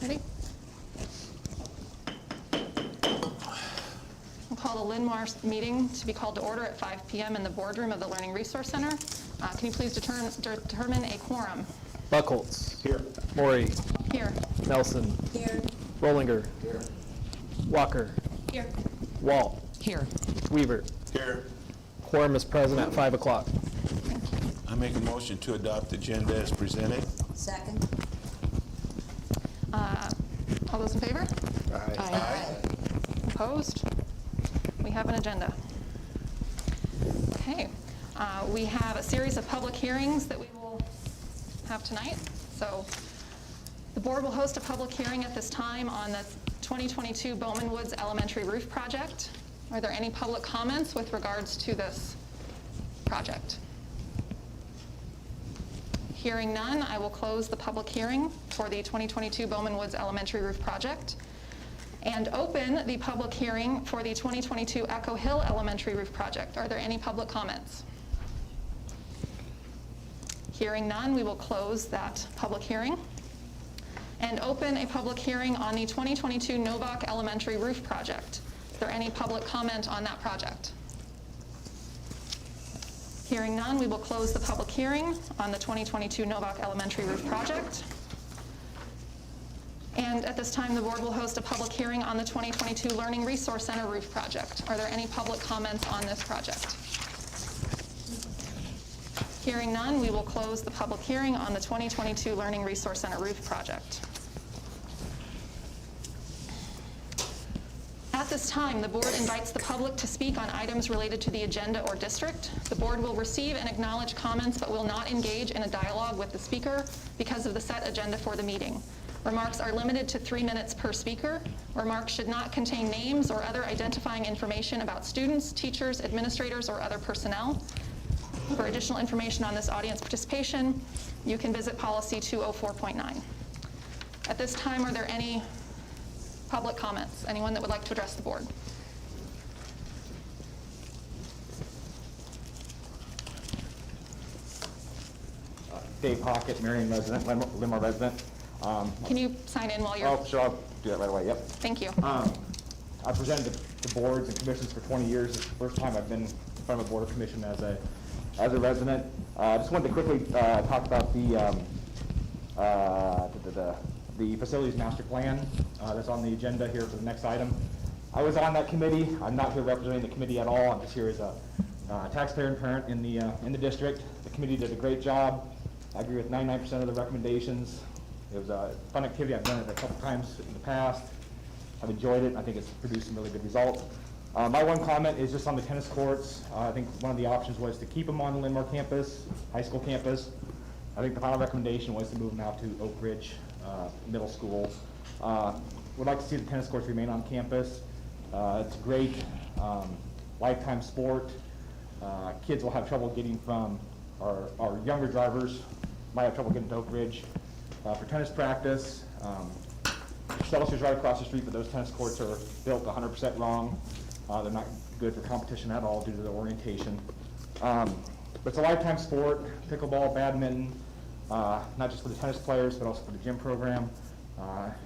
Ready? We'll call the Linn-Mar meeting to be called to order at 5 p.m. in the boardroom of the Learning Resource Center. Can you please determine a quorum? Buckholz. Here. Maury. Here. Nelson. Here. Rollinger. Here. Walker. Here. Walt. Here. Weaver. Here. Quorum is present at 5 o'clock. I make a motion to adopt the agenda as presented. Second. All those in favor? Aye. Opposed? We have an agenda. Okay. We have a series of public hearings that we will have tonight. So the board will host a public hearing at this time on the 2022 Bowman Woods Elementary Roof Project. Are there any public comments with regards to this project? Hearing none, I will close the public hearing for the 2022 Bowman Woods Elementary Roof Project and open the public hearing for the 2022 Echo Hill Elementary Roof Project. Are there any public comments? Hearing none, we will close that public hearing and open a public hearing on the 2022 Novak Elementary Roof Project. Is there any public comment on that project? Hearing none, we will close the public hearing on the 2022 Novak Elementary Roof Project. And at this time, the board will host a public hearing on the 2022 Learning Resource Center Roof Project. Are there any public comments on this project? Hearing none, we will close the public hearing on the 2022 Learning Resource Center Roof Project. At this time, the board invites the public to speak on items related to the agenda or district. The board will receive and acknowledge comments but will not engage in a dialogue with the speaker because of the set agenda for the meeting. Remarks are limited to 3 minutes per speaker. Remarks should not contain names or other identifying information about students, teachers, administrators, or other personnel. For additional information on this audience participation, you can visit policy 204.9. At this time, are there any public comments? Anyone that would like to address the board? Dave Hockett, Marion resident, Linn-Mar resident. Can you sign in while you're... Oh, sure, I'll do that right away, yep. Thank you. I've presented to boards and commissions for 20 years. It's the first time I've been in front of a board or commission as a resident. I just wanted to quickly talk about the facilities master plan that's on the agenda here for the next item. I was on that committee. I'm not here representing the committee at all. I'm just here as a taxpayer and parent in the district. The committee did a great job. I agree with 99% of the recommendations. It was a fun activity. I've done it a couple times in the past. I've enjoyed it, and I think it's produced some really good results. My one comment is just on the tennis courts. I think one of the options was to keep them on the Linn-Mar campus, high school campus. I think the final recommendation was to move them out to Oak Ridge Middle School. Would like to see the tennis courts remain on campus. It's a great lifetime sport. Kids will have trouble getting from, our younger drivers might have trouble getting to Oak Ridge for tennis practice. Celsius right across the street, but those tennis courts are built 100% wrong. They're not good for competition at all due to the orientation. But it's a lifetime sport, pickleball, badminton, not just for the tennis players, but also for the gym program.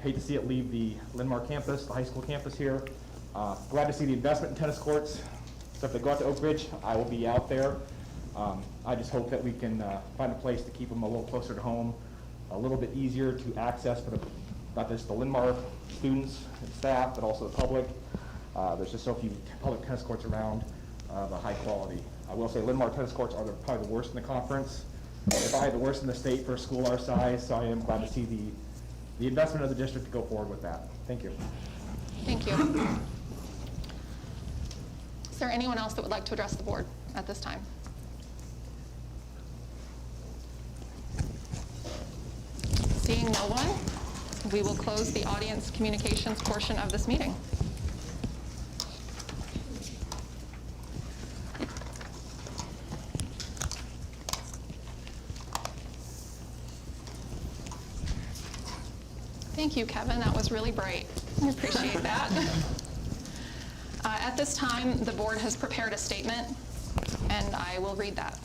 Hate to see it leave the Linn-Mar campus, the high school campus here. Glad to see the investment in tennis courts. So if they go out to Oak Ridge, I will be out there. I just hope that we can find a place to keep them a little closer to home, a little bit easier to access for not just the Linn-Mar students and staff, but also the public. There's just so few public tennis courts around the high quality. I will say Linn-Mar tennis courts are probably the worst in the conference. If I had the worst in the state for a school our size, so I am glad to see the investment of the district to go forward with that. Thank you. Thank you. Is there anyone else that would like to address the board at this time? Seeing no one, we will close the audience communications portion of this meeting. Thank you, Kevin. That was really bright. I appreciate that. At this time, the board has prepared a statement, and I will read that.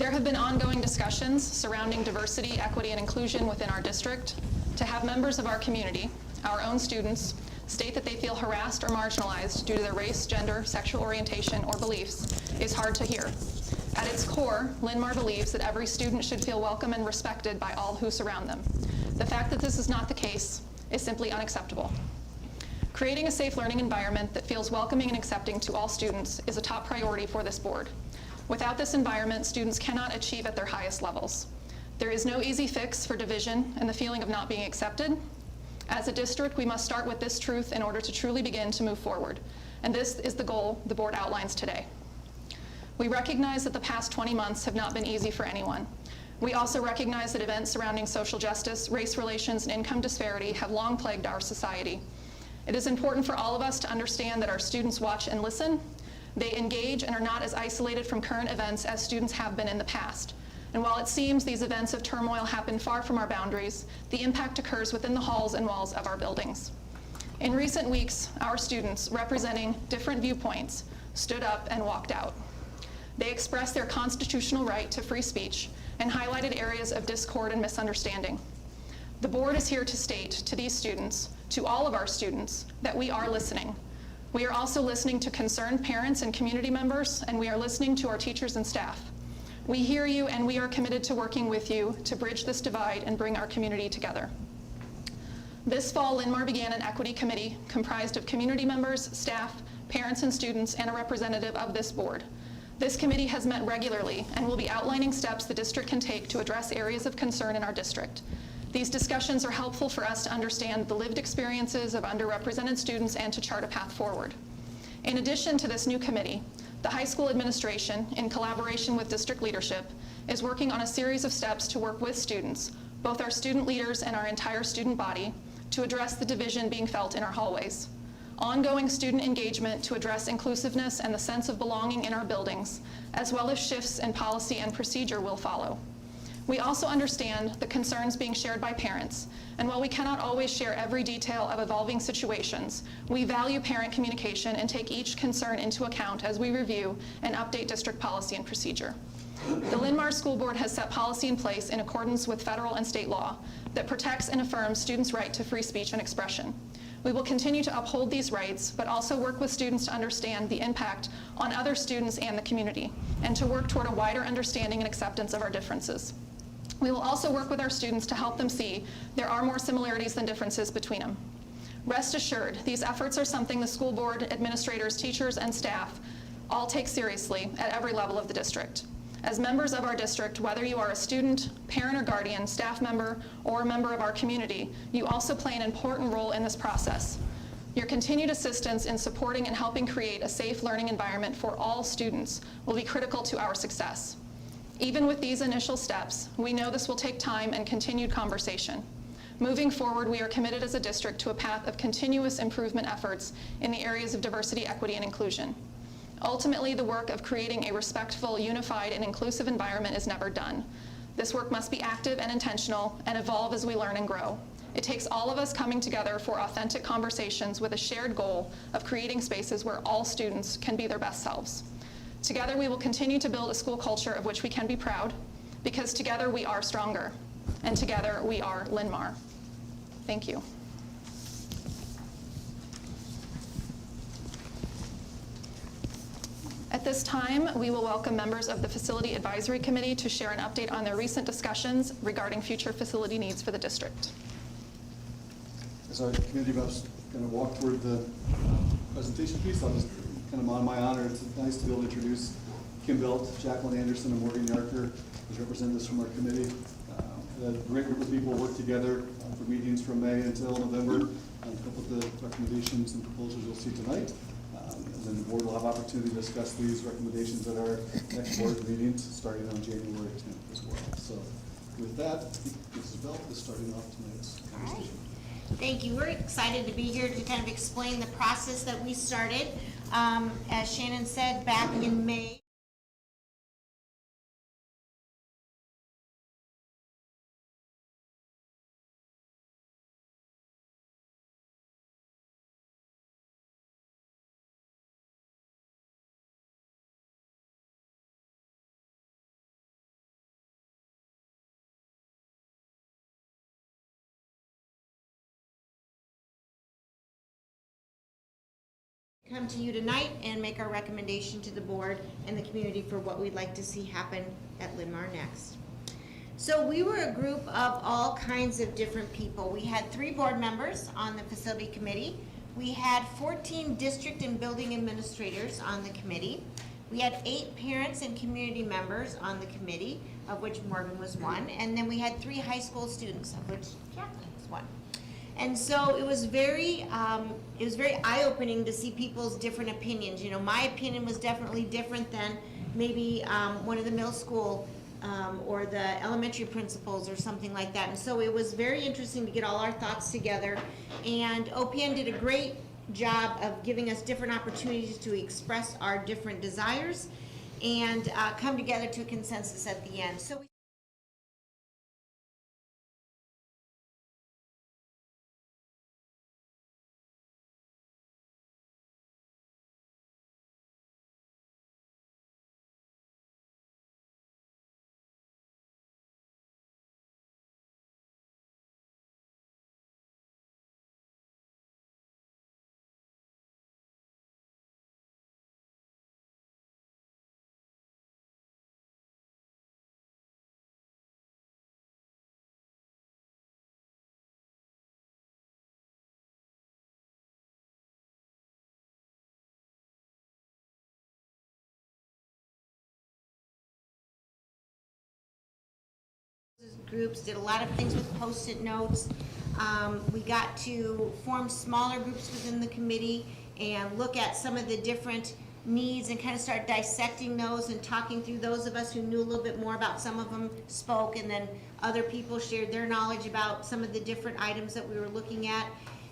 There have been ongoing discussions surrounding diversity, equity, and inclusion within our district. To have members of our community, our own students, state that they feel harassed or marginalized due to their race, gender, sexual orientation, or beliefs is hard to hear. At its core, Linn-Mar believes that every student should feel welcome and respected by all who surround them. The fact that this is not the case is simply unacceptable. Creating a safe learning environment that feels welcoming and accepting to all students is a top priority for this board. Without this environment, students cannot achieve at their highest levels. There is no easy fix for division and the feeling of not being accepted. As a district, we must start with this truth in order to truly begin to move forward. And this is the goal the board outlines today. We recognize that the past 20 months have not been easy for anyone. We also recognize that events surrounding social justice, race relations, and income disparity have long plagued our society. It is important for all of us to understand that our students watch and listen. They engage and are not as isolated from current events as students have been in the past. And while it seems these events of turmoil happen far from our boundaries, the impact occurs within the halls and walls of our buildings. In recent weeks, our students, representing different viewpoints, stood up and walked out. They expressed their constitutional right to free speech and highlighted areas of discord and misunderstanding. The board is here to state to these students, to all of our students, that we are listening. We are also listening to concerned parents and community members, and we are listening to our teachers and staff. We hear you, and we are committed to working with you to bridge this divide and bring our community together. This fall, Linn-Mar began an equity committee comprised of community members, staff, parents and students, and a representative of this board. This committee has met regularly and will be outlining steps the district can take to address areas of concern in our district. These discussions are helpful for us to understand the lived experiences of underrepresented students and to chart a path forward. In addition to this new committee, the high school administration, in collaboration with district leadership, is working on a series of steps to work with students, both our student leaders and our entire student body, to address the division being felt in our hallways. Ongoing student engagement to address inclusiveness and the sense of belonging in our buildings, as well as shifts in policy and procedure, will follow. We also understand the concerns being shared by parents, and while we cannot always share every detail of evolving situations, we value parent communication and take each concern into account as we review and update district policy and procedure. The Linn-Mar School Board has set policy in place in accordance with federal and state law that protects and affirms students' right to free speech and expression. We will continue to uphold these rights, but also work with students to understand the impact on other students and the community, and to work toward a wider understanding and acceptance of our differences. We will also work with our students to help them see there are more similarities than differences between them. Rest assured, these efforts are something the school board, administrators, teachers, and staff all take seriously at every level of the district. As members of our district, whether you are a student, parent or guardian, staff member, or a member of our community, you also play an important role in this process. Your continued assistance in supporting and helping create a safe learning environment for all students will be critical to our success. Even with these initial steps, we know this will take time and continued conversation. Moving forward, we are committed as a district to a path of continuous improvement efforts in the areas of diversity, equity, and inclusion. Ultimately, the work of creating a respectful, unified, and inclusive environment is never done. This work must be active and intentional and evolve as we learn and grow. It takes all of us coming together for authentic conversations with a shared goal of creating spaces where all students can be their best selves. Together, we will continue to build a school culture of which we can be proud, because together we are stronger, and together we are Linn-Mar. Thank you. At this time, we will welcome members of the Facility Advisory Committee to share an update on their recent discussions regarding future facility needs for the district. As our community reps kind of walk toward the presentation piece, I'll just kind of on my honor, it's nice to be able to introduce Kim Belt, Jacqueline Anderson, and Morgan Yarker as representatives from our committee. A great group of people work together for meetings from May until November to come up with the recommendations and proposals you'll see tonight. And then the board will have opportunity to discuss these recommendations at our next board meetings starting on January 10th as well. So with that, Mrs. Belt is starting off tonight's conversation. Thank you. We're excited to be here to kind of explain the process that we started. As Shannon said, back in May. come to you tonight and make our recommendation to the board and the community for what we'd like to see happen at Linn-Mar next. So we were a group of all kinds of different people. We had 3 board members on the facility committee. We had 14 district and building administrators on the committee. We had 8 parents and community members on the committee, of which Morgan was one. And then we had 3 high school students, of which Jacqueline was one. And so it was very eye-opening to see people's different opinions. You know, my opinion was definitely different than maybe one of the middle school or the elementary principals or something like that. And so it was very interesting to get all our thoughts together. And OPN did a great job of giving us different opportunities to express our different desires and come together to a consensus at the end. So groups did a lot of things with Post-it notes. We got to form smaller groups within the committee and look at some of the different needs and kind of start dissecting those and talking through. Those of us who knew a little bit more about some of them spoke, and then other people shared their knowledge about some of the different items that we were looking at.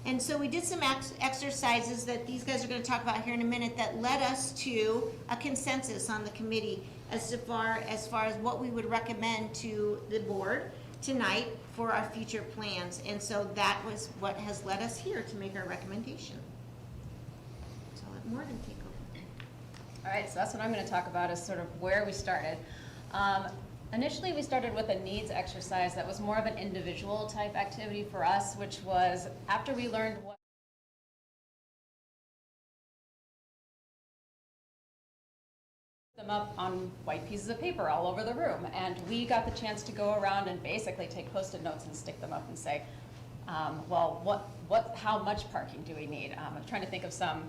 And so we did some exercises that these guys are going to talk about here in a minute that led us to a consensus on the committee as far as what we would recommend to the board tonight for our future plans. And so that was what has led us here to make our recommendation. So I'll let Morgan take over. All right, so that's what I'm going to talk about, is sort of where we started. Initially, we started with a needs exercise that was more of an individual type activity for us, which was after we learned what them up on white pieces of paper all over the room, and we got the chance to go around and basically take Post-it notes and stick them up and say, well, how much parking do we need? I'm trying to think of some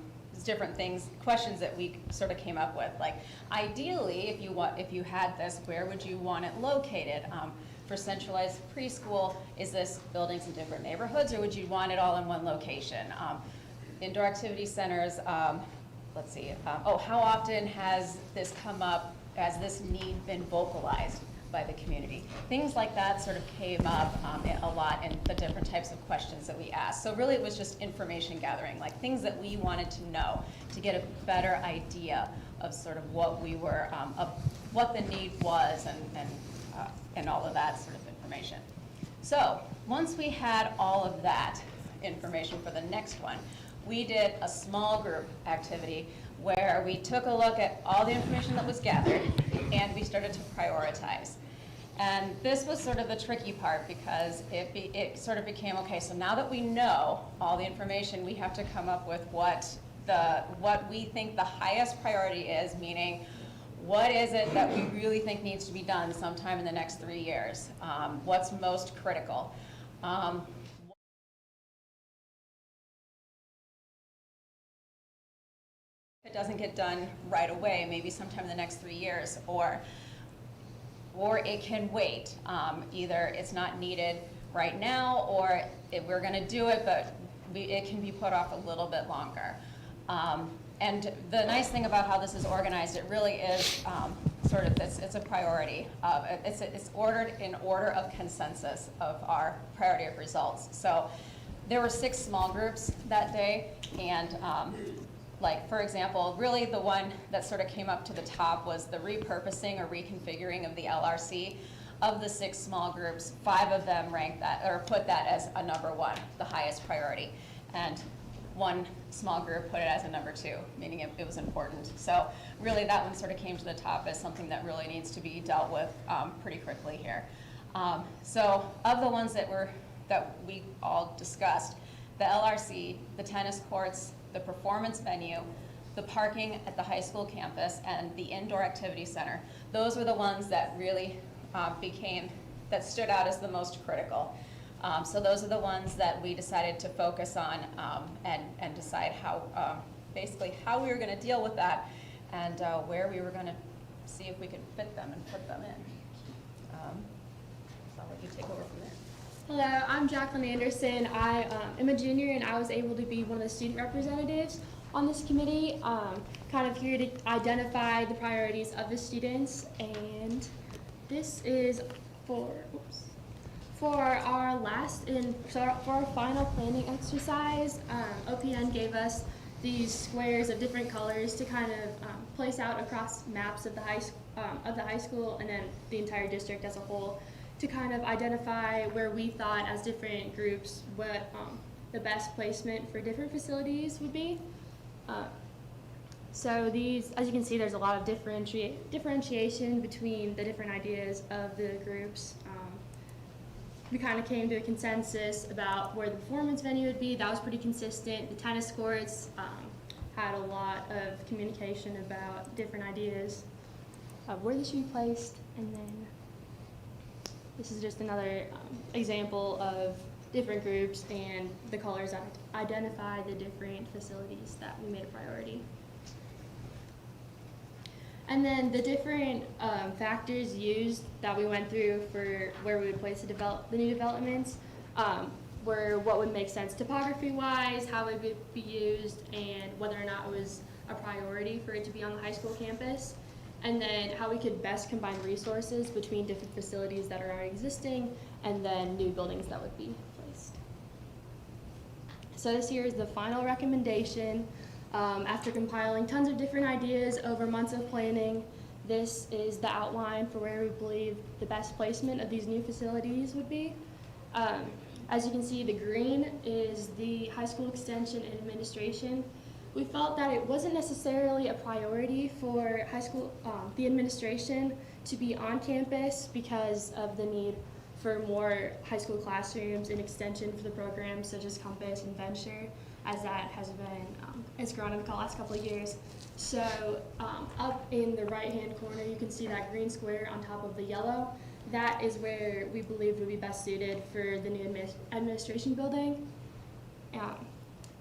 different things, questions that we sort of came up with. Like, ideally, if you had this, where would you want it located? For centralized preschool, is this buildings in different neighborhoods, or would you want it all in one location? Indoor activity centers, let's see, how often has this come up, has this need been vocalized by the community? Things like that sort of came up a lot in the different types of questions that we asked. So really it was just information gathering, like things that we wanted to know to get a better idea of sort of what we were, of what the need was and all of that sort of information. So once we had all of that information for the next one, we did a small group activity where we took a look at all the information that was gathered and we started to prioritize. And this was sort of the tricky part, because it sort of became, okay, so now that we know all the information, we have to come up with what we think the highest priority is, meaning what is it that we really think needs to be done sometime in the next 3 years? What's most critical? It doesn't get done right away, maybe sometime in the next 3 years, or it can wait. Either it's not needed right now, or we're going to do it, but it can be put off a little bit longer. And the nice thing about how this is organized, it really is sort of it's a priority. It's ordered in order of consensus of our priority of results. So there were 6 small groups that day, and like, for example, really the one that sort of came up to the top was the repurposing or reconfiguring of the LRC. Of the 6 small groups, 5 of them ranked that, or put that as a number 1, the highest priority. And 1 small group put it as a number 2, meaning it was important. So really that one sort of came to the top as something that really needs to be dealt with pretty quickly here. So of the ones that we all discussed, the LRC, the tennis courts, the performance venue, the parking at the high school campus, and the indoor activity center. Those were the ones that really that stood out as the most critical. So those are the ones that we decided to focus on and decide how, basically how we were going to deal with that and where we were going to see if we could fit them and put them in. So I'll let you take over from there. Hello, I'm Jacqueline Anderson. I am a junior and I was able to be one of the student representatives on this committee, kind of here to identify the priorities of the students. And this is for our final planning exercise. OPN gave us these squares of different colors to kind of place out across maps of the high school and then the entire district as a whole, to kind of identify where we thought as different groups what the best placement for different facilities would be. So these, as you can see, there's a lot of differentiation between the different ideas of the groups. We kind of came to a consensus about where the performance venue would be. That was pretty consistent. The tennis courts had a lot of communication about different ideas of where they should be placed. And then this is just another example of different groups and the colors that identify the different facilities that we made a priority. And then the different factors used that we went through for where we would place the new developments were what would make sense topography-wise, how it would be used, and whether or not it was a priority for it to be on the high school campus, and then how we could best combine resources between different facilities that are already existing and then new buildings that would be placed. So this here is the final recommendation. After compiling tons of different ideas over months of planning, this is the outline for where we believe the best placement of these new facilities would be. As you can see, the green is the high school extension and administration. We felt that it wasn't necessarily a priority for high school, the administration to be on campus because of the need for more high school classrooms and extension for the programs such as Compass and Venture, as that has been, it's grown in the last couple of years. So up in the right-hand corner, you can see that green square on top of the yellow. That is where we believe would be best suited for the new administration building.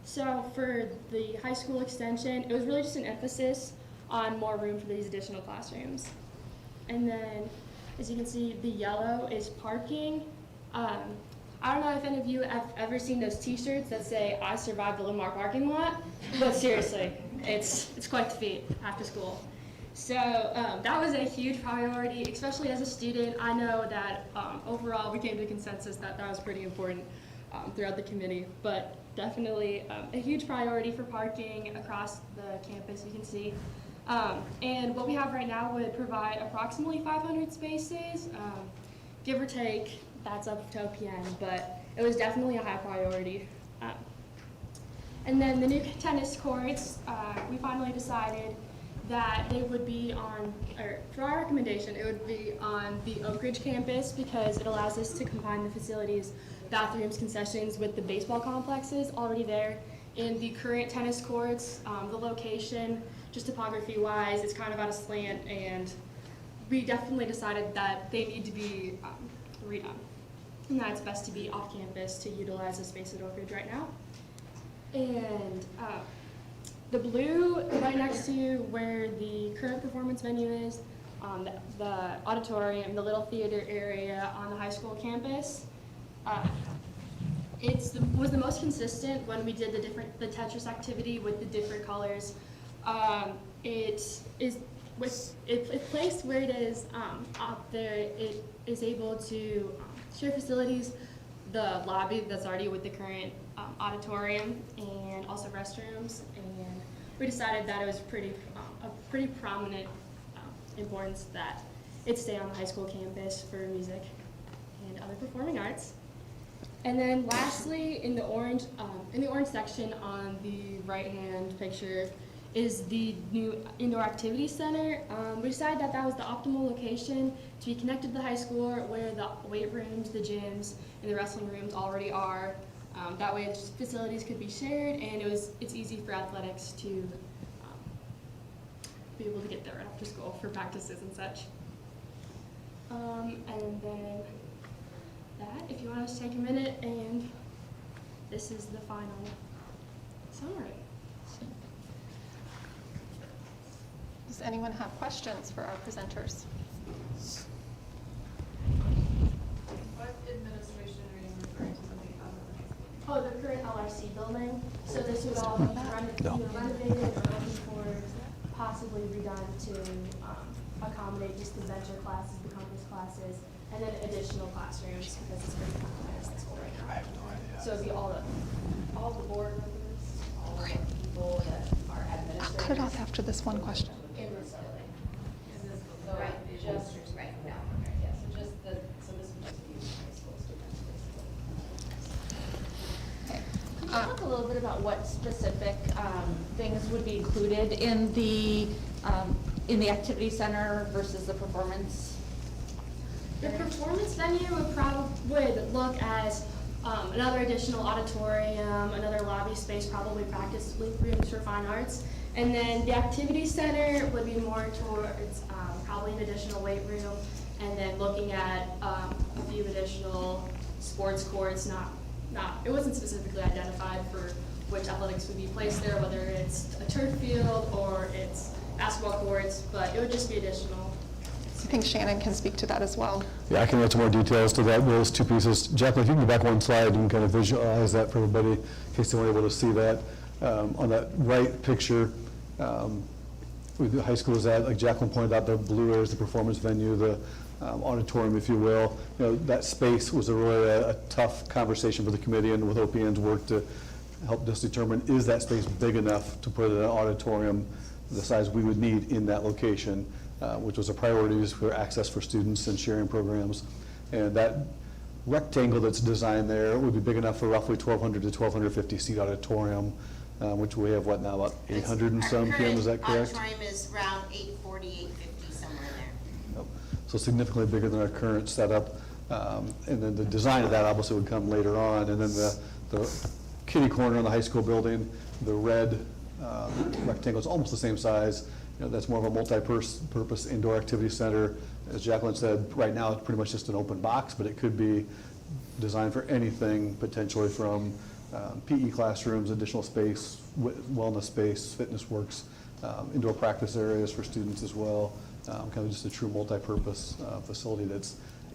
So for the high school extension, it was really just an emphasis on more room for these additional classrooms. And then, as you can see, the yellow is parking. I don't know if any of you have ever seen those t-shirts that say, "I survived the Linn-Mar parking lot," but seriously, it's quite the feat after school. So that was a huge priority, especially as a student. I know that overall we came to a consensus that that was pretty important throughout the committee, but definitely a huge priority for parking across the campus, you can see. And what we have right now would provide approximately 500 spaces, give or take. That's up to OPN, but it was definitely a high priority. And then the new tennis courts, we finally decided that they would be on, or for our recommendation, it would be on the Oak Ridge campus because it allows us to combine the facilities, bathrooms, concessions with the baseball complexes already there. In the current tennis courts, the location, just topography-wise, it's kind of at a slant, and we definitely decided that they need to be redone. And that it's best to be off campus to utilize the space at Oak Ridge right now. And the blue right next to where the current performance venue is, the auditorium, the little theater area on the high school campus, was the most consistent when we did the Tetris activity with the different colors. It's placed where it is up there. It is able to share facilities, the lobby that's already with the current auditorium, and also restrooms. And we decided that it was a pretty prominent importance that it stay on the high school campus for music and other performing arts. And then lastly, in the orange section on the right-hand picture is the new indoor activity center. We decided that that was the optimal location to be connected to the high school where the weight rooms, the gyms, and the wrestling rooms already are. That way, facilities could be shared, and it's easy for athletics to be able to get there after school for practices and such. And then that, if you want us to take a minute, and this is the final summary. Does anyone have questions for our presenters? What administration are you referring to when you have Oh, the current LRC building. So this would all be renovated or looking for possibly redone to accommodate just the venture classes, the compass classes, and then additional classrooms because it's pretty complex at school right now. I have no idea. So it'd be all the board members, All of the people that are I'll administrators. cut it off after this one question. in this building. So just, right now, yeah, so just the, so this would just be high school students, basically. Could you talk a little bit about what specific things would be included in the activity center versus the performance? The performance venue would look as another additional auditorium, another lobby space, probably practice rooms for fine arts. And then the activity center would be more towards probably an additional weight room, and then looking at a few additional sports courts. It wasn't specifically identified for which athletics would be placed there, whether it's a turf field or it's basketball courts, but it would just be additional. I think Shannon can speak to that as well. Yeah, I can add some more details to that, those two pieces. Jacqueline, if you can go back one slide and kind of visualize that for everybody, in case they weren't able to see that. On that right picture, where the high school is at, like Jacqueline pointed out, the blue area is the performance venue, the auditorium, if you will. You know, that space was really a tough conversation for the committee and with OPN's work to help us determine, is that space big enough to put an auditorium the size we would need in that location, which was a priority for access for students and sharing programs. And that rectangle that's designed there would be big enough for roughly 1,200 to 1,250 seat auditorium, which we have, what now, about 800 and some, Kim, is that correct? Our auditorium is around 840, 850, somewhere in there. Yep. So significantly bigger than our current setup. And then the design of that obviously would come later on. And then the kitty corner on the high school building, the red rectangle is almost the same size. You know, that's more of a multi-purpose indoor activity center. As Jacqueline said, right now it's pretty much just an open box, but it could be designed for anything, potentially from PE classrooms, additional space, wellness space, fitness works, indoor practice areas for students as well. Kind of just a true multi-purpose facility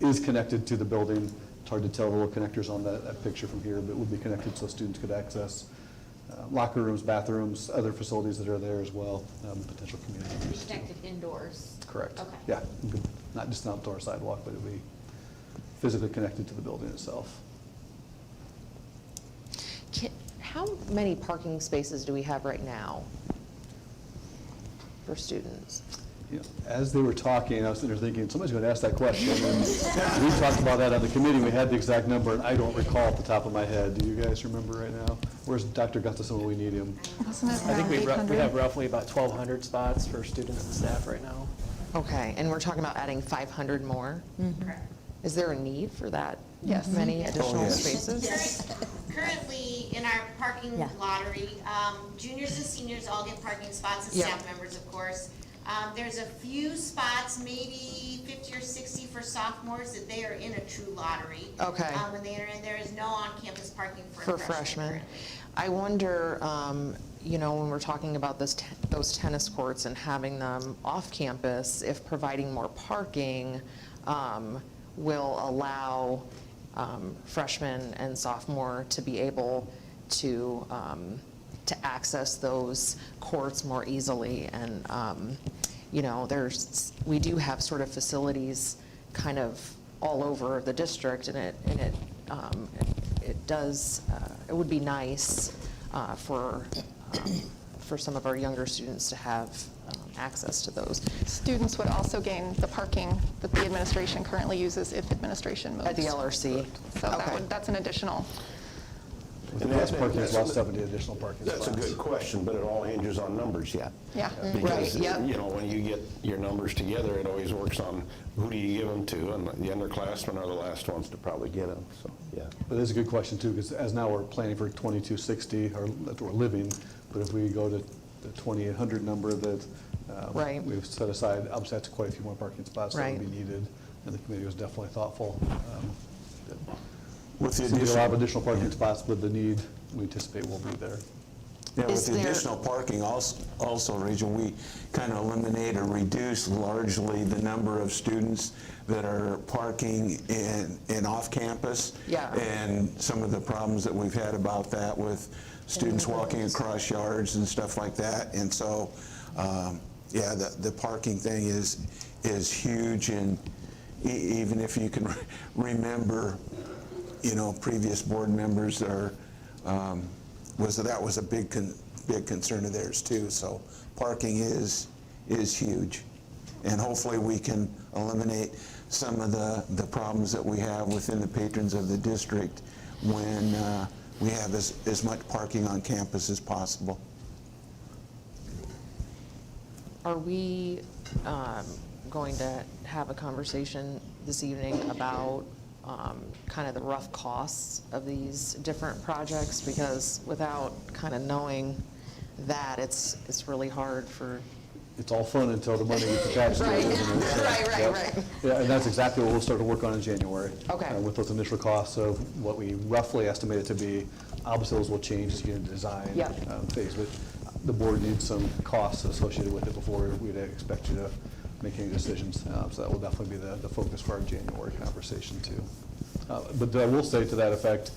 is connected to the building. It's hard to tell the little connectors on that picture from here, but it would be connected so students could access locker rooms, bathrooms, other facilities that are there as well, potential community use. Connected indoors? Correct. Okay. Yeah, not just an outdoor sidewalk, but it would be physically connected to the building itself. How many parking spaces do we have right now for students? You know, as they were talking, I was sitting there thinking, somebody's going to ask that question. And we talked about that on the committee. We had the exact number, and I don't recall at the top of my head. Do you guys remember right now? Where's Dr. Gustafson when we need him? Wasn't it I think around we 800? have roughly about 1,200 spots for students and staff right now. Okay, and we're talking about adding 500 more? Correct. Is there a need for that Yes. many additional yes. spaces? Currently, in our parking Yeah. lottery, juniors and seniors all get parking spots, and Yeah. staff members, of course. There's a few spots, maybe 50 or 60 for sophomores, that they are in a true lottery. Okay. When they enter in, there is no on-campus parking for For freshmen freshmen? currently. I wonder, you know, when we're talking about those tennis courts and having them off campus, if providing more parking will allow freshmen and sophomore to be able to access those courts more easily. And, you know, we do have sort of facilities kind of all over the district, and it would be nice for some of our younger students to have access to those. Students would also gain the parking that the administration currently uses if administration moves. At the LRC? So Okay. that's an additional. With the less parking, it's about 70 additional parking spots. That's a good question, but it all hinges on numbers yet. Yeah. Because, Right, yep. you know, when you get your numbers together, it always works on who do you give them to, and the underclassmen are the last ones to probably get them, so, yeah. But it's a good question too, because as now we're planning for 2260, or that we're living, but if we go to the 2800 number that Right. we've set aside, obviously that's quite a few more parking spots that Right. would be needed, and the committee was definitely thoughtful. With the So there's a lot of additional, additional parking spots, but the need, we anticipate will be there. yeah, Is with the there- additional parking also, Rachel, we kind of eliminate or reduce largely the number of students that are parking in off-campus. Yeah. And some of the problems that we've had about that with students walking across yards and stuff like that. And so, yeah, the parking thing is huge, and even if you can remember, you know, previous board members are, that was a big concern of theirs too. So parking is huge, and hopefully we can eliminate some of the problems that we have within the patrons of the district when we have as much parking on campus as possible. Are we going to have a conversation this evening about kind of the rough costs of these different projects? Because without kind of knowing that, it's really hard for... It's all fun until the money gets attached to it, Right. isn't it? So, Right. yep. Yeah, and that's exactly what we'll start to work on in January. Okay. With those initial costs of what we roughly estimate it to be. Obviously, those will change as you get into design Yep. phase, but the board needs some costs associated with it before we'd expect you to make any decisions. So that will definitely be the focus for our January conversation too. But I will say to that effect,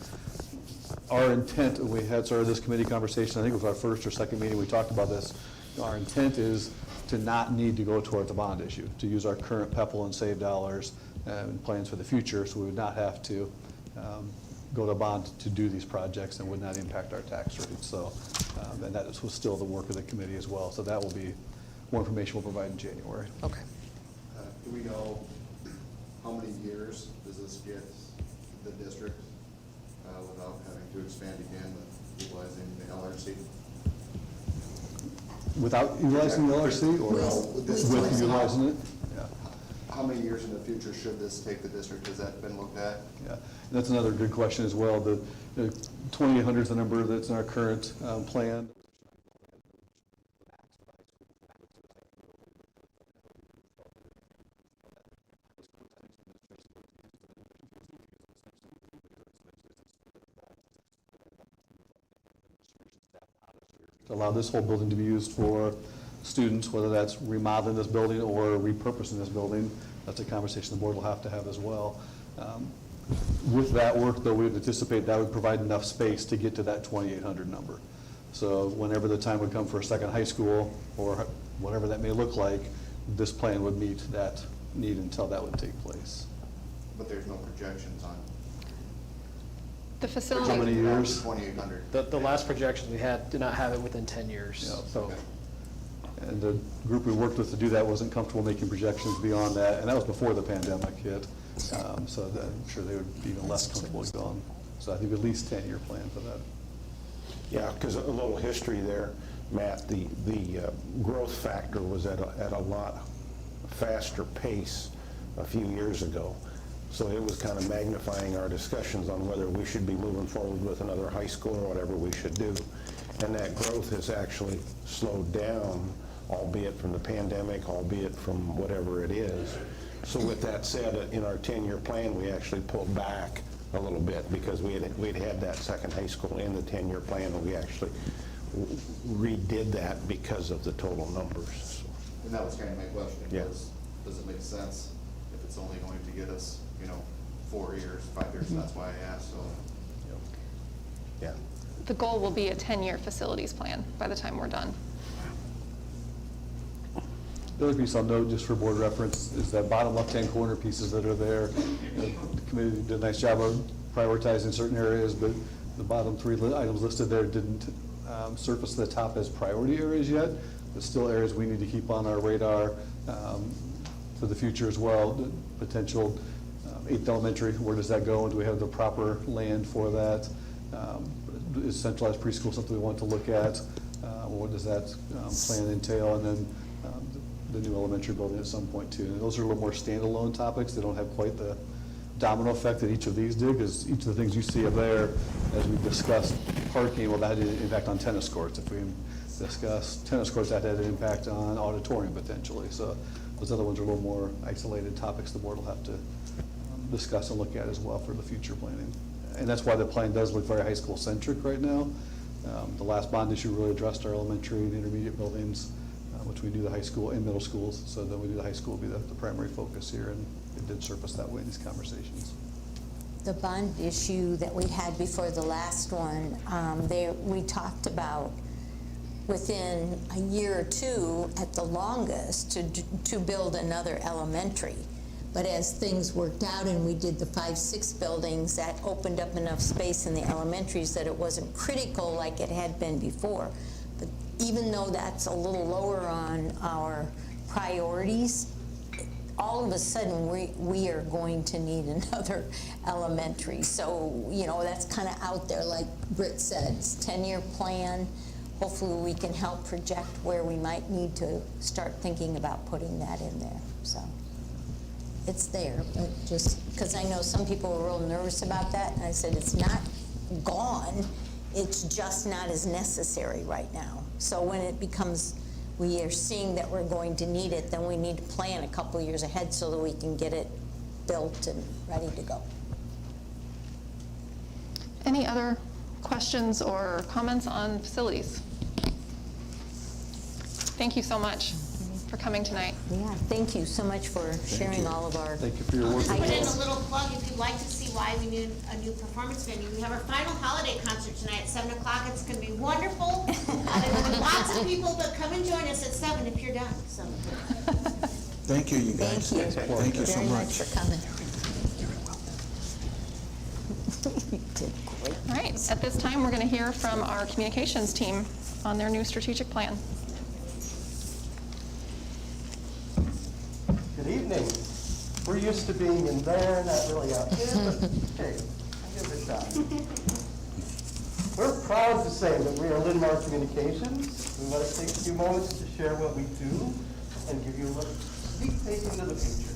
our intent, we had started this committee conversation, I think it was our first or second meeting, we talked about this. Our intent is to not need to go towards a bond issue, to use our current PEPAL and save dollars and plans for the future, so we would not have to go to bond to do these projects and would not impact our tax rate. So, and that was still the work of the committee as well. So that will be more information we'll provide in January. Okay. Do we know how many years does this get the district without having to expand again with utilizing the LRC? Without utilizing the LRC or with utilizing it? Yeah. How many years in the future should this take the district? Has that been looked at? Yeah, and that's another good question as well. The 2,800 is the number that's in our current plan. To allow this whole building to be used for students, whether that's remodeling this building or repurposing this building. That's a conversation the board will have to have as well. With that work, though, we would anticipate that would provide enough space to get to that 2,800 number. So whenever the time would come for a second high school, or whatever that may look like, this plan would meet that need until that would take place. But there's no projections on The facility. How many years? 2,800. The last projections we had did not have it within 10 years, Yeah. so. And the group we worked with to do that wasn't comfortable making projections beyond that, and that was before the pandemic hit. So I'm sure they would be even less comfortable going. So I think at least 10-year plan for that. Yeah, because a little history there, Matt, the growth factor was at a lot faster pace a few years ago. So it was kind of magnifying our discussions on whether we should be moving forward with another high school or whatever we should do. And that growth has actually slowed down, albeit from the pandemic, albeit from whatever it is. So with that said, in our 10-year plan, we actually pulled back a little bit because we'd had that second high school in the 10-year plan, and we actually redid that because of the total numbers. And that was kind of my question, Yeah. was, does it make sense if it's only going to get us, 4 years, 5 years? That's why I asked, so. Yeah. The goal will be a 10-year facilities plan by the time we're done. The other piece I'll note, just for board reference, is that bottom left-hand corner pieces that are there. The committee did a nice job of prioritizing certain areas, but the bottom 3 items listed there didn't surface to the top as priority areas yet. There's still areas we need to keep on our radar for the future as well. The potential 8th elementary, where does that go, and do we have the proper land for that? Is centralized preschool something we want to look at? What does that plan entail? And then the new elementary building at some point too. And those are a little more standalone topics. They don't have quite the domino effect that each of these do, because each of the things you see up there, as we discussed, parking, well, that had an impact on tennis courts. If we discuss tennis courts, that had an impact on auditorium potentially. So those other ones are a little more isolated topics the board will have to discuss and look at as well for the future planning. And that's why the plan does look very high school centric right now. The last bond issue really addressed our elementary and intermediate buildings, which we do the high school and middle schools. So then we do the high school will be the primary focus here, and it did surface that way in these conversations. The bond issue that we had before the last one, we talked about within a year or two at the longest to build another elementary. But as things worked out and we did the 5-6 buildings, that opened up enough space in the elementaries that it wasn't critical like it had been before. But even though that's a little lower on our priorities, all of a sudden we are going to need another elementary. So, you know, that's kind of out there, like Britt said, it's a 10-year plan. Hopefully we can help project where we might need to start thinking about putting that in there. So it's there, but just because I know some people are real nervous about that, and I said it's not gone, it's just not as necessary right now. So when it becomes, we are seeing that we're going to need it, then we need to plan a couple years ahead so that we can get it built and ready to go. Any other questions or comments on facilities? Thank you so much for coming tonight. Yeah, thank you so much for sharing all of our. Thank you for your work. I'll put in a little plug if you'd like to see why we need a new performance venue. We have our final holiday concert tonight at 7 o'clock. It's going to be wonderful. There's lots of people that come and join us at 7 if you're done. So. Thank you, you guys. Thank you. Thank you so Very much. much for coming. You did great. All right, at this time, we're going to hear from our communications team on their new strategic plan. Good evening. We're used to being in there, not really out here, but hey, I'll give it a shot. We're proud to say that we are Linn-Mar Communications. We want to take a few moments to share what we do and give you a little sneak peek into the future.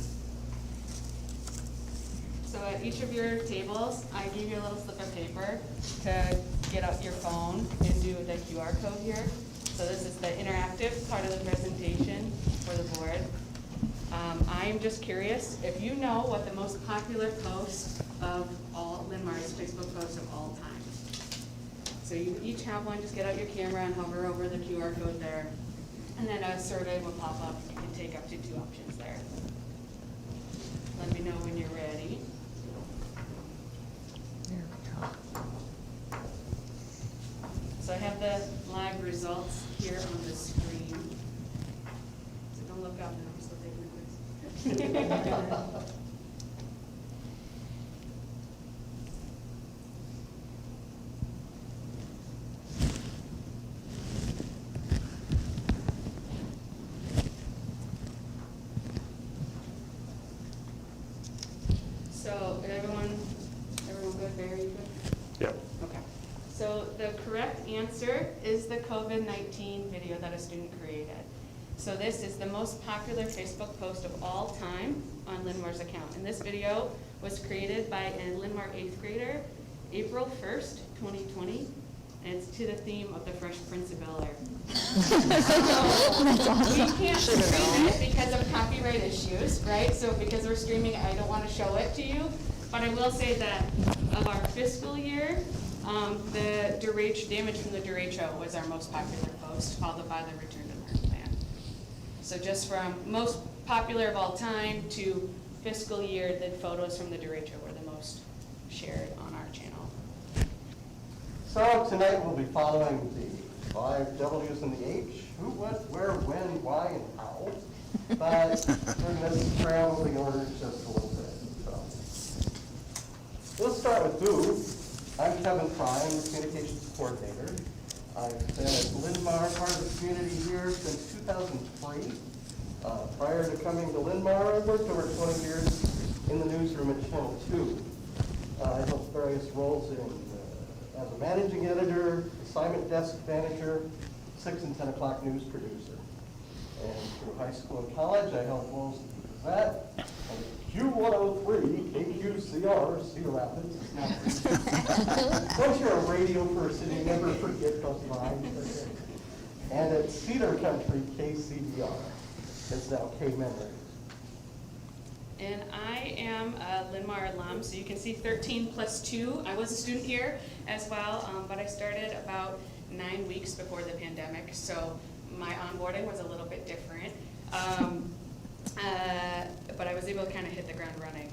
So at each of your tables, I gave you a little slip of paper to get out your phone and do the QR code here. So this is the interactive part of the presentation for the board. I'm just curious if you know what the most popular post of all Linn-Mar's Facebook posts of all time. So you each have one, just get out your camera and hover over the QR code there. And then a survey will pop up. You can take up to 2 options there. Let me know when you're ready. So I have the live results here on the screen. So don't look up, I'm still taking the quiz. So everyone good, very good? Yep. Okay. So the correct answer is the COVID-19 video that a student created. So this is the most popular Facebook post of all time on Linn-Mar's account. And this video was created by a Linn-Mar 8th grader, April 1st, 2020. And it's to the theme of the Fresh Prince of Bel-Air. We can't stream it because of copyright issues, right? So because we're streaming, I don't want to show it to you. But I will say that of our fiscal year, the damage from the derecho was our most popular post, followed by the return to learn plan. So just from most popular of all time to fiscal year, the photos from the derecho were the most shared on our channel. So tonight we'll be following the 5 W's and the H: who, what, where, when, why, and how. But we're going to scramble the order just a little bit. So let's start with who. I'm Kevin Fry, I'm the communications coordinator. I've been at Linn-Mar, part of the community here since 2003. Prior to coming to Linn-Mar, I worked over 20 years in the newsroom at Channel 2. I held various roles in as a managing editor, assignment desk manager, 6 and 10 o'clock news producer. And through high school and college, I held roles as that, and Q103, KQCR, Cedar Rapids. Once you're a radio person, you never forget those lines. And at Cedar Country, KCDR. It's now K-Memory. And I am a Linn-Mar alum, so you can see 13 plus 2. I was a student here as well, but I started about 9 weeks before the pandemic, so my onboarding was a little bit different. But I was able to kind of hit the ground running.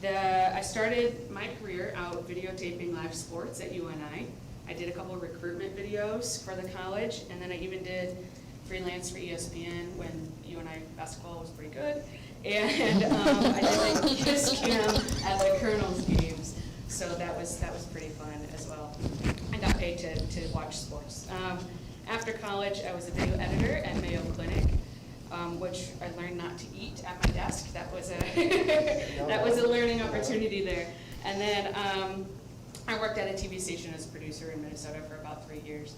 I started my career out videotaping live sports at UNI. I did a couple of recruitment videos for the college, and then I even did freelance for ESPN when UNI basketball was pretty good. And I did like kiss cam at like Colonel's games, so that was pretty fun as well. I got paid to watch sports. After college, I was a video editor at Mayo Clinic, which I learned not to eat at my desk. That was a learning opportunity there. And then I worked at a TV station as a producer in Minnesota for about 3 years.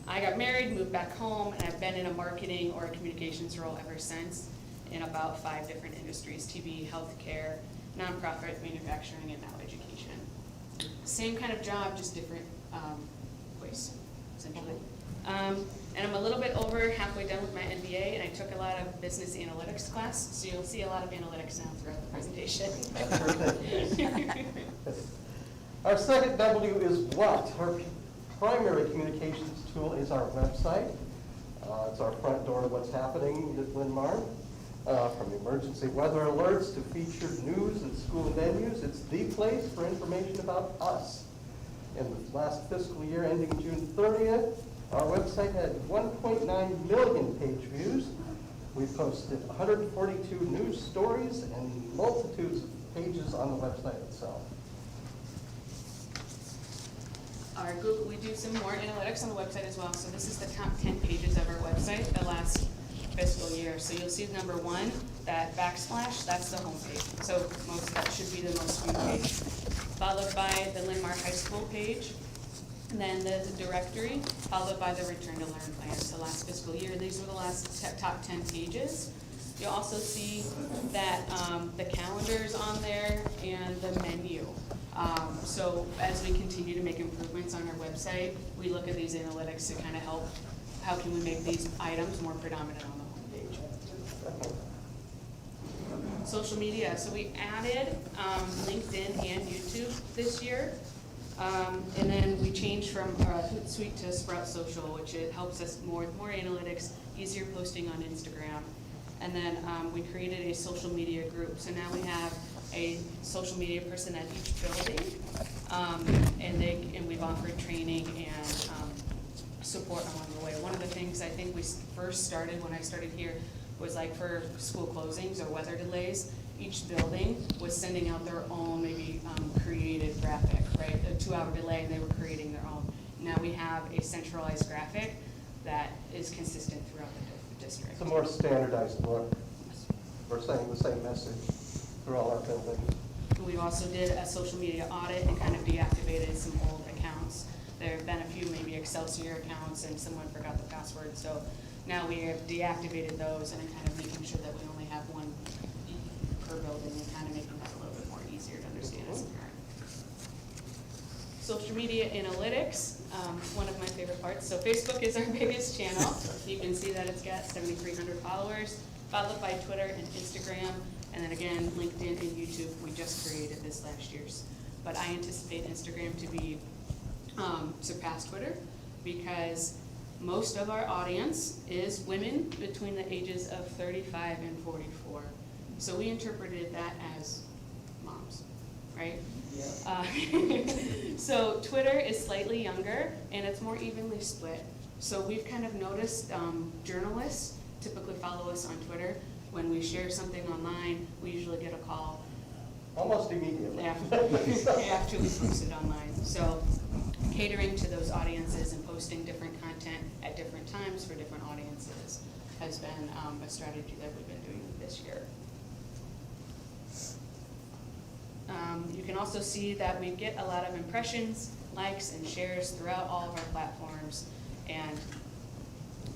I got married, moved back home, and I've been in a marketing or a communications role ever since in about 5 different industries: TV, healthcare, nonprofit, manufacturing, and now education. Same kind of job, just different ways, essentially. And I'm a little bit over halfway done with my MBA, and I took a lot of business analytics class, so you'll see a lot of analytics now throughout the presentation. Our second W is what? Our primary communications tool is our website. It's our front door to what's happening at Linn-Mar. From emergency weather alerts to featured news and school venues, it's the place for information about us. In the last fiscal year ending June 30th, our website had 1.9 million page views. We posted 142 news stories and multitudes of pages on the website itself. Our Google, we do some more analytics on the website as well. So this is the top 10 pages of our website the last fiscal year. So you'll see number 1, that backsplash, that's the home page. So that should be the most viewed page. Followed by the Linn-Mar High School page, and then the directory, followed by the Return to Learn plan. So last fiscal year, these were the last top 10 pages. You'll also see that the calendar's on there and the menu. So as we continue to make improvements on our website, we look at these analytics to kind of help, how can we make these items more predominant on the homepage. Social media, so we added LinkedIn and YouTube this year. And then we changed from Hootsuite to Sprout Social, which it helps us more analytics, easier posting on Instagram. And then we created a social media group. So now we have a social media person at each building, and we've offered training and support along the way. One of the things I think we first started when I started here was like for school closings or weather delays, each building was sending out their own maybe created graphic, right? A 2-hour delay, and they were creating their own. Now we have a centralized graphic that is consistent throughout the district. It's a more standardized look. We're saying the same message through all our buildings. We also did a social media audit and kind of deactivated some old accounts. There have been a few maybe Excelsior accounts and someone forgot the password, so now we have deactivated those and kind of making sure that we only have one per building and kind of making that a little bit more easier to understand as a parent. Social media analytics, one of my favorite parts. So Facebook is our biggest channel. You can see that it's got 7,300 followers, followed by Twitter and Instagram, and then again, LinkedIn and YouTube. We just created this last year's. But I anticipate Instagram to be surpass Twitter because most of our audience is women between the ages of 35 and 44. So we interpreted that as moms, right? Yeah. So Twitter is slightly younger and it's more evenly split. So we've kind of noticed journalists typically follow us on Twitter. When we share something online, we usually get a call. Almost immediately. After we post it online. So catering to those audiences and posting different content at different times for different audiences has been a strategy that we've been doing this year. You can also see that we get a lot of impressions likes and shares throughout all of our platforms, and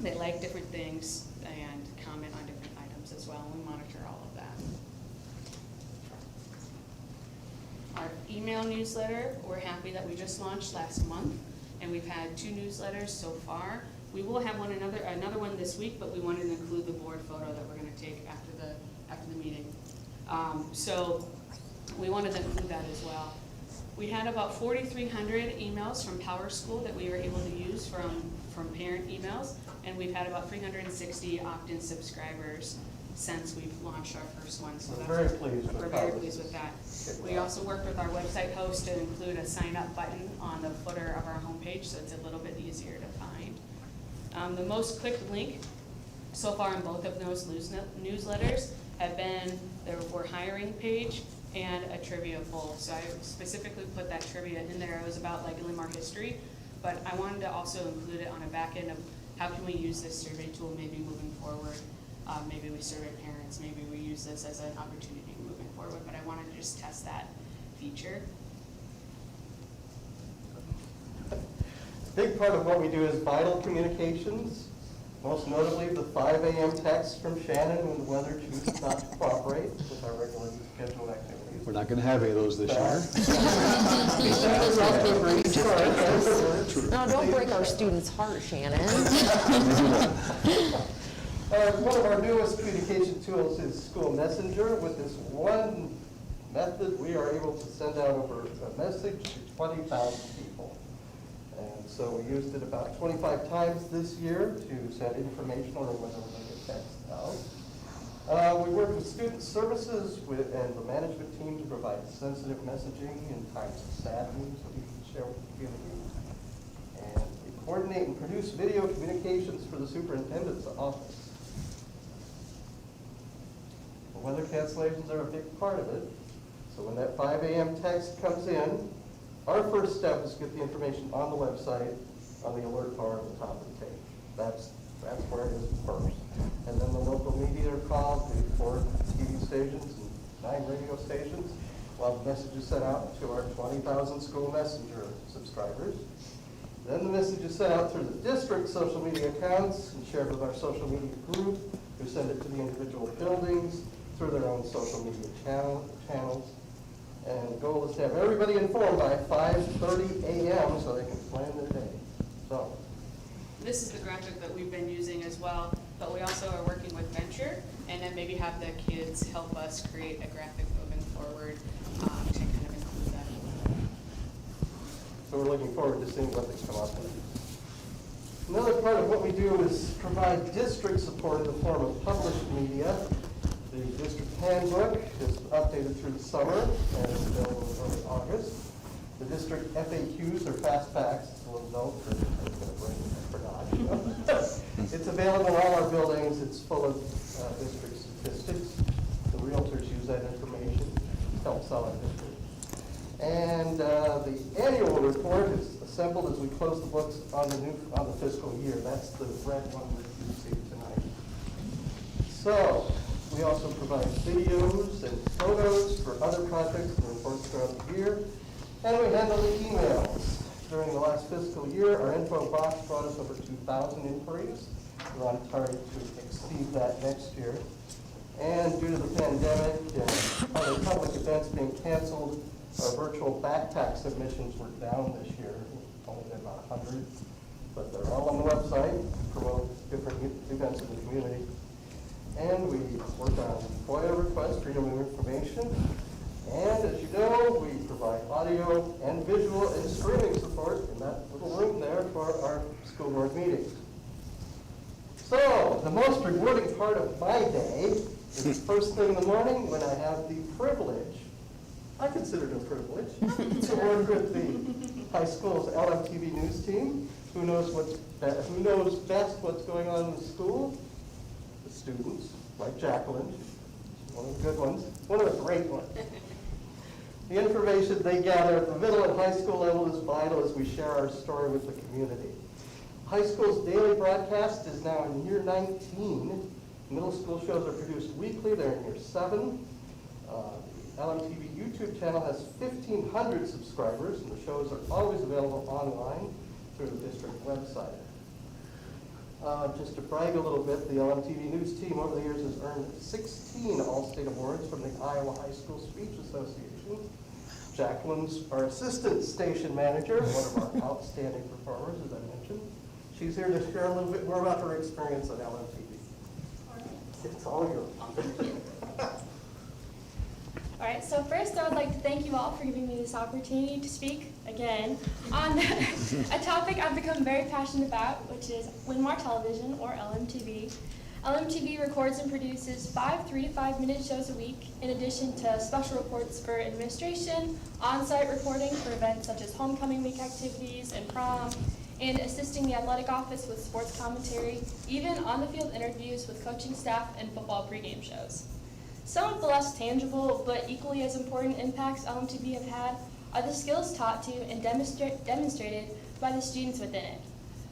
they like different things and comment on different items as well, and we monitor all of that. Our email newsletter, we're happy that we just launched last month, and we've had 2 newsletters so far. We will have another one this week, but we wanted to include the board photo that we're going to take after the meeting. So we wanted to include that as well. We had about 4,300 emails from Power School that we were able to use from parent emails, and we've had about 360 opt-in subscribers since we've launched our first one. So We're very pleased with we're how very this pleased with that. is We also worked with our website host to include a sign-up button on the footer of our homepage, so it's a little bit easier to find. The most clicked link so far in both of those newsletters have been the We're Hiring page and a trivia poll. So I specifically put that trivia in there. It was about like Linn-Mar history, but I wanted to also include it on a back end of how can we use this survey tool maybe moving forward. Maybe we survey parents, maybe we use this as an opportunity moving forward, but I wanted to just test that feature. Big part of what we do is vital communications, most notably the 5 a.m. text from Shannon when the weather chooses not to cooperate with our regularly scheduled activities. We're not going to have any of those this year. No, don't break our students' heart, Shannon. One of our newest communication tools is School Messenger. With this one method, we are able to send out over a message to 20,000 people. And so we used it about 25 times this year to send informational or whether we make a text out. We work with student services and the management team to provide sensitive messaging in times of sad news that we can share with the community. And we coordinate and produce video communications for the superintendent's office. Weather cancellations are a big part of it. So when that 5 a.m. text comes in, our first step is to get the information on the website, on the alert bar at the top of the page. That's where it is first. And then the local media are called, the 4 TV stations and 9 radio stations, while the message is sent out to our 20,000 School Messenger subscribers. Then the message is sent out through the district social media accounts and shared with our social media group, who send it to the individual buildings through their own social media channels. And the goal is to have everybody informed by 5:30 a.m. so they can plan their day. So This is the graphic that we've been using as well, but we also are working with Venture, and then maybe have the kids help us create a graphic moving forward to kind of include that. So we're looking forward to seeing what they come up with. Another part of what we do is provide district support in the form of published media. The district handbook is updated through the summer and is available in early August. The district FAQs are fast facts. It's a little note for It's available in all our buildings. It's full of district statistics. The realtors use that information to help sell our district. And the annual report is assembled as we close the books on the fiscal year. That's the red one that you see tonight. So we also provide videos and photos for other projects and reports throughout the year. And we handle the emails. During the last fiscal year, our info box brought us over 2,000 inquiries. We're on target to exceed that next year. And due to the pandemic and other public events being canceled, our virtual back tax submissions were down this year. Only been about 100, but they're all on the website to promote different events in the community. And we work on FOIA requests, freedom of information. And as you know, we provide audio and visual and streaming support in that little room there for our school board meetings. So the most rewarding part of my day is first thing in the morning when I have the privilege, I consider it a privilege, to work with the high school's LMTV news team, who knows best what's going on in the school. The students, like Jacqueline, one of the good ones, one of the great ones. The information they gather at the middle and high school level is vital as we share our story with the community. High school's daily broadcast is now in year 19. Middle school shows are produced weekly. They're in year 7. LMTV YouTube channel has 1,500 subscribers, and the shows are always available online through the district website. Just to brag a little bit, the LMTV News team over the years has earned 16 All-State Awards from the Iowa High School Speech Association. Jacqueline's our assistant station manager, one of our outstanding performers, as I mentioned. She's here to share a little bit more about her experience at LMTV. It's all yours. All right, so first I would like to thank you all for giving me this opportunity to speak again on a topic I've become very passionate about, which is Linn-Mar Television, or LMTV. LMTV records and produces 5 3- to 5-minute shows a week, in addition to special reports for administration, on-site reporting for events such as homecoming week activities and prom, and assisting the athletic office with sports commentary, even on-the-field interviews with coaching staff and football pregame shows. Some of the less tangible but equally as important impacts LMTV have had are the skills taught to and demonstrated by the students within it.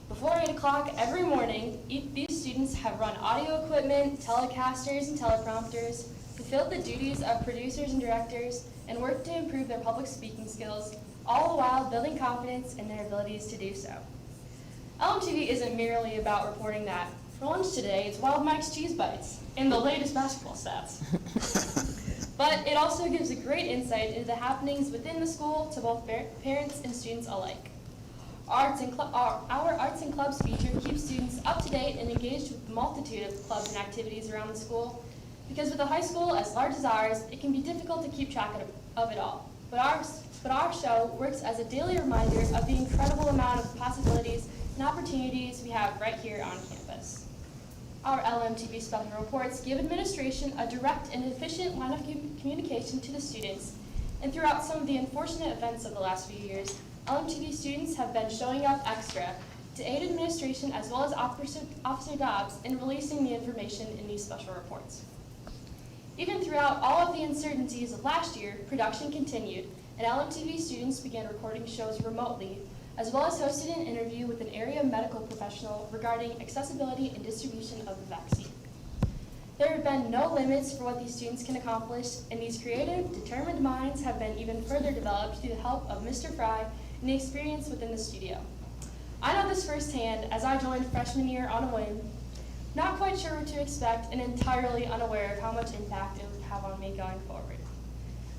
Before 8 o'clock every morning, these students have run audio equipment, telecasters, and teleprompters, fulfilled the duties of producers and directors, and worked to improve their public speaking skills, all the while building confidence in their abilities to do so. LMTV isn't merely about reporting that for lunch today it's Wild Mike's Cheese Bites and the latest basketball stats. But it also gives a great insight into the happenings within the school to both parents and students alike. Our Arts and Clubs feature keeps students up to date and engaged with the multitude of clubs and activities around the school, because with a high school as large as ours, it can be difficult to keep track of it all. But our show works as a daily reminder of the incredible amount of possibilities and opportunities we have right here on campus. Our LMTV special reports give administration a direct and efficient line of communication to the students, and throughout some of the unfortunate events of the last few years, LMTV students have been showing up extra to aid administration as well as Officer Dobbs in releasing the information in these special reports. Even throughout all of the uncertainties of last year, production continued, and LMTV students began recording shows remotely, as well as hosted an interview with an area medical professional regarding accessibility and distribution of the vaccine. There have been no limits for what these students can accomplish, and these creative, determined minds have been even further developed through the help of Mr. Fry and the experience within the studio. I know this firsthand as I joined freshman year on a whim, not quite sure what to expect and entirely unaware of how much impact it would have on me going forward.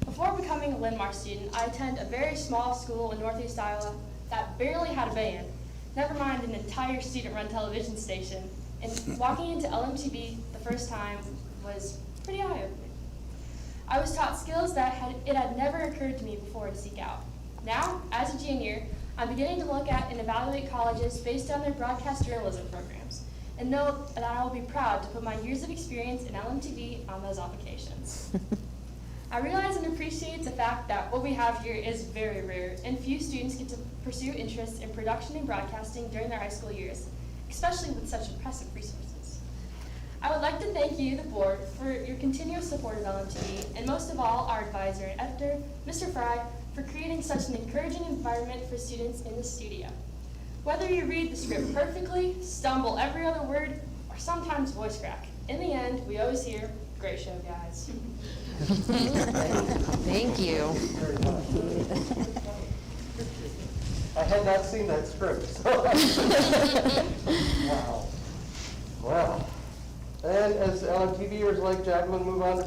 Before becoming a Linn-Mar student, I attended a very small school in Northeast Iowa that barely had a band, never mind an entire student-run television station, and walking into LMTV the first time was pretty eye-opening. I was taught skills that it had never occurred to me before to seek out. Now, as a junior, I'm beginning to look at and evaluate colleges based on their broadcast journalism programs, and know that I will be proud to put my years of experience in LMTV on those applications. I realize and appreciate the fact that what we have here is very rare, and few students get to pursue interests in production and broadcasting during their high school years, especially with such impressive resources. I would like to thank you, the board, for your continuous support of LMTV, and most of all, our advisor and editor, Mr. Fry, for creating such an encouraging environment for students in the studio. Whether you read the script perfectly, stumble every other word, or sometimes voice crack, in the end, we always hear, "Great show, guys." Thank you. I had not seen that script, so. Wow. Wow. And as LMTVers like Jacqueline move on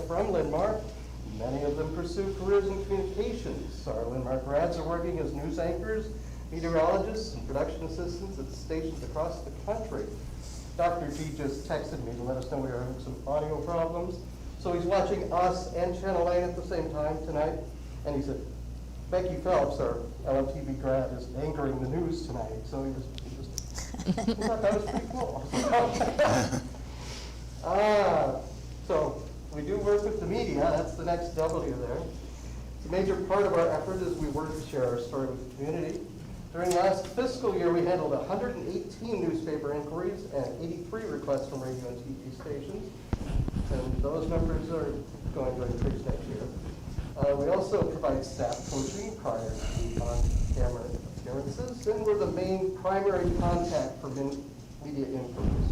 from Linn-Mar, many of them pursue careers in communications. Our Linn-Mar grads are working as news anchors, meteorologists, and production assistants at stations across the country. Dr. G just texted me to let us know we were having some audio problems. So he's watching us and Channel 9 at the same time tonight. And he said, Becky Phelps, our LMTV grad, is anchoring the news tonight. So he thought that was pretty cool. So we do work with the media. That's the next W there. It's a major part of our effort as we work to share our story with the community. During last fiscal year, we handled 118 newspaper inquiries and 83 requests from radio and TV stations. And those numbers are going to increase next year. We also provide staff coaching prior to on-camera appearances, and we're the main primary contact for media inquiries,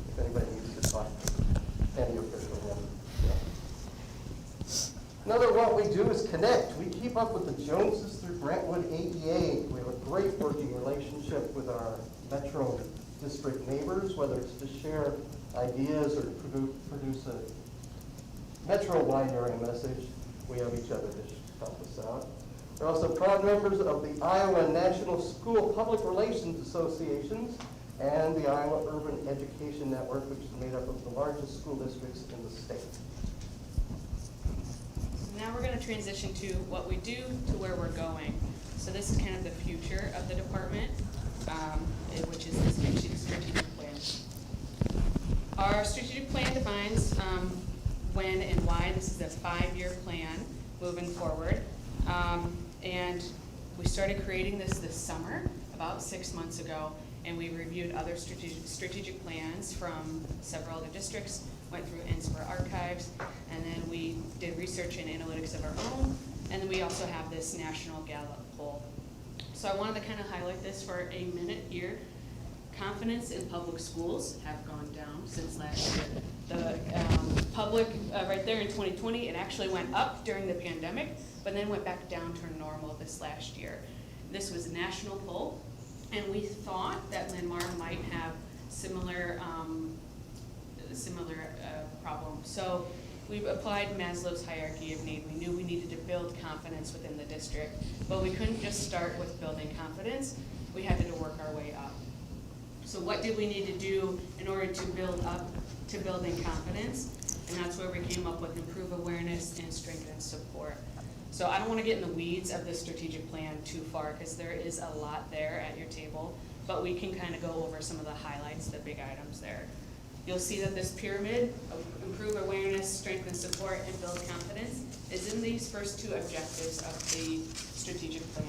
if anybody needs to talk to any official member. Another what we do is connect. We keep up with the Joneses through Brentwood AEA. We have a great working relationship with our Metro District neighbors, whether it's to share ideas or produce a Metro-wide area message. We have each other to help us out. We're also proud members of the Iowa National School Public Relations Associations and the Iowa Urban Education Network, which is made up of the largest school districts in the state. Now we're going to transition to what we do to where we're going. So this is kind of the future of the department, which is this strategic plan. Our strategic plan defines when and why. This is a 5-year plan moving forward. And we started creating this summer, about 6 months ago, and we reviewed other strategic plans from several other districts, went through NSPR archives, and then we did research and analytics of our own, and then we also have this national Gallup poll. So I wanted to kind of highlight this for a minute here. Confidence in public schools have gone down since last year. The public, right there in 2020, it actually went up during the pandemic, but then went back down to normal this last year. This was a national poll, and we thought that Linn-Mar might have similar problem. So we've applied Maslow's hierarchy of need. We knew we needed to build confidence within the district, but we couldn't just start with building confidence. We had to work our way up. So what did we need to do in order to build up to building confidence? And that's where we came up with improve awareness and strengthen support. So I don't want to get in the weeds of this strategic plan too far because there is a lot there at your table, but we can kind of go over some of the highlights, the big items there. You'll see that this pyramid of improve awareness, strengthen support, and build confidence is in these first 2 objectives of the strategic plan.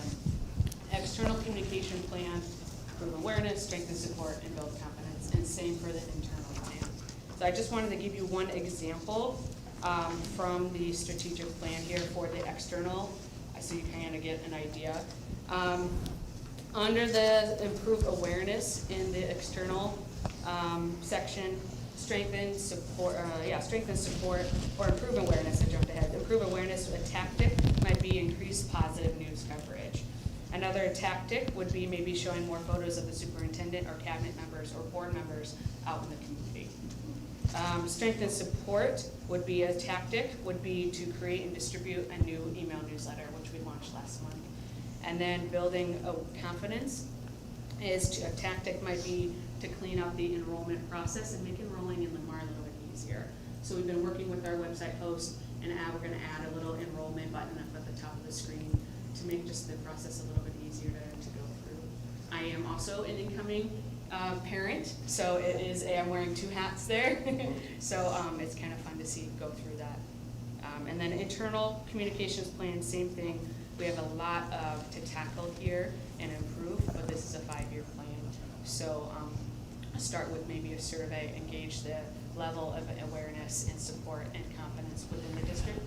External communication plan, improve awareness, strengthen support, and build confidence, and same for the internal plan. So I just wanted to give you one example from the strategic plan here for the external, so you kind of get an idea. Under the improve awareness in the external section, strengthen support, or improve awareness, I jumped ahead. Improve awareness, a tactic might be increase positive news coverage. Another tactic would be maybe showing more photos of the superintendent or cabinet members or board members out in the community. Strengthen support would be a tactic, would be to create and distribute a new email newsletter, which we launched last month. And then building confidence is a tactic might be to clean up the enrollment process and make enrolling in Linn-Mar a little bit easier. So we've been working with our website host, and we're going to add a little enrollment button up at the top of the screen to make just the process a little bit easier to go through. I am also an incoming parent, so I'm wearing 2 hats there. So it's kind of fun to go through that. And then internal communications plan, same thing. We have a lot to tackle here and improve, but this is a 5-year plan. So start with maybe a survey, engage the level of awareness and support and confidence within the district,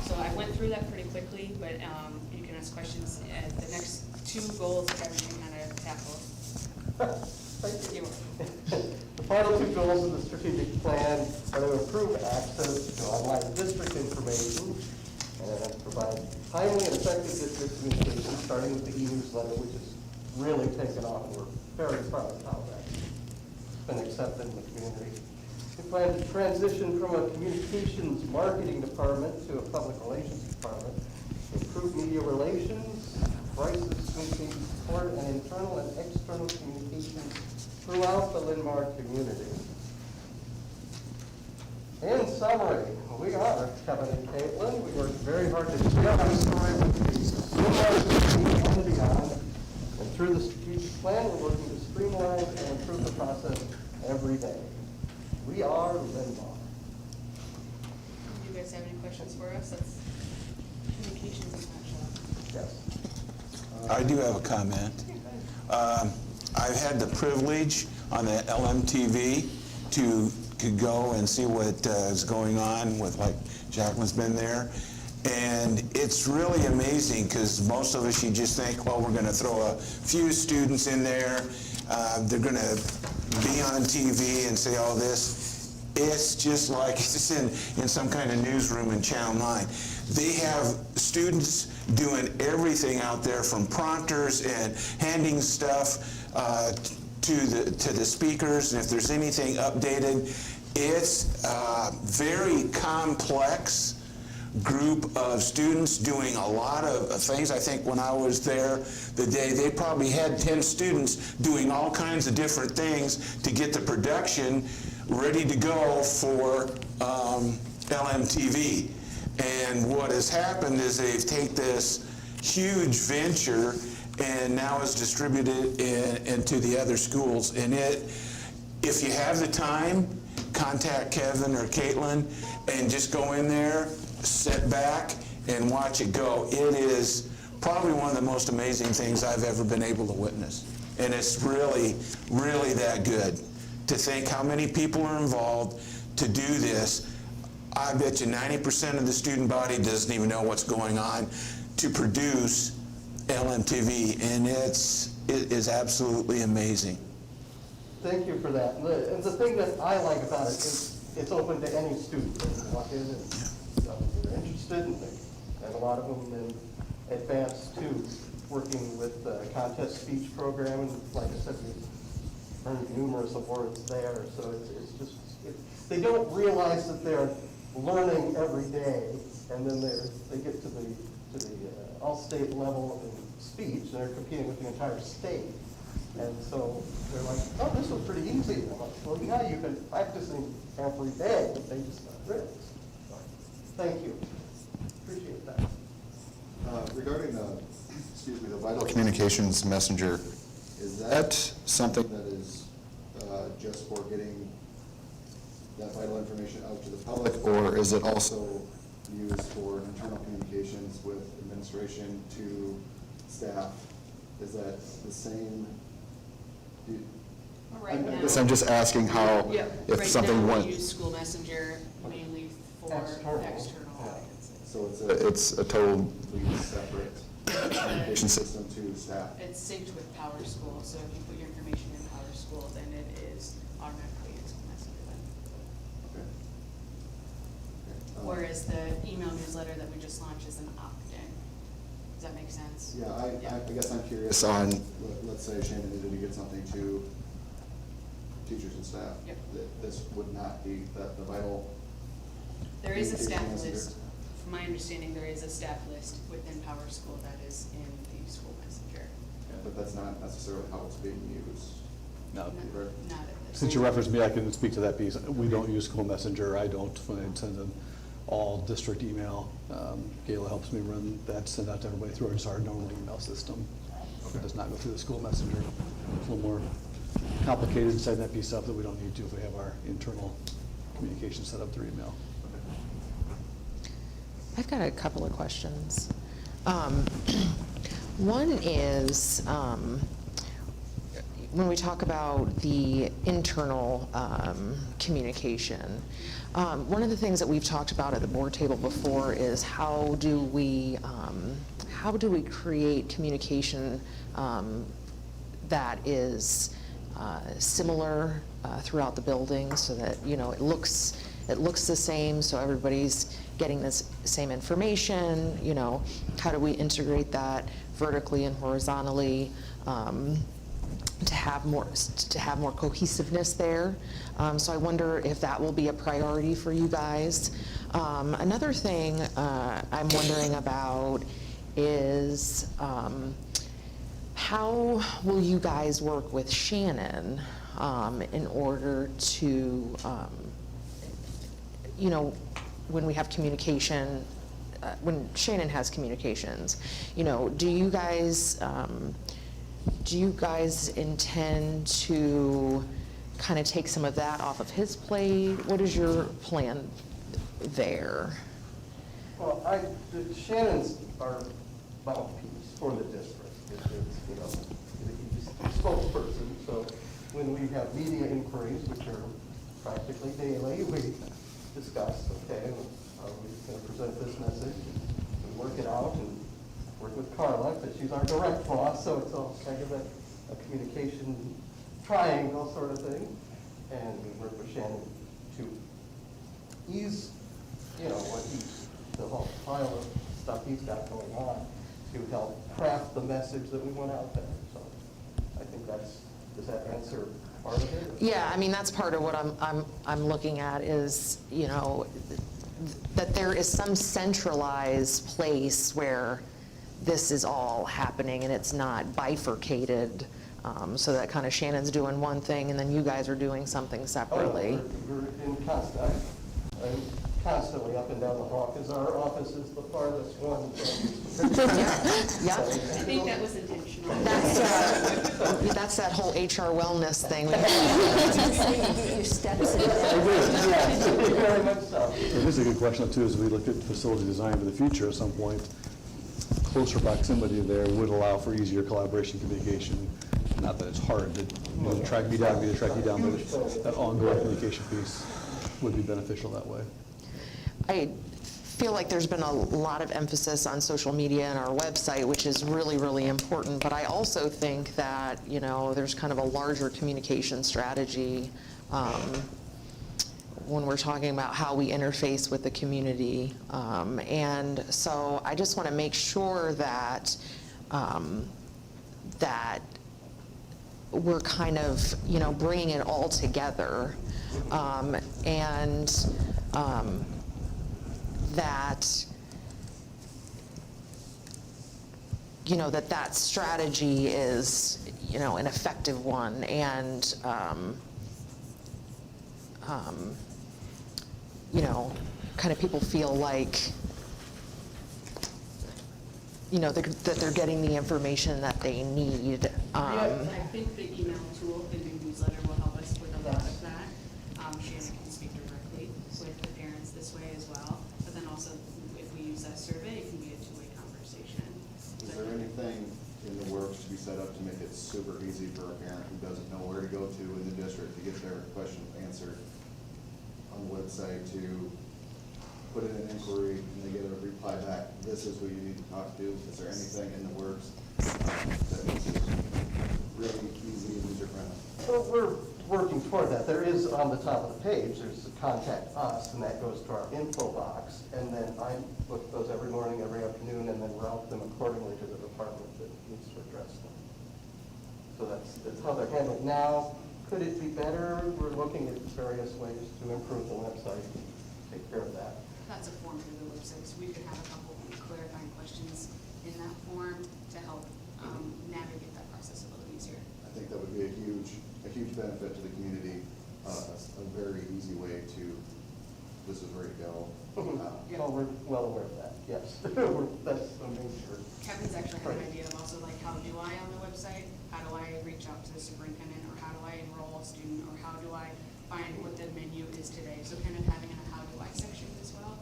So I went through that pretty quickly, but you can ask questions. The next 2 goals that everything kind of tackled. Thank you. The final 2 goals of the strategic plan are to improve access to online district information and provide timely and effective district communication, starting with the e-newsletter, which has really taken off, and we're very proud of how that's been accepted in the community. We plan to transition from a communications marketing department to a public relations department, improve media relations, crisis communication support, and internal and external communications throughout the Linn-Mar community. In summary, we are Kevin and Caitlin. We worked very hard to share our story with the Linn-Mar community and beyond. And through the strategic plan, we're working to streamline and improve the process every day. We are Linn-Mar. Do you guys have any questions for us? That's communications in a nutshell. Yes. I do have a comment. I've had the privilege on the lmtv to go and see what is going on with, like, Jacqueline's been there. And it's really amazing because most of us, you just think, well, we're going to throw a few students in there. They're going to be on TV and say all this. it's just like it's in some kind of newsroom in Channel 9. They have students doing everything out there, from prompters and handing stuff to the speakers, and if there's anything updated. It's a very complex group of students doing a lot of things. I think when I was there the day, they probably had 10 students doing all kinds of different things to get the production ready to go for LMTV. And what has happened is they've taken this huge venture and now is distributed into the other schools. And if you have the time, contact Kevin or Caitlin and just go in there, sit back, and watch it go. It is probably one of the most amazing things I've ever been able to witness. And it's really, really that good to think how many people are involved to do this. I bet you 90% of the student body doesn't even know what's going on to produce LMTV, and it is absolutely amazing. Thank you for that. And the thing that I like about it is it's open to any student. They can walk in and they're interested, and a lot of them then advance to working with the contest speech program. And like I said, we've earned numerous awards there. So it's just, they don't realize that they're learning every day, and then they get to the all-state level in speech, and they're competing with the entire state. And so they're like, oh, this was pretty easy. And I'm like, well, yeah, you've been practicing every day, but they just not realize. So, thank you. Appreciate that. Regarding the Vital Communications Messenger, is that something that is just for getting that vital information out to the public, or is it also used for internal communications with administration to staff? Is that the same? Right I now- guess I'm just asking how, Yeah, if something right now went. we use School Messenger mainly for external audiences. So it's a totally separate communication system to staff. It's synced with Power School, so if you put your information in Power School, then it is automatically in School Messenger then. Okay. Whereas the email newsletter that we just launched is an opt-in. Does that make sense? Yeah, I guess I'm curious on, let's say Shannon needed to get something to teachers and staff. Yep. That this would not be the vital. There is a staff communication list. messenger. From my understanding, there is a staff list within Power School that is in the School Messenger. Yeah, but that's not necessarily how it's being used. No. Correct? Not at this. Since you referenced me, I can speak to that piece. We don't use School Messenger. I don't. When I send an all-district email, Gayla helps me run that, send out to everybody through our normal email system. It does not go through the School Messenger. It's a little more complicated setting that piece up that we don't need to if we have our internal communication set up through email. I've got a couple of questions. One is, when we talk about the internal communication, one of the things that we've talked about at the board table before is how do we create communication that is similar throughout the building, so that it looks the same, so everybody's getting this same information. How do we integrate that vertically and horizontally to have more cohesiveness there? So I wonder if that will be a priority for you guys. Another thing I'm wondering about is how will you guys work with Shannon in order to, when we have communication, when Shannon has communications, do you guys intend to kind of take some of that off of his plate? What is your plan there? Well, Shannon's our mouthpiece for the district. He's a spokesperson, so when we have media inquiries, which are practically daily, we discuss, okay, we can present this message, we work it out, and work with Carla, because she's our direct boss, so it's all kind of a communication triangle sort of thing. And we work with Shannon to ease, the whole pile of stuff he's got going on, to help craft the message that we want out there. So I think does that answer part of it? Yeah, I mean, that's part of what I'm looking at is, that there is some centralized place where this is all happening and it's not bifurcated, so that kind of Shannon's doing one thing and then you guys are doing something separately. We're in I'm constantly up and down the hall because our office is the farthest one. Yeah. I think that was intentional. That's that whole HR wellness thing. Your steps in. Very much so. It is a good question too, as we look at facility design for the future at some point. Closer proximity there would allow for easier collaboration, communication. Not that it's hard to track me down, but that ongoing communication piece would be beneficial that way. I feel like there's been a lot of emphasis on social media and our website, which is really, really important. But I also think that, there's kind of a larger communication strategy when we're talking about how we interface with the community. And so I just want to make sure that that we're kind of, bringing it all together. That that strategy is, an effective one, and kind of people feel like, that they're getting the information that they need. I think the email tool in the newsletter will help us with a lot of that. Shannon can speak directly with the parents this way as well, but then also if we use that survey, it can be a two-way conversation. Is there anything in the works to be set up to make it super easy for a parent who doesn't know where to go to in the district to get their questions answered on the website, to put in an inquiry and they get a reply back, this is who you need to talk to? Is there anything in the works that makes it really easy and user-friendly? Well, we're working toward that. There is on the top of the page, there's a contact us, and that goes to our info box. And then I look at those every morning, every afternoon, and then route them accordingly to the department that needs to address them. So that's how they're handled now. Could it be better? We're looking at various ways to improve the website, take care of that. That's a form through the website, so we could have a couple of clarifying questions in that form to help navigate that process a little easier. I think that would be a huge benefit to the community, a very easy way to, this is where to go. Well, we're well aware of that, yes. That's a major. Kevin's actually had an idea of also like, how do I on the website? How do I reach out to the superintendent, or how do I enroll a student, or how do I find what the menu is today? So kind of having a how do I section as well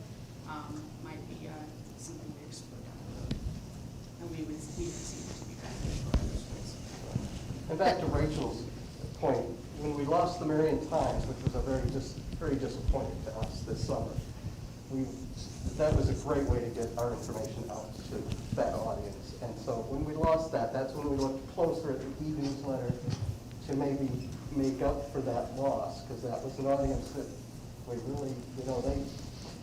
might be something we explore down the road. And we would see it to be beneficial for other schools. And back to Rachel's point, when we lost the Marion Times, which was very disappointing to us this summer, that was a great way to get our information out to that audience. And so when we lost that, that's when we looked closer at the e-newsletter to maybe make up for that loss, because that was an audience that we really,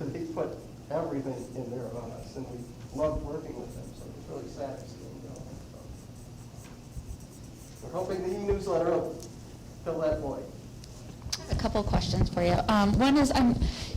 they put everything in there on us, and we loved working with them, so it was really sad to see them go. So we're hoping the e-newsletter will fill that void. A couple of questions for you. One is,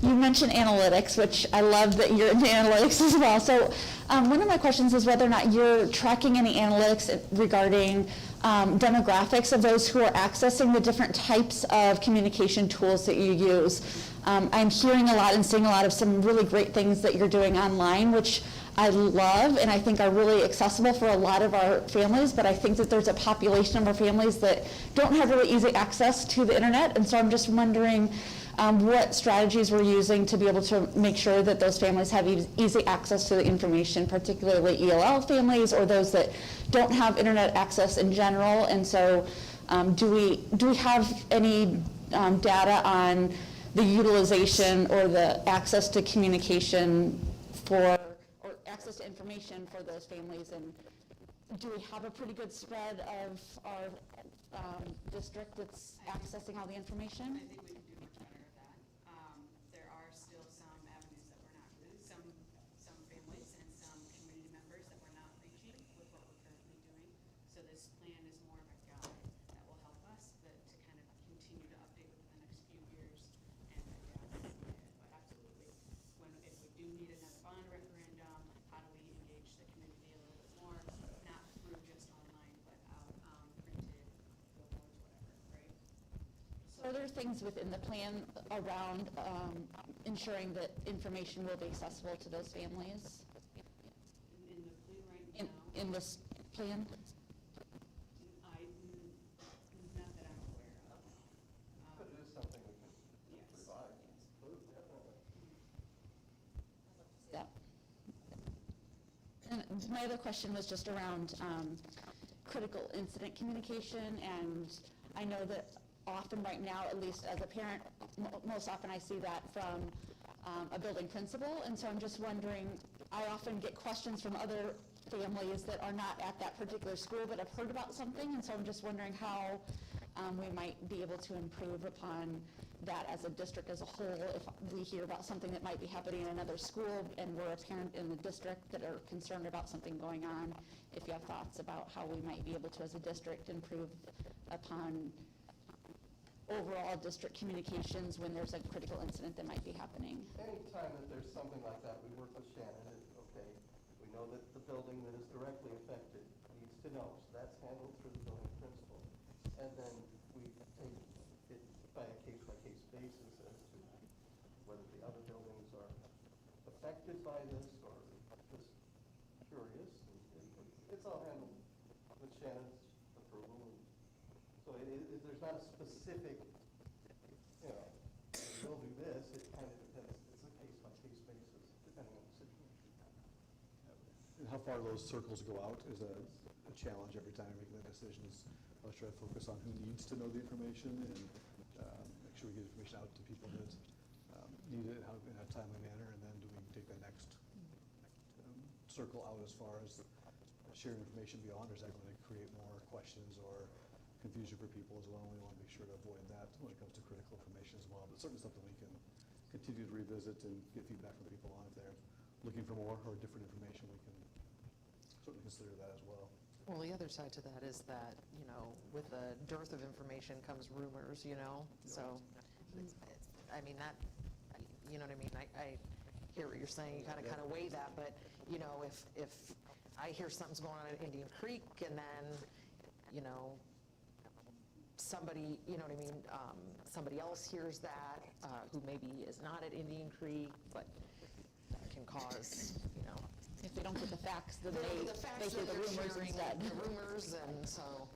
you mentioned analytics, which I love that you're into analytics as well. So one of my questions is whether or not you're tracking any analytics regarding demographics of those who are accessing the different types of communication tools that you use. I'm hearing a lot and seeing a lot of some really great things that you're doing online, which I love and I think are really accessible for a lot of our families, but I think that there's a population of our families that don't have really easy access to the internet, and so I'm just wondering what strategies we're using to be able to make sure that those families have easy access to the information, particularly ELL families or those that don't have internet access in general. And so do we have any data on the utilization or the access to communication or access to information for those families, and do we have a pretty good spread of our district that's accessing all the information? I think we can do much better at that. are there things within the plan around ensuring that information will be accessible to those families? In the plan right In, now, in this plan? not that I'm aware of. But it is something we can Yes. provide. Definitely. Yeah. And my other question was just around critical incident communication, and I know that often right now, at least as a parent, most often I see that from a building principal, and so I'm just wondering, I often get questions from other families that are not at that particular school but have heard about something, and so I'm just wondering how we might be able to improve upon that as a district as a whole if we hear about something that might be happening in another school and we're a parent in the district that are concerned about something going on. If you have thoughts about how we might be able to, as a district, improve upon overall district communications when there's a critical incident that might be happening. Anytime that there's something like that, we work with Shannon, okay, we know that the building that is directly affected needs to know, so that's handled through the building principal. And then we take it by a case-by-case basis as to whether the other buildings are affected by this or just curious. It's all handled with Shannon's approval. So there's not a specific, we'll do this. It kind of depends. It's a case-by-case basis, depending on the situation. And how far those circles go out is a challenge every time making the decisions. I'll try to focus on who needs to know the information and make sure we get information out to people that need it in a timely manner, and then do we take the next circle out as far as sharing information beyond, or is that going to create more questions or confusion for people as well? We want to make sure to avoid that when it comes to critical information as well, but certainly something we can continue to revisit and get feedback from people on. If they're looking for more or different information, we can certainly consider that as well. Well, the other side to that is that, with the dearth of information comes rumors, so, I mean, that, you know what I mean? I hear what you're saying, you kind of weigh that, but, if I hear something's going on at Indian Creek and then, somebody, you know what I mean, somebody else hears that, who maybe is not at Indian Creek, but that can cause, If they don't get the facts, then the they facts hear that the they're rumors sharing, instead. the rumors, and so,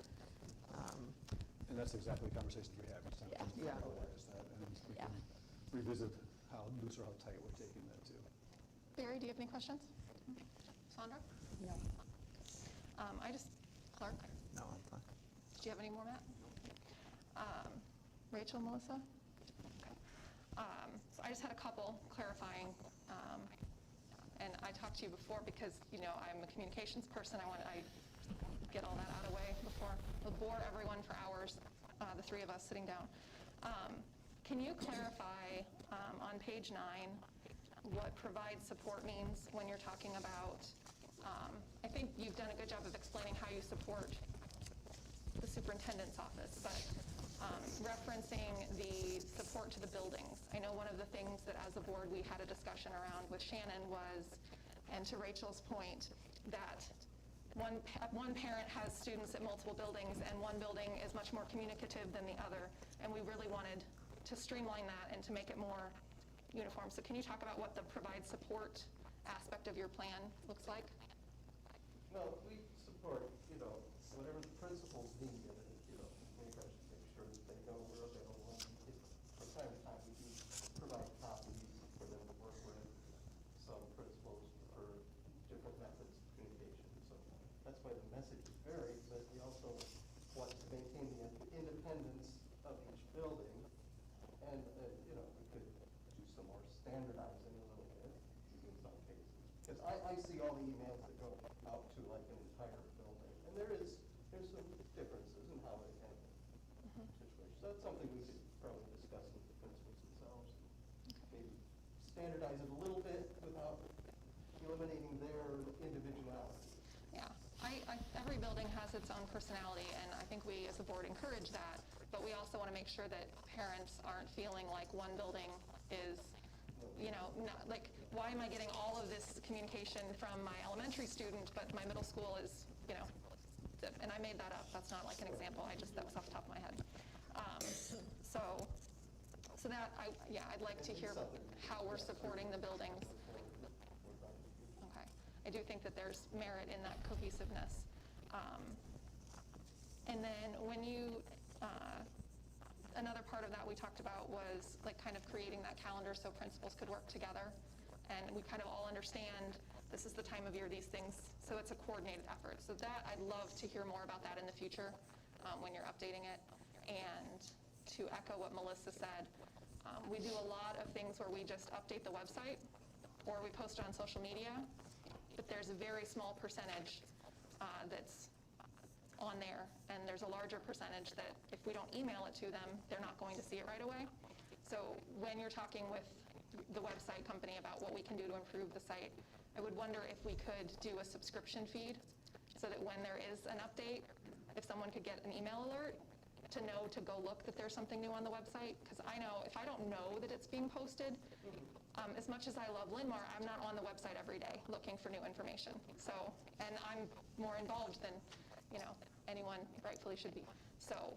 And that's exactly the conversations we have each time. Yeah. Yeah. Is that, and we Yeah. can revisit how loose or how tight we're taking that too. Barry, do you have any questions? Sandra? No. Clark, No, I'm fine. do you have any more, Matt? Rachel, Melissa? Okay. So I just had a couple clarifying, and I talked to you before because, I'm a communications person. I get all that out of the way before we bore everyone for hours, the three of us sitting down. Can you clarify on page 9 what provide support means when you're talking about, I think you've done a good job of explaining how you support the superintendent's office, but referencing the support to the buildings. I know one of the things that as a board we had a discussion around with Shannon was, and to Rachel's point, that one parent has students at multiple buildings and one building is much more communicative than the other, and we really wanted to streamline that and to make it more uniform. So can you talk about what the provide support aspect of your plan looks like? No, we support, whatever the principals need, maybe I should make sure that they know we're available. From time to time, we do provide copies for them to work with. Some principals prefer different methods of communication, so that's why the message varies, but we also want to maintain the independence of each building. And, we could do some more standardizing a little bit in some cases. Because I see all the emails that go out to like an entire building, and there's some differences in how they handle situations. So that's something we could probably discuss with the principals themselves. Maybe standardize it a little bit without eliminating their individuality. Yeah, every building has its own personality, and I think we as a board encourage that, but we also want to make sure that parents aren't feeling like one building is, not, like, why am I getting all of this communication from my elementary student, but my middle school is, and I made that up. That's not like an example. That was off the top of my head. So that, I'd like to hear how we're supporting the buildings. Okay. I do think that there's merit in that cohesiveness. And then when you, another part of that we talked about was like kind of creating that calendar so principals could work together. And we kind of all understand this is the time of year, these things, so it's a coordinated effort. So that, I'd love to hear more about that in the future when you're updating it. And to echo what Melissa said, we do a lot of things where we just update the website or we post it on social media, but there's a very small percentage that's on there, and there's a larger percentage that if we don't email it to them, they're not going to see it right away. So when you're talking with the website company about what we can do to improve the site, I would wonder if we could do a subscription feed so that when there is an update, if someone could get an email alert to know to go look that there's something new on the website. Because I know if I don't know that it's being posted, as much as I love Linn-Mar, I'm not on the website every day looking for new information. So, and I'm more involved than, anyone rightfully should be. So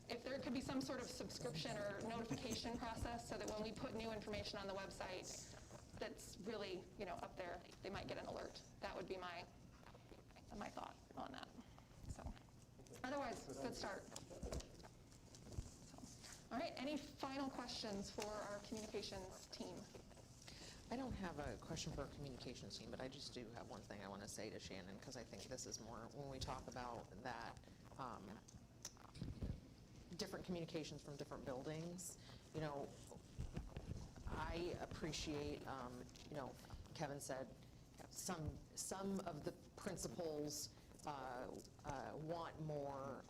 if there could be some sort of subscription or notification process so that when we put new information on the website that's really, up there, they might get an alert. That would be my thought on that. So otherwise, good start. So, all right, any final questions for our communications team? I don't have a question for our communications team, but I just do have one thing I want to say to Shannon, because I think this is more, when we talk about that, different communications from different buildings, I appreciate, Kevin said, some of the principals want more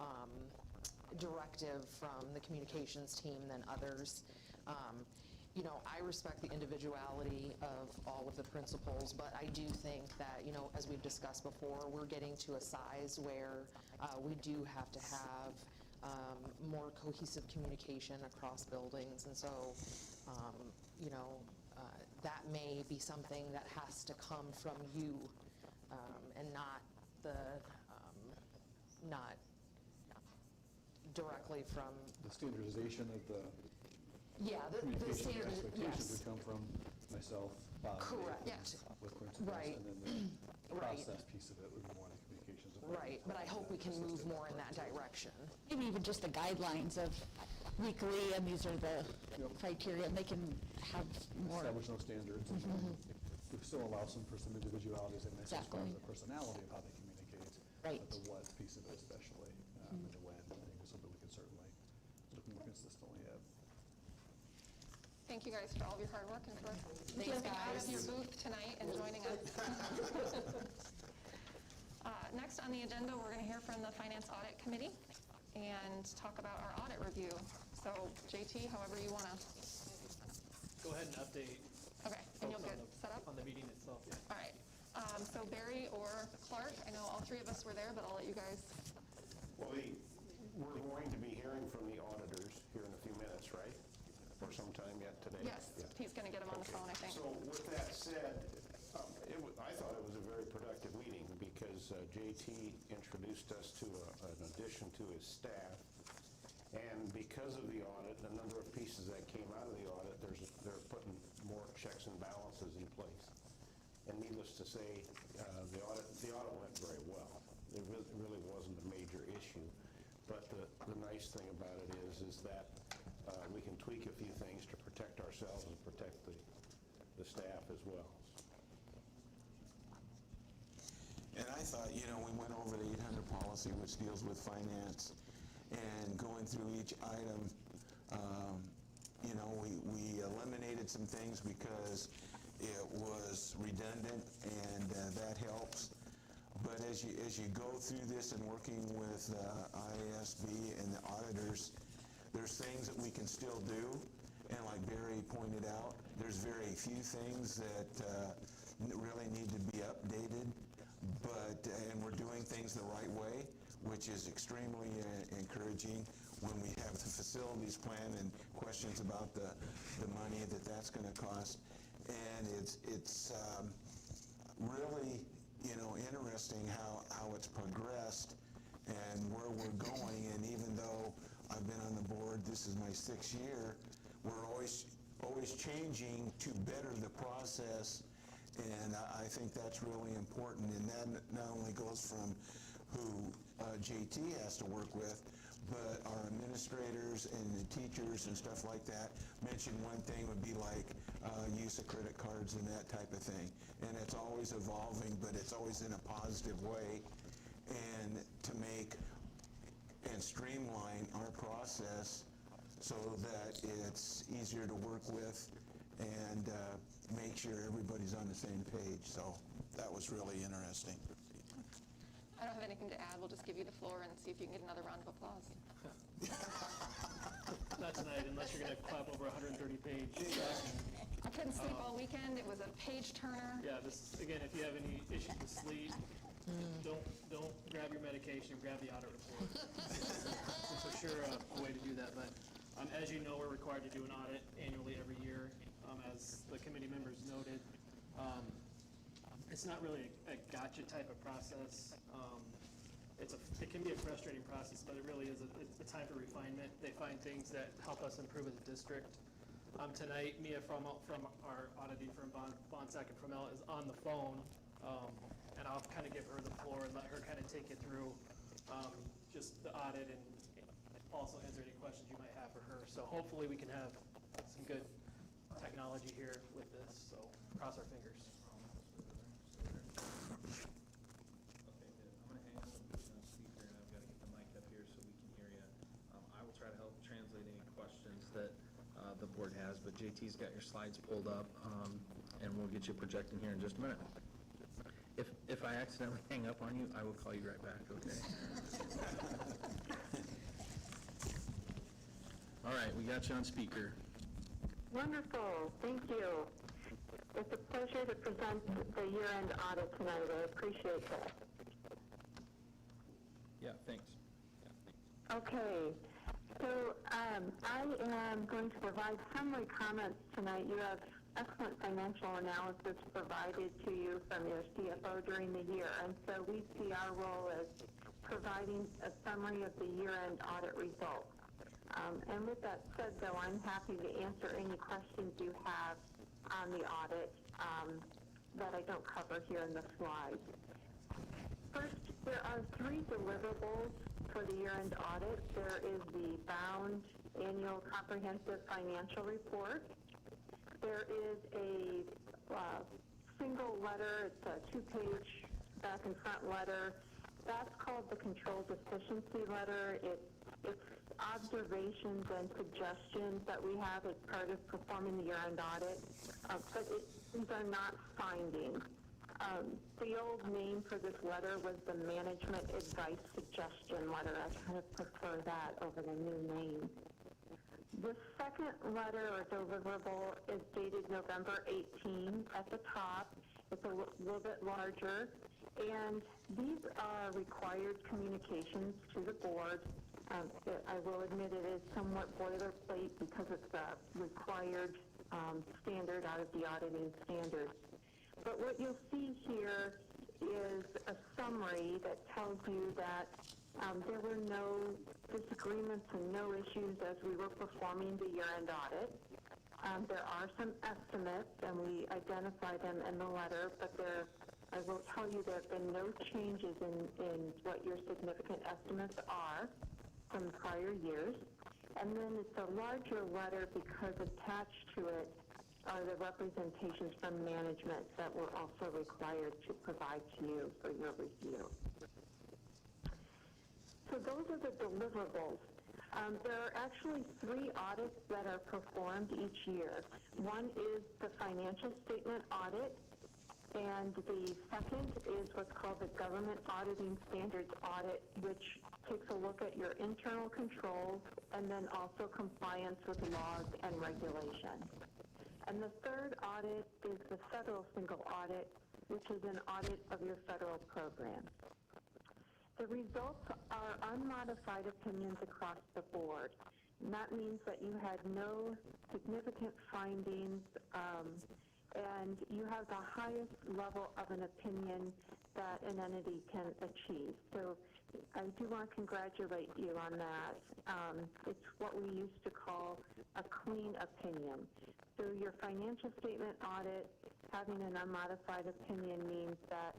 directive from the communications team than others. I respect the individuality of all of the principals, but I do think that, as we've discussed before, we're getting to a size where we do have to have more cohesive communication across buildings. And so, that may be something that has to come from you and not directly from The standardization of the the communication standard, expectations yes. would come from myself, Bob, Correct. Nathan, Yes. with principals, Right. and then the Right. process piece of it would be more the communications. Right, but I hope we can move more in that direction. Maybe even just the guidelines of weekly, and these are the criteria, and they can have more. Establish those standards, and then we still allow for some individualities that may as far as the personality of how they communicate. Right. But the what piece of it especially, and the when, I think is something we can certainly look more consistently at. Thank you guys for all of your hard work and for Thanks, stepping out of guys. your booth tonight and joining us. Next on the agenda, we're going to hear from the Finance Audit Committee and talk about our audit review. So JT, however you want to. Go ahead and update. Okay, and you'll get set up? On the meeting itself, yeah. All right. So Barry or Clark, I know all three of us were there, but I'll let you guys. Well, we're going to be hearing from the auditors here in a few minutes, right? Or sometime yet today? Yes, Yeah. he's going to get him on the phone, I think. So with that said, I thought it was a very productive meeting because JT introduced us to an addition to his staff. And because of the audit, the number of pieces that came out of the audit, they're putting more checks and balances in place. And needless to say, the audit went very well. There really wasn't a major issue. But the nice thing about it is that we can tweak a few things to protect ourselves and protect the staff as well. And I thought, we went over the 800 policy, which deals with finance, and going through each item, we eliminated some things because it was redundant, and that helps. But as you go through this and working with IASB and the auditors, there's things that we can still do. And like Barry pointed out, there's very few things that really need to be updated. And we're doing things the right way, which is extremely encouraging when we have the facilities plan and questions about the money that's going to cost. And it's really interesting how it's progressed and where we're going. And even though I've been on the board, this this is my 6th year, we're always changing to better the process, and I think that's really important. And that not only goes from who JT has to work with, but our administrators and the teachers and stuff like that. Mention one thing would be like use of credit cards and that type of thing. And it's always evolving, but it's always in a positive way. And to make and streamline our process so that it's easier to work with and make sure everybody's on the same page. So that was really interesting. I don't have anything to add. We'll just give you the floor and see if you can get another round of applause. Not tonight, unless you're going to clap over 130-page. I couldn't sleep all weekend. It was a page turner. Yeah, this, again, if you have any issues with sleep, don't grab your medication, grab the audit report. It's for sure a way to do that. But as you know, we're required to do an audit annually every year. As the committee members noted, it's not really a gotcha type of process. It can be a frustrating process, but it really is a time for refinement. They find things that help us improve as a district. Tonight, Mia from our auditing firm, Bonsack and Fromell, is on the phone, and I'll kind of give her the floor and let her kind of take you through just the audit and also answer any questions you might have for her. So hopefully we can have some good technology here with this, so cross our fingers. Okay, good. I'm going to hang up the speaker, and I've got to get the mic up here so we can hear you. I will try to help translate any questions that the board has, but JT's got your slides pulled up, and we'll get you projecting here in just a minute. If I accidentally hang up on you, I will call you right back, okay? All right, we got you on speaker. Wonderful, thank you. It's a pleasure to present the year-end audit tonight. I appreciate that. Yeah, thanks. Okay, so I am going to provide summary comments tonight. You have excellent financial analysis provided to you from your CFO during the year, and so we see our role as providing a summary of the year-end audit results. And with that said, though, I'm happy to answer any questions you have on the audit that I don't cover here in the slide. First, there are 3 deliverables for the year-end audit. There is the bound annual comprehensive financial report. There is a single letter. It's a 2-page back and front letter. That's called the control deficiency letter. It's observations and suggestions that we have as part of performing the year-end audit, but these are not findings. The old name for this letter was the management advice suggestion letter. I kind of prefer that over the new name. The second letter or deliverable is dated November 18 at the top. It's a little bit larger, and these are required communications to the board. I will admit it is somewhat boilerplate because it's a required standard out of the auditing standards. But what you'll see here is a summary that tells you that there were no disagreements and no issues as we were performing the year-end audit. There are some estimates, and we identify them in the letter, but I will tell you there have been no changes in what your significant estimates are from prior years. And then it's a larger letter because attached to it are the representations from management that we're also required to provide to you for your review. So those are the deliverables. There are actually 3 audits that are performed each year. One is the financial statement audit, and the second is what's called the Government Auditing Standards Audit, which takes a look at your internal controls and then also compliance with laws and regulations. And the third audit is the Federal Single Audit, which is an audit of your federal programs. The results are unmodified opinions across the board. And that means that you had no significant findings, and you have the highest level of an opinion that an entity can achieve. So I do want to congratulate you on that. It's what we used to call a clean opinion. So your financial statement audit, having an unmodified opinion means that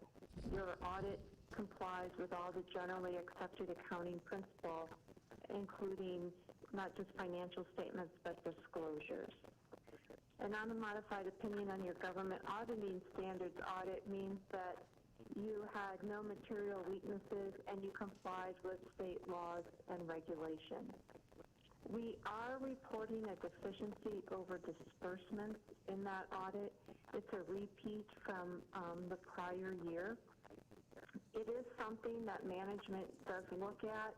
your audit complies with all the generally accepted accounting principles, including not just financial statements, but disclosures. An unmodified opinion on your government auditing standards audit means that you had no material weaknesses and you complied with state laws and regulations. We are reporting a deficiency over disbursements in that audit. It's a repeat from the prior year. It is something that management does look at,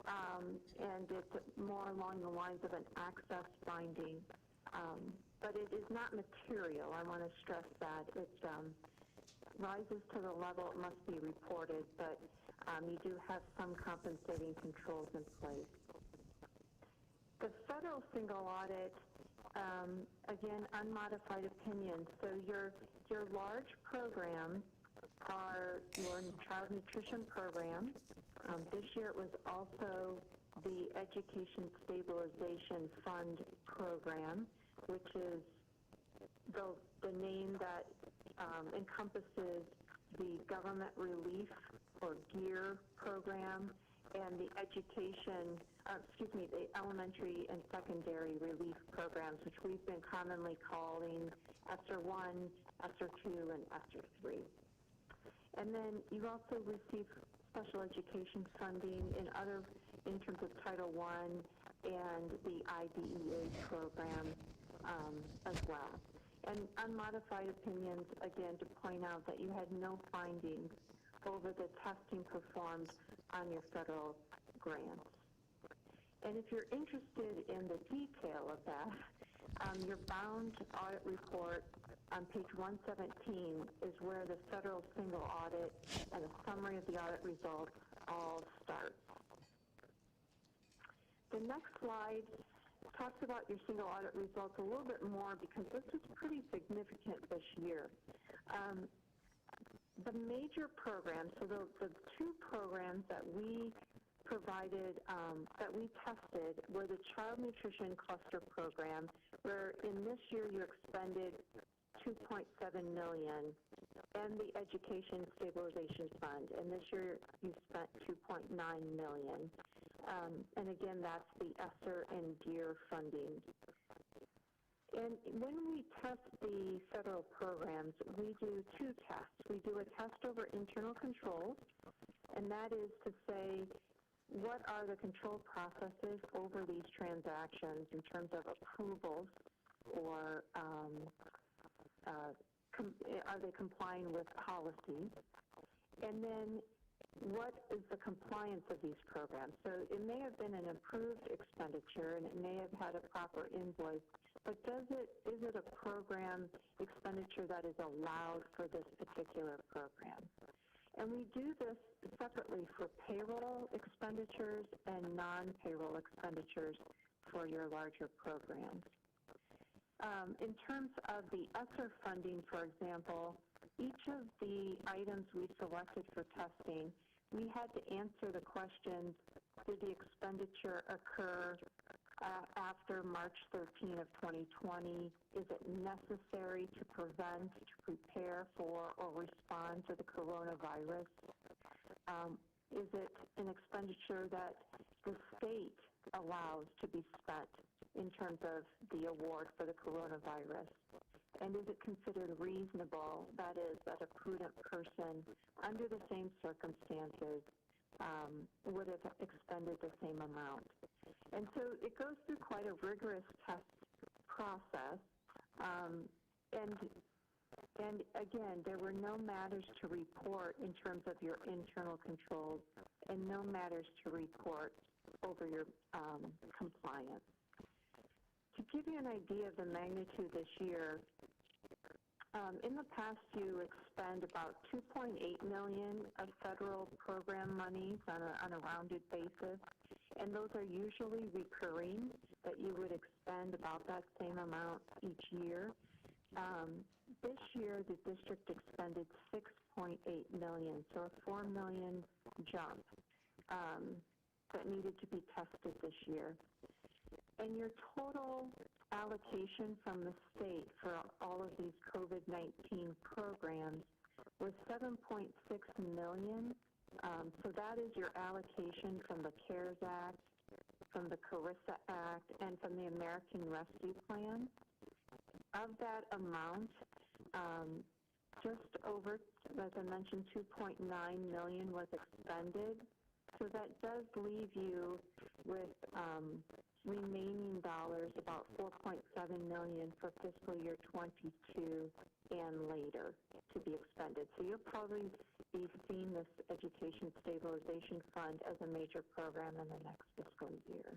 and it's more along the lines of an access finding. But it is not material. I want to stress that. It rises to the level it must be reported, but you do have some compensating controls in place. The federal single audit, again, unmodified opinion. So your large programs are your child nutrition program. This year it was also the Education Stabilization Fund program, which is the name that encompasses the government relief or GEAR program and the the elementary and secondary relief programs, which we've been commonly calling ESSER 1, ESSER 2, and ESSER 3. And then you also receive special education funding in terms of Title I and the IDEA program as well. And unmodified opinions, again, to point out that you had no findings over the testing performed on your federal grants. And if you're interested in the detail of that, your bound audit report on page 117 is where the federal single audit and a summary of the audit results all start. The next slide talks about your single audit results a little bit more because this is pretty significant this year. The major programs, so the two programs that we provided, that we tested were the Child Nutrition Cluster Program, where in this year you expended $2.7 million, and the Education Stabilization Fund, and this year you spent $2.9 million. And again, that's the ESSER and GEAR funding. And when we test the federal programs, we do two tests. We do a test over internal controls, and that is to say, what are the control processes over these transactions in terms of approvals, or are they complying with policies? And then what is the compliance of these programs? So it may have been an approved expenditure and it may have had a proper invoice, but is it a program expenditure that is allowed for this particular program? And we do this separately for payroll expenditures and non-payroll expenditures for your larger programs. In terms of the ESSER funding, for example, each of the items we selected for testing, we had to answer the questions, did the expenditure occur after March 13 of 2020? Is it necessary to prevent, to prepare for, or respond to the coronavirus? Is it an expenditure that the state allows to be spent in terms of the award for the coronavirus? And is it considered reasonable, that is, that a prudent person under the same circumstances would have expended the same amount? And so it goes through quite a rigorous test process. And again, there were no matters to report in terms of your internal controls and no matters to report over your compliance. To give you an idea of the magnitude this year, in the past you expend about $2.8 million of federal program monies on a rounded basis, and those are usually recurring, that you would expend about that same amount each year. This year the district expended $6.8 million, so a $4 million jump. that needed to be tested this year. And your total allocation from the state for all of these COVID-19 programs was $7.6 million. So that is your allocation from the CARES Act, from the CARISA Act, and from the American Rescue Plan. Of that amount, just over, as I mentioned, 2.9 million was expended. So that does leave you with remaining dollars, about 4.7 million for fiscal year 22 and later to be expended. So you'll probably be seeing this Education Stabilization Fund as a major program in the next fiscal year.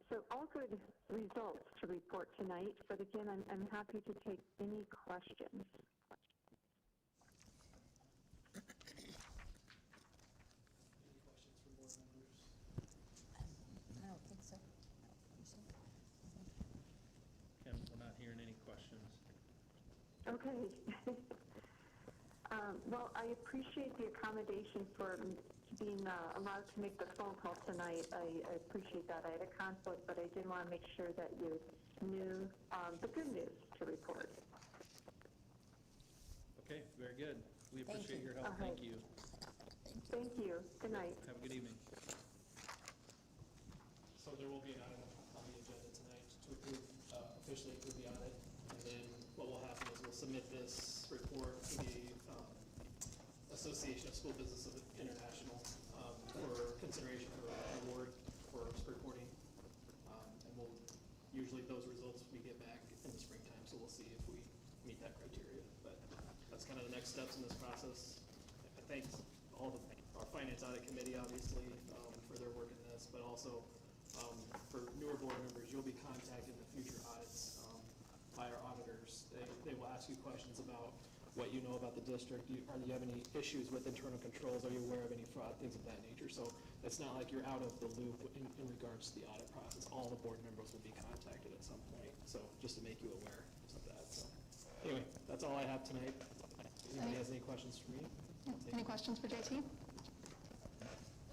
So all good results to report tonight, but again, I'm happy to take any questions. I don't think so. Kim, we're not hearing any questions. Okay. Well, I appreciate the accommodation for being allowed to make the phone call tonight. I appreciate that. I had a conflict, but I did want to make sure that you knew the good news to report. Okay, very good. We Thank appreciate you. your help. Thank you. Thank you. Good night. Have a good evening. So there will be an item on the agenda tonight to approve, officially approve the audit. And then what will happen is we'll submit this report to the Association of School Businesses International for consideration for an award for reporting. And we'll, usually those results we get back in the springtime, so we'll see if we meet that criteria. But that's kind of the next steps in this process. I thank our Finance Audit Committee, obviously, for their work in this, but also for newer board members, you'll be contacted in the future audits by our auditors. They will ask you questions about what you know about the district. Do you have any issues with internal controls? Are you aware of any fraud, things of that nature? So it's not like you're out of the loop in regards to the audit process. All the board members will be contacted at some point. So just to make you aware of that. So anyway, that's all I have tonight. Anybody has any questions for me? Any questions for JT?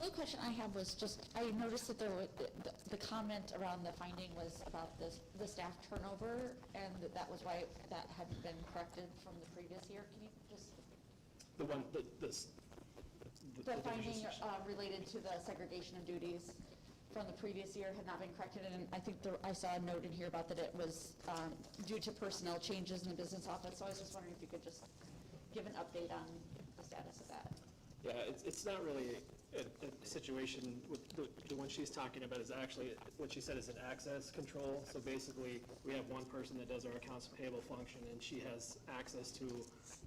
The only question I have was just, I noticed that there was, the comment around the finding was about the staff turnover, and that was why that hadn't been corrected from the previous year. Can you just? The one, the finding related to the segregation of duties from the previous year had not been corrected, and I think I saw a note in here about that it was due to personnel changes in the business office, so I was just wondering if you could just give an update on the status of that. Yeah, it's not really a situation with the one she's talking about is actually, what she said is an access control. So basically, we have one person that does our accounts payable function, and she has access to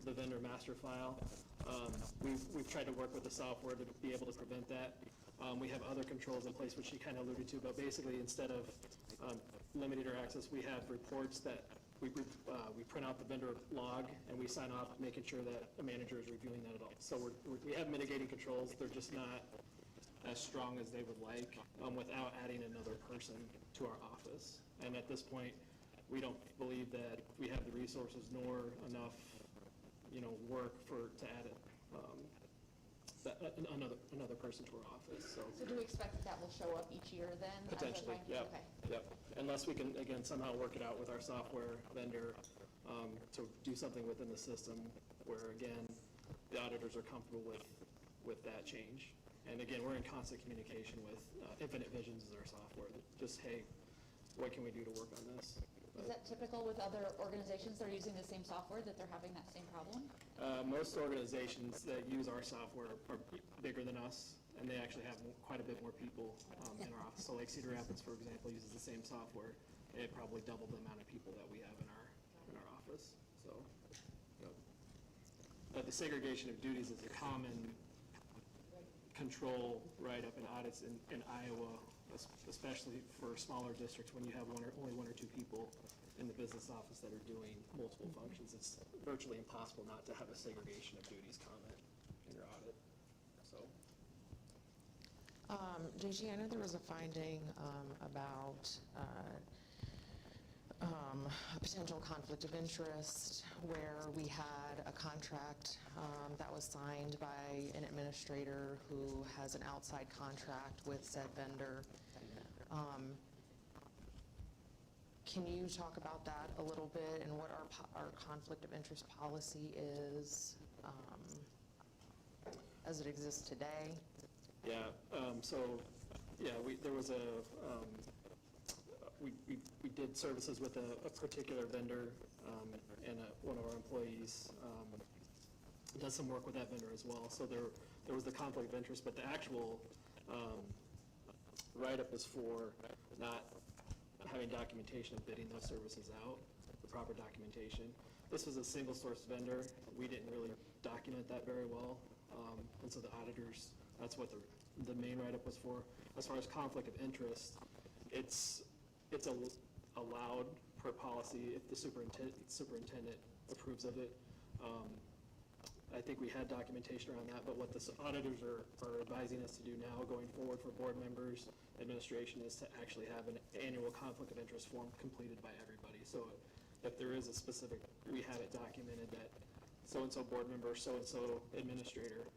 the vendor master file. We've tried to work with the software to be able to prevent that. We have other controls in place, which she kind of alluded to, but basically, instead of limiting her access, we have reports that we print out the vendor log, and we sign off making sure that a manager is reviewing that at all. So we have mitigating controls. They're just not as strong as they would like without adding another person to our office. And at this point, we don't believe that we have the resources nor enough, work to add another person to our office. So do we expect that will show up each year then? potentially, yep, Okay. yep. Unless we can, again, somehow work it out with our software vendor to do something within the system where, again, the auditors are comfortable with that change. And again, we're in constant communication with Infinite Visions as our software. Just, hey, what can we do to work on this? Is that typical with other organizations that are using the same software, that they're having that same problem? Most organizations that use our software are bigger than us, and they actually have quite a bit more people in our office. So like Cedar Rapids, for example, uses the same software. It probably doubled the amount of people that we have in our office. So, but the segregation of duties is a common control right up in audits in Iowa, especially for smaller districts when you have only one or two people in the business office that are doing multiple functions. It's virtually impossible not to have a segregation of duties comment in your audit. So, JG, I know there was a finding about a potential conflict of interest where we had a contract that was signed by an administrator who has an outside contract with said vendor. Can you talk about that a little bit and what our conflict of interest policy is as it exists today? Yeah, there was a, we did services with a particular vendor, and one of our employees does some work with that vendor as well. So there was the conflict of interest, but the actual write-up is for not having documentation of bidding those services out, the proper documentation. This was a single source vendor. We didn't really document that very well. And so the auditors, that's what the main write-up was for. As far as conflict of interest, it's allowed per policy if the superintendent approves of it. I think we had documentation around that, but what the auditors are advising us to do now going forward for board members, administration, is to actually have an annual conflict of interest form completed by everybody. So if there is a specific, we have it documented that so-and-so board member, so-and-so administrator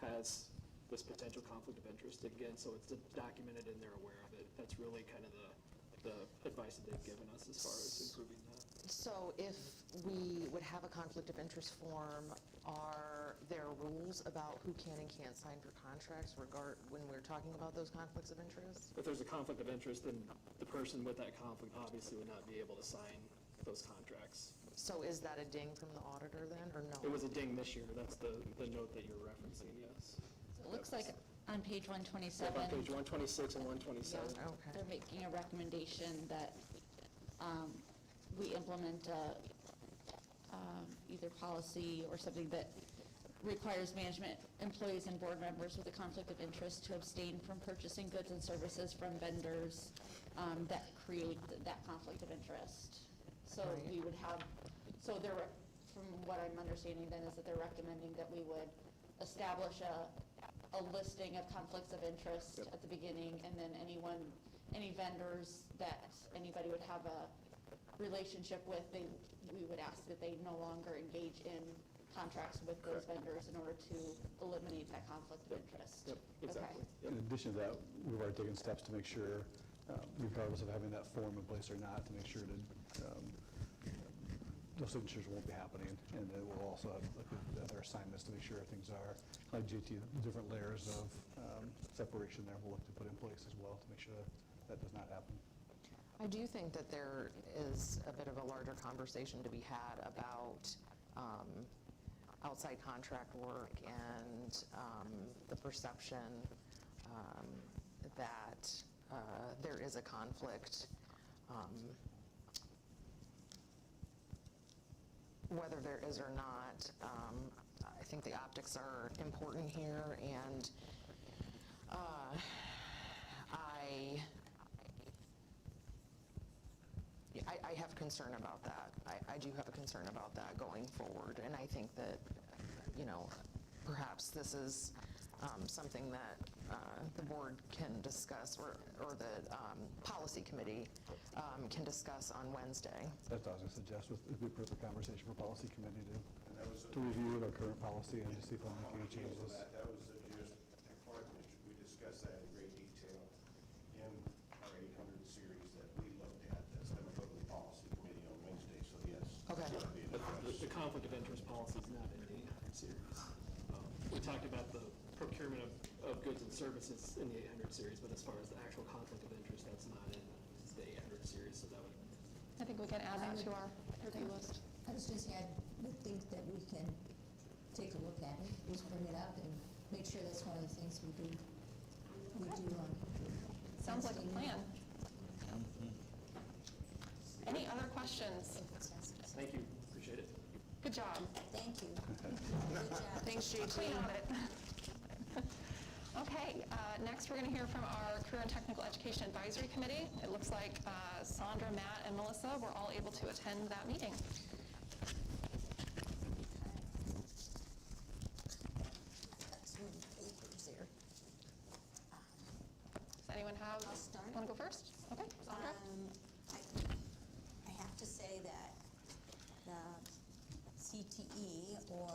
has this potential conflict of interest again, so it's documented and they're aware of it. That's really kind of the advice that they've given us as far as improving that. So if we would have a conflict of interest form, are there rules about who can and can't sign for contracts when we're talking about those conflicts of interest? If there's a conflict of interest, then the person with that conflict obviously would not be able to sign those contracts. So is that a ding from the auditor then, or no? It was a ding this year. That's the note that you're referencing, yes. So it looks like on page 127. On page 126 and 127. Okay. They're making a recommendation that we implement either policy or something that requires management employees and board members with a conflict of interest to abstain from purchasing goods and services from vendors that create that conflict of interest. So we would have, so they're, from what I'm understanding then, is that they're recommending that we would establish a listing of conflicts of interest at the beginning, and then any vendors that anybody would have a relationship with, we would ask that they no longer engage in contracts with those vendors in order to eliminate that conflict of interest. Yep, exactly. Okay. In addition to that, we've already taken steps to make sure, regardless of having that form in place or not, to make sure that those signatures won't be happening, and then we'll also have other assignments to make sure things are, like JT, different layers of separation there we'll look to put in place as well to make sure that does not happen. I do think that there is a bit of a larger conversation to be had about outside contract work and the perception that there is a conflict. Whether there is or not, I think the optics are important here, and I have concern about that. I do have a concern about that going forward, and I think that, perhaps this is something that the board can discuss, or the policy committee can discuss on Wednesday. That's what I was going to suggest, would be a perfect conversation for policy committee to review our current policy and to see if we're making any changes. That was just part of it. We discussed that in great detail in our 800 series that we looked at. That's going to go to the policy committee on Wednesday, so yes. Okay. The conflict of interest policy is not in the 800 series. We talked about the procurement of goods and services in the 800 series, but as far as the actual conflict of interest, that's not in the 800 series, so that would... I think we can add that to our review list. I was just saying, I would think that we can take a look at it, just bring it up and make sure that's one of the things we do. Sounds like a plan. Any other questions? Thank you, appreciate it. Good job. Thank you. Good job. Thanks, JT. Clean audit. Okay, next we're going to hear from our Career and Technical Education Advisory Committee. It looks like Sandra, Matt, and Melissa were all able to attend that meeting. There. Does anyone want to go first? Okay, Sandra. have to say that the CTE or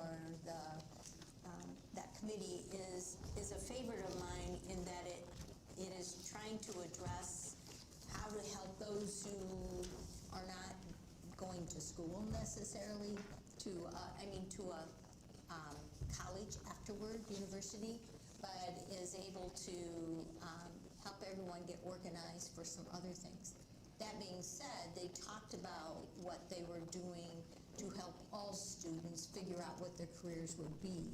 that committee is a favorite of mine in that it is trying to address how to help those who are not going to school necessarily to a college afterward, university, but is able to help everyone get organized for some other things. That being said, they talked about what they were doing to help all students figure out what their careers would be.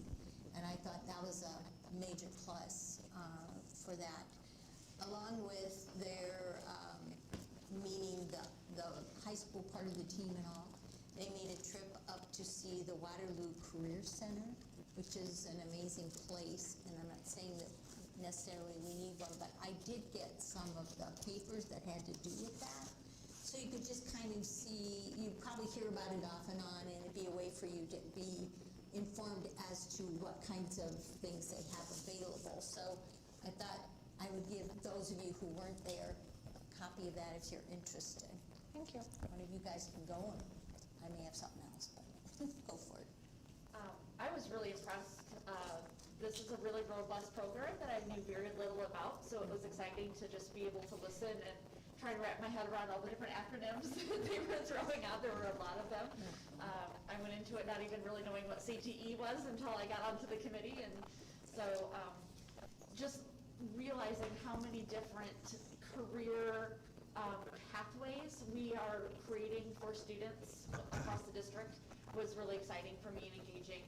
And I thought that was a major plus for that. Along with their meeting the high school part of the team and all, they made a trip up to see the Waterloo Career Center, which is an amazing place. And I'm not saying that necessarily we need one, but I did get some of the papers that had to do with that. So you could just kind of see, you probably hear about it off and on, and it'd be a way for you to be informed as to what kinds of things they have available. So I thought I would give those of you who weren't there a copy of that if you're interested. Thank you. One of you guys can go, and I may have something else, but go for it. I was really impressed. This is a really robust program that I knew very little about, so it was exciting to just be able to listen and try and wrap my head around all the different acronyms that they were throwing out. There were a lot of them. I went into it not even really knowing what CTE was until I got onto the committee, and so just realizing how many different career pathways we are creating for students across the district was really exciting for me and engaging.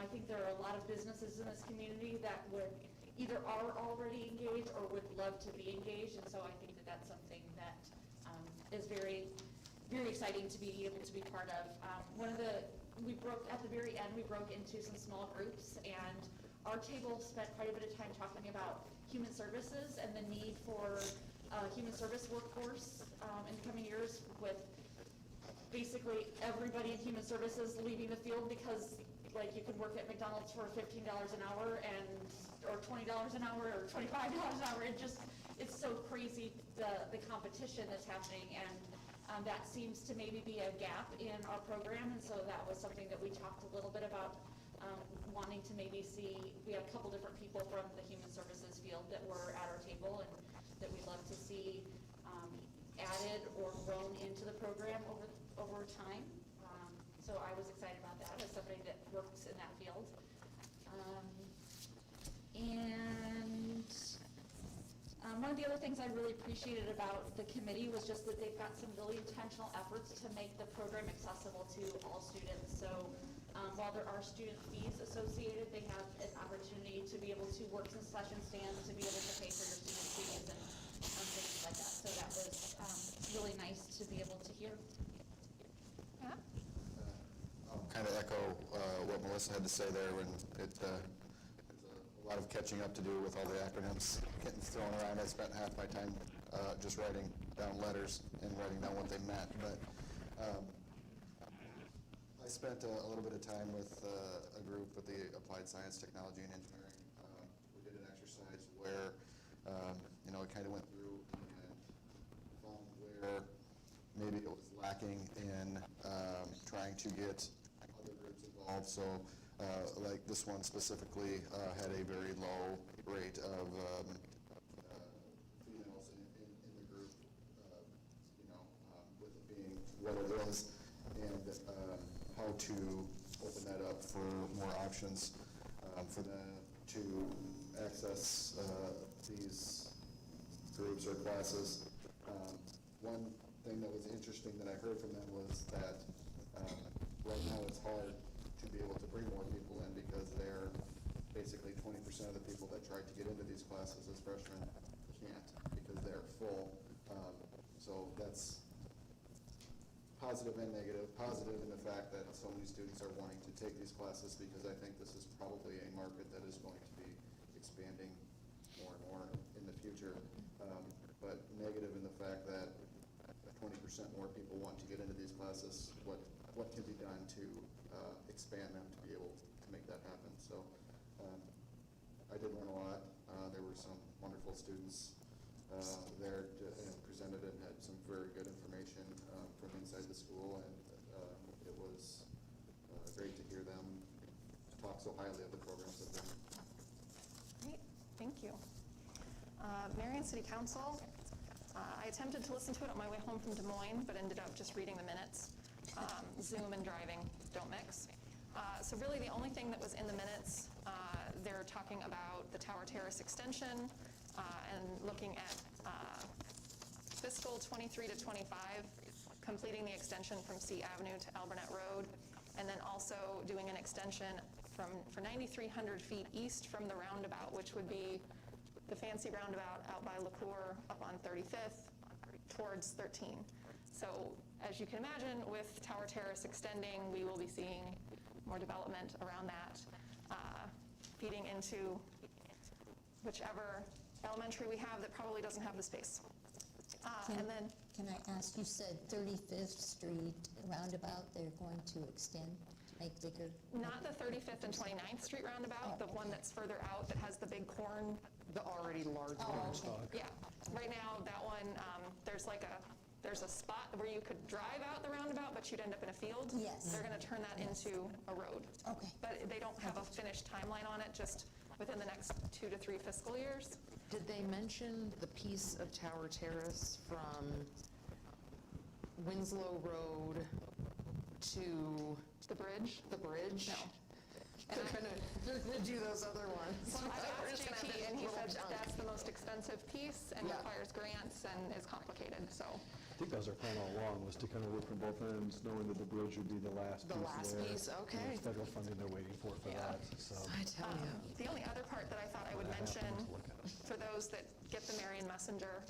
I think there are a lot of businesses in this community that would either are already engaged or would love to be engaged, and so I think that that's something that is very, very exciting to be able to be part of. At the very end, we broke into some small groups, and our table spent quite a bit of time talking about human services and the need for human service workforce in the coming years, with basically everybody in human services leaving the field because like you can work at McDonald's for $15 an hour or $20 an hour or $25 an hour. It's so crazy the competition that's happening, and that seems to maybe be a gap in our program, and so that was something that we talked a little bit about, wanting to maybe see. We had a couple different people from the human services field that were at our table and that we'd love to see added or grown into the program over time. So I was excited about that as somebody that works in that field. One of the other things I really appreciated about the committee was just that they've got some really intentional efforts to make the program accessible to all students. So while there are student fees associated, they have an opportunity to be able to work concession stands, to be able to pay for your student fees and things like that. So that was really nice to be able to hear. Yeah. I'll kind of echo what Melissa had to say there, and it's a lot of catching up to do with all the acronyms getting thrown around. I spent half my time just writing down letters and writing down what they meant, but I spent a little bit of time with a group with the Applied Science, Technology, and Engineering. We did an exercise where it kind of went through and found where maybe it was lacking in trying to get other groups involved. So like this one specifically had a very low rate of females in the group, with it being what it is, and how to open that up for more options for them to access these groups or classes. One thing that was interesting that I heard from them was that right now it's hard to be able to bring more people in because they're basically 20% of the people that tried to get into these classes as freshmen can't because they're full. So that's positive and negative. Positive in the fact that so many students are wanting to take these classes because I think this is probably a market that is going to be expanding more and more in the future. But negative in the fact that 20% more people want to get into these classes. What can be done to expand them to be able to make that happen? So I did learn a lot. There were some wonderful students there presented and had some very good information from inside inside the school, and it was great to hear them talk so highly of the programs that they're. Great, thank you. Marion City Council, I attempted to listen to it on my way home from Des Moines, but ended up just reading the minutes. Zoom and driving don't mix. So really the only thing that was in the minutes, they're talking about the Tower Terrace extension and looking at fiscal 23 to 25, completing the extension from C Avenue to Alburnett Road, and then also doing an extension for 9,300 feet east from the roundabout, which would be the fancy roundabout out by LaCour up on 35th towards 13. So as you can imagine, with Tower Terrace extending, we will be seeing more development around that, feeding into whichever elementary we have that probably doesn't have the space. And then, Can I ask, you said 35th Street roundabout, they're going to extend, make bigger? not the 35th and 29th Street roundabout, the one that's further out that has the big corn. The already large one. Yeah, right now that one, there's a spot where you could drive out the roundabout, but you'd end up in a field. Yes. They're going to turn that into a road. Okay. But they don't have a finished timeline on it, just within the next 2 to 3 fiscal years. Did they mention the piece of Tower Terrace from Winslow Road to the bridge? The bridge? No. They're gonna do those other ones. Well, I asked JT, and he said little that's the most expensive piece and requires grants and is complicated, so. I think that was our plan all along, was to kind of work from both ends, knowing that the bridge would be the last piece The last there. piece, okay. And it's federal funding they're waiting for that, so. I tell you. The only other part that I thought I would mention, for those that get the Marion Messenger,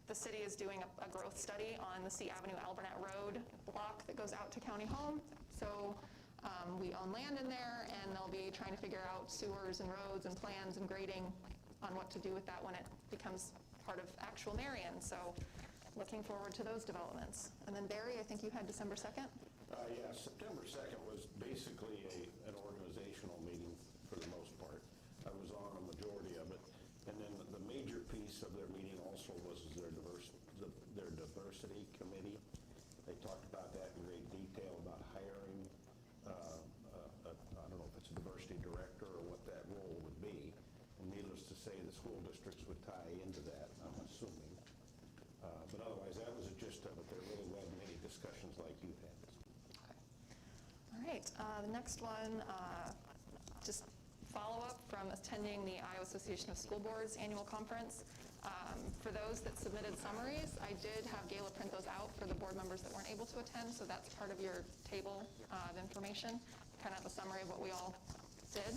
the city is doing a growth study on the C Avenue Alburnett Road block that goes out to County Home. So we own land in there, and they'll be trying to figure out sewers and roads and plans and grading on what to do with that when it becomes part of actual Marion. So looking forward to those developments. And then Barry, I think you had December 2nd? Yeah, September 2nd was basically an organizational meeting for the most part. I was on a majority of it. And then the major piece of their meeting also was their diversity committee. They talked about that in great detail, about hiring, I don't know if it's a diversity director or what that role would be. And needless to say, the school districts would tie into that, I'm assuming. But otherwise, that was a gist of it. There really wasn't many discussions like you've had. All right, the next one, just follow-up from attending the Iowa Association of School Boards annual conference. For those that submitted summaries, I did have Gayla print those out for the board members that weren't able to attend, so that's part of your table of information, kind of a summary of what we all did.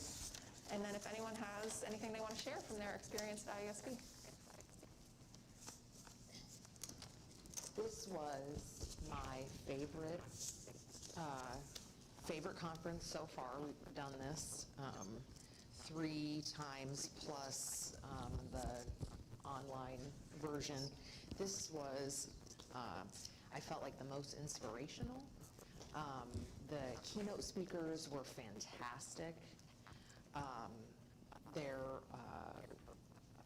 And then if anyone has anything they want to share from their experience at ISB. This was my favorite conference so far. We've done this 3 times plus the online version. This was, I felt like, the most inspirational. The keynote speakers were fantastic.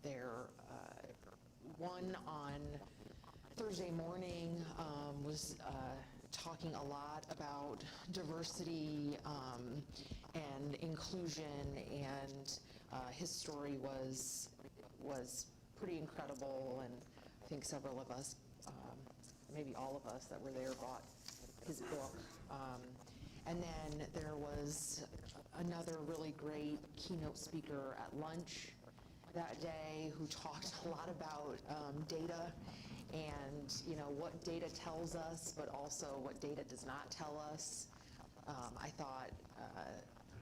Their one on Thursday morning was talking a lot about diversity and inclusion, and his story was pretty incredible, and I think several of us, maybe all of us that were there, bought his book. And then there was another really great keynote speaker at lunch that day who talked a lot about data and what data tells us, but also what data does not tell us. I thought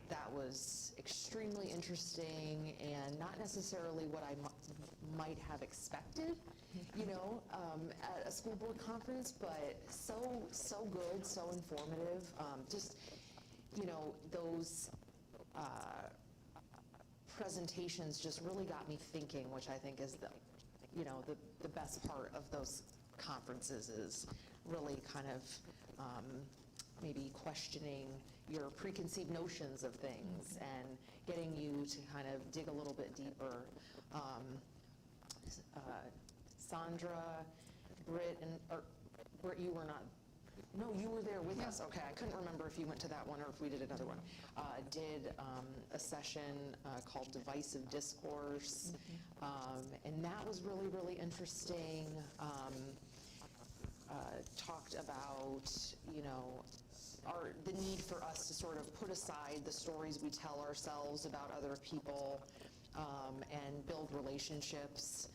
that was extremely interesting and not necessarily what I might have expected, at a school board conference, but so good, so informative. Those presentations just really got me thinking, which I think is the best part of those conferences, is really kind of maybe questioning your preconceived notions of things and getting you to kind of dig a little bit deeper. Sandra, Britt, You were not, no, you were there with us, okay. I couldn't remember if you went to that one or if we did another one. Did a session called Divisive Discourse, and that was really, really interesting. Talked about, you know, the need for us to sort of put aside the stories we tell ourselves about other people and build relationships.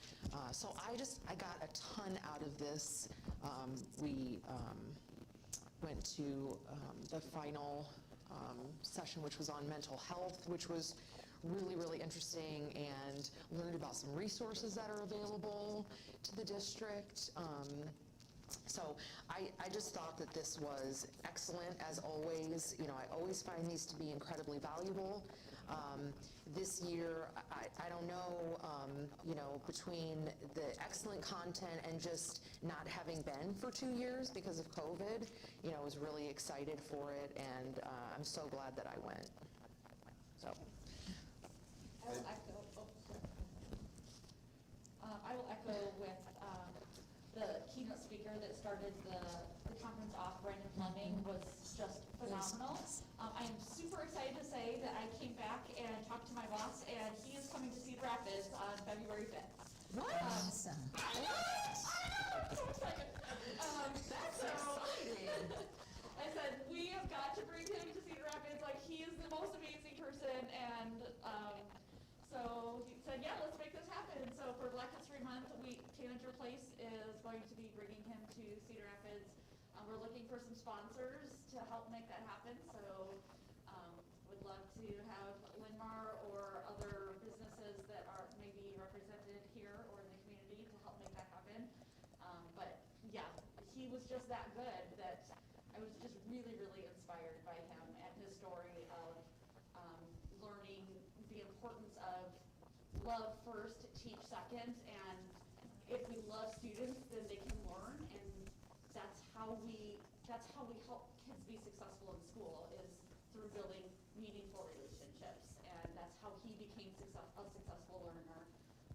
So I got a ton out of this. We went to the final session, which was on mental health, which was really, really interesting, and learned about some resources that are available to the district. So I just thought that this was excellent, as always. You know, I always find these to be incredibly valuable. This year, I don't know, you know, between the excellent content and just not having been for 2 years because of COVID, you know, I was really excited for it, and I'm so glad that I went. So. I will echo with the keynote speaker that started the conference off, Brandon Fleming, was just phenomenal. I am super excited to say that I came back and talked to my boss, and he is coming to Cedar Rapids on February 5th. What? Awesome. I know! I'm so excited. That's exciting. I said, we have got to bring him to Cedar Rapids. Like, he is the most amazing person, and so he said, yeah, let's make this happen. So for Black History Month, Tanager Place is going to be bringing him to Cedar Rapids. We're looking for some sponsors to help make that happen. So would love to have Linn-Mar or other businesses that are maybe represented here or in the community to help make that happen. But yeah, he was just that good that I was just really, really inspired by him and his story of learning the importance of love first, teach second, and if we love students, then they can learn, and that's how we help kids be successful in school, is through building meaningful relationships, and that's how he became a successful learner.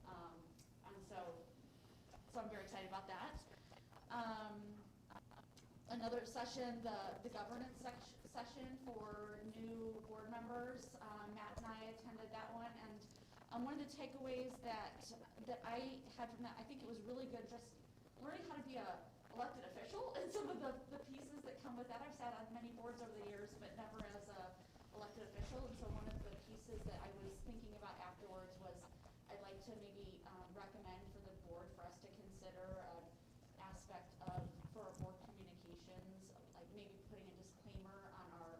And so I'm very excited about that. Another session, the governance session for new board members. Matt and I attended that one, and one of the takeaways that I had from that, I think it was really good, just learning how to be a elected official and some of the pieces that come with that. I've sat on many boards over the years, but never as a elected official. And so one of the pieces that I was thinking about afterwards was I'd like to maybe recommend for the board for us to consider aspect of, for our board communications, like maybe putting a disclaimer on our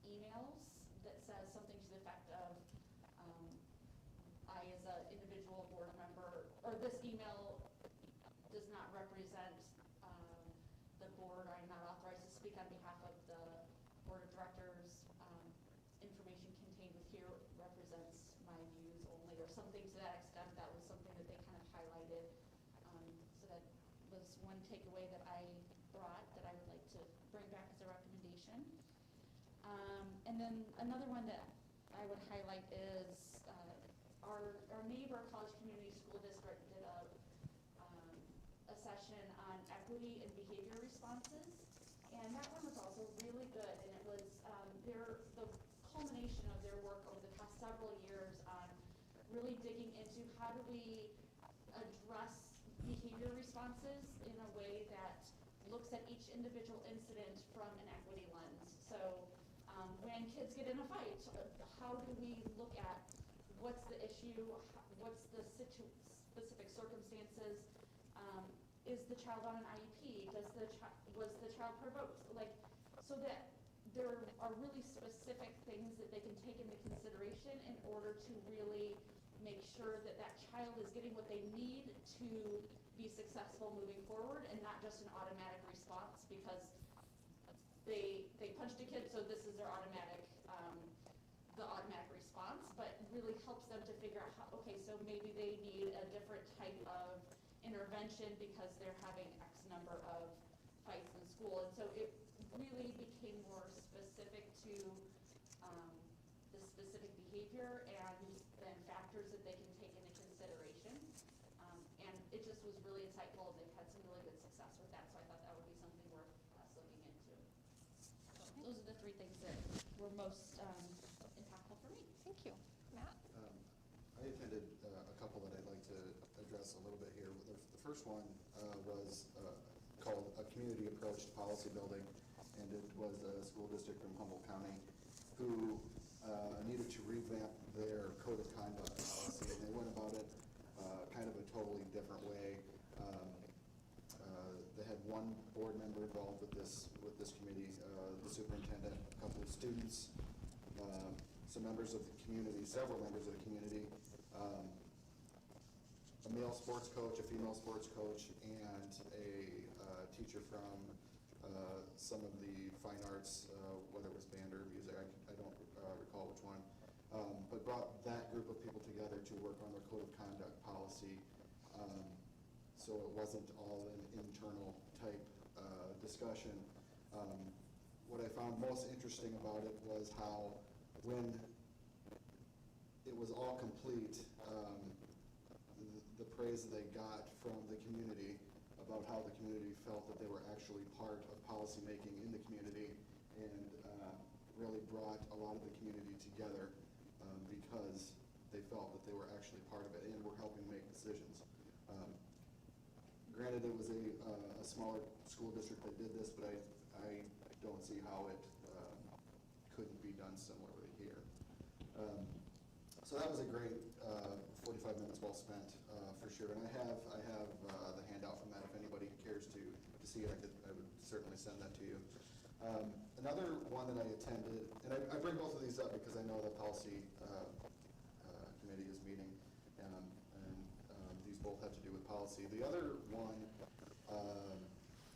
emails that says something to the effect of, I as an individual board member, or this email does not represent the board, or I'm not authorized to speak on behalf of the board of directors. Information contained with here represents my views only, or something to that extent. That was something that they kind of highlighted. So that was one takeaway that I brought that I would like to bring back as a recommendation. And then another one that I would highlight is our neighbor College Community School District did a session on equity and behavior responses, and that one was also really good, and it was the culmination of their work over the past several years on really digging into how do we address behavior responses in a way that looks at each individual incident from an equity lens. So when kids get in a fight, how do we look at what's the issue, what's the specific circumstances, is the child on an IEP, was the child provoked, like, so that there are really specific things that they can take into consideration in order to really make sure that that child is getting what they need to be successful moving forward, and not just an automatic response because they punched a kid, so this is their automatic response, but really helps them to figure out how, okay, so maybe they need a different type of intervention because they're having X number of fights in school. And so it really became more specific to the specific behavior and then factors that they can take into consideration. And it just was really insightful, and they've had some really good success with that, so I thought that those are the three things that were most impactful for me. Thank you. Matt? I attended a couple that I'd like to address a little bit here. The first one was called A Community Approach to Policy Building, and it was a school district from Humboldt County who needed to revamp their code of conduct policy, and they went about it kind of a totally different way. They had one board member involved with this committee, the superintendent, a couple of students, some members of the community, several members of the community, a male sports coach, a female sports coach, and a teacher from some of the fine arts, whether it was band or music, I don't recall which one, but brought that group of people together to work on their code of conduct policy. So it wasn't all an internal type discussion. What I found most interesting about it was how when it was all complete, the praise that they got from the community about how the community felt that they were actually part of policymaking in the community, and really brought a lot of the community together because they felt that they were actually part of it and were helping make decisions. Granted, it was a smaller school district that did this, but I don't see how it couldn't be done similarly here. So that was a great 45 minutes well spent for sure. And I have the handout from that. If anybody cares to see it, I would certainly send that to you. Another one that I attended, and I bring both of these up because I know the policy committee is meeting, and these both have to do with policy. The other one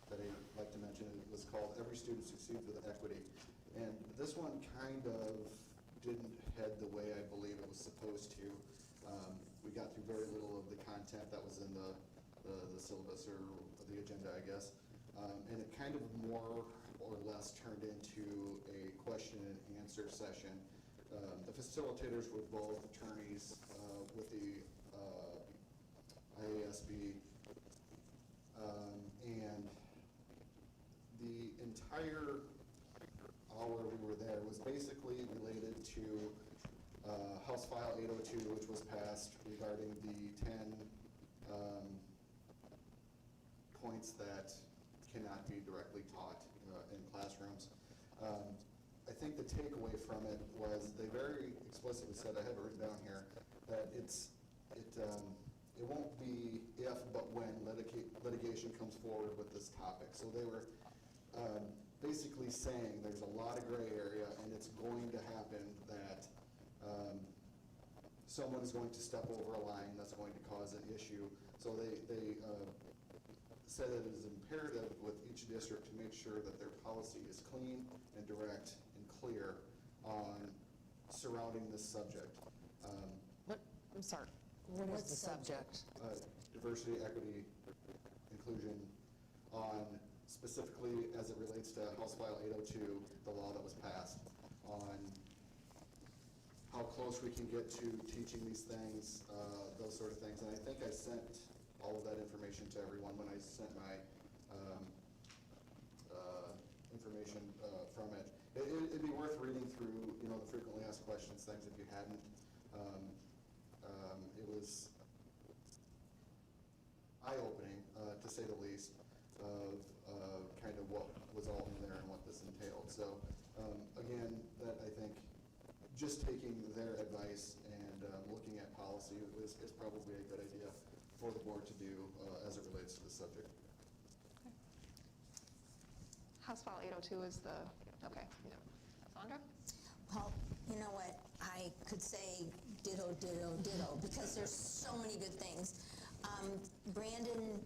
that I'd like to mention was called Every Student Succeeds with Equity. And this one kind of didn't head the way I believe it was supposed to. We got through very little of the content that was in the syllabus or the agenda, I guess. And it kind of more or less turned into a question and answer session. The facilitators were both attorneys with the IASB, and the entire hour we were there was basically related to House File 802, which was passed regarding the 10 points that cannot be directly taught in classrooms. I think the takeaway from it was they very explicitly said, I have it written down here, that it won't be if but when litigation comes forward with this topic. So they were basically saying there's a lot of gray area, and it's going to happen that someone is going to step over a line that's going to cause an issue. So they said that it is imperative with each district to make sure that their policy is clean and direct and clear on surrounding this subject. I'm sorry, what is the subject? Diversity, equity, inclusion, on specifically as it relates to House File 802, the law that was passed, on how close we can get to teaching these things, those sort of things. And I think I sent all of that information to everyone when I sent my information from it. It'd be worth reading through, the frequently asked questions things if you hadn't. It was eye-opening, to say the least, of kind of what was all in there and what this entailed. So again, that I think just taking their advice and looking at policy is probably a good idea for the board to do as it relates to the subject. Okay. House File 802 is the, okay. Sandra? Well, you know what, I could say ditto, ditto, ditto, because there's so many good things. Brandon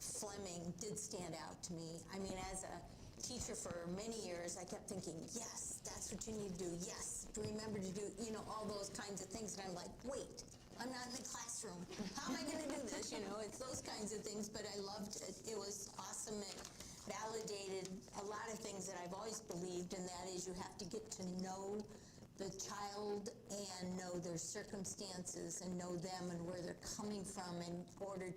Fleming did stand out to me. I mean, as a teacher for many years, I kept thinking, yes, that's what you need to do. Yes, remember to do, all those kinds of things. And I'm like, wait, I'm not in the classroom. How am I going to do this? It's those kinds of things, but I loved it. It was awesome. It validated a lot of things that I've always believed, and that is you have to get to know the child and know their circumstances and know them and where they're coming from in order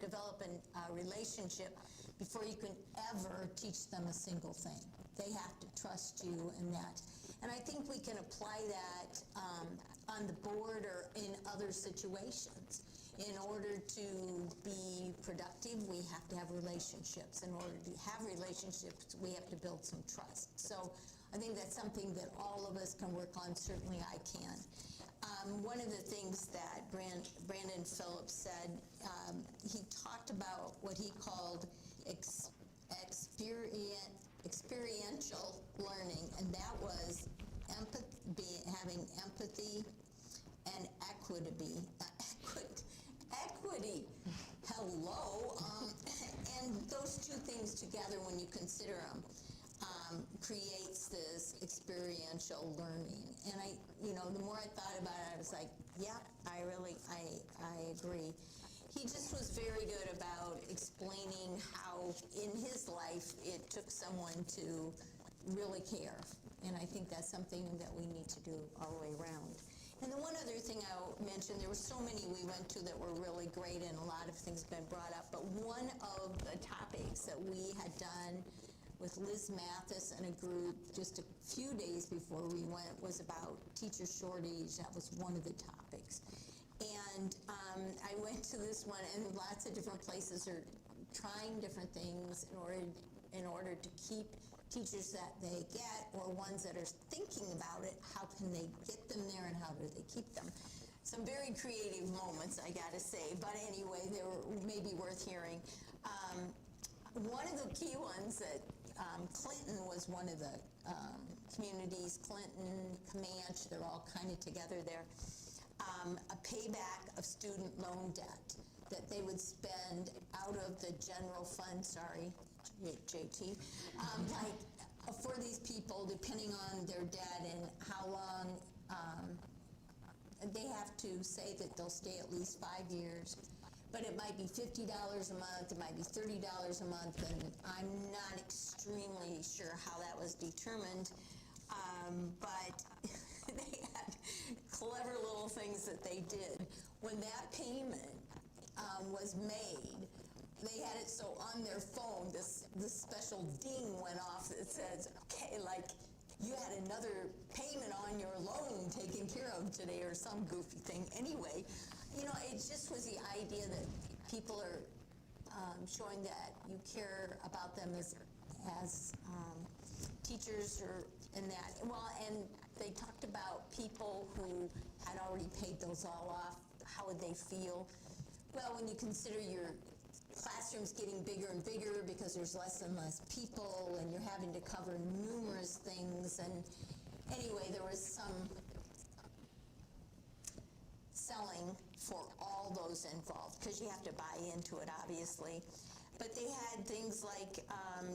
develop a relationship before you can ever teach them a single thing. They have to trust you in that. And I think we can apply that on the board or in other situations. In order to be productive, we have to have relationships. In order to have relationships, we have to build some trust. So I think that's something that all of us can work on. Certainly I can. One of the things that Brandon Phillips said, he talked about what he called experiential learning, and that was having empathy and equity. Hello. And those two things together, when you consider them, creates this experiential learning. And the more I thought about it, I was like, yeah, I agree. He just was very good about explaining how in his life it took someone to really care. And I think that's something that we need to do all the way around. And the one other thing I'll mention, there were so many we went to that were really great, and a lot of things have been brought up, but one of the topics that we had done with Liz Mathis and a group just a few days before we went was about teacher shortage. That was one of the topics. And I went to this one, and lots of different places are trying different things in order to keep teachers that they get, or ones that are thinking about it. How can they get them there, and how do they keep them? Some very creative moments, I gotta say, but anyway, they were maybe worth hearing. One of the key ones that Clinton was one of the communities, Clinton, Comanche, they're all kind of together there, a payback of student loan debt that they would spend out of the general fund, sorry, JT, like for these people, depending on their debt and how long they have to say that they'll stay at least 5 years. But it might be $50 a month, it might be $30 a month, and I'm not extremely sure how that was determined. But they had clever little things that they did. When that payment was made, they had it so on their phone, this special ding went off that says, okay, like, you had another payment on your loan taken care of today, or some goofy thing. Anyway, it just was the idea that people are showing that you care about them as teachers, or in that. Well, and they talked about people who had already paid those all off. How would they feel? Well, when you consider your classroom's getting bigger and bigger because there's less and less people, and you're having to cover numerous things. And anyway, there was some selling for all those involved, because you have to buy into it, obviously. But they had things like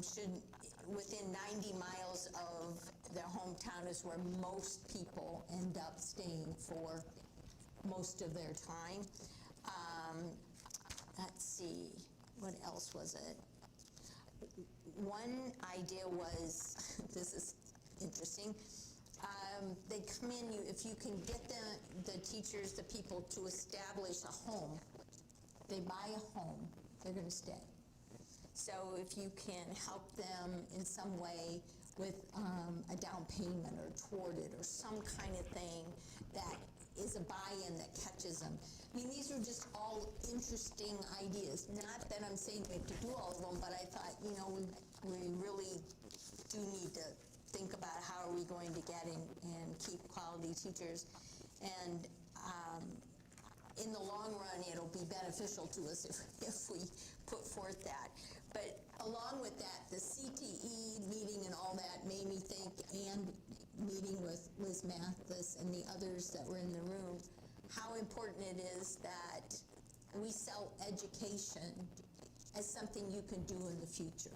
should within 90 miles of their hometown is where most people end up staying for most of their time. Let's see, what else was it? One idea was, this is interesting, they come in, if you can get the teachers, the people to establish a home, they buy a home, they're going to stay. So if you can help them in some way with a down payment or toward it, or some kind of thing that is a buy-in that catches them. I mean, these are just all interesting ideas. Not that I'm saying we have to do all of them, but I thought, we really do need to think about how are we going to get and keep quality teachers. And in the long run, it'll be beneficial to us if we put forth that. But along with that, the CTE meeting and all that made me think, and meeting with Liz Mathis and the others that were in the room, how important it is that we sell education as something you can do in the future.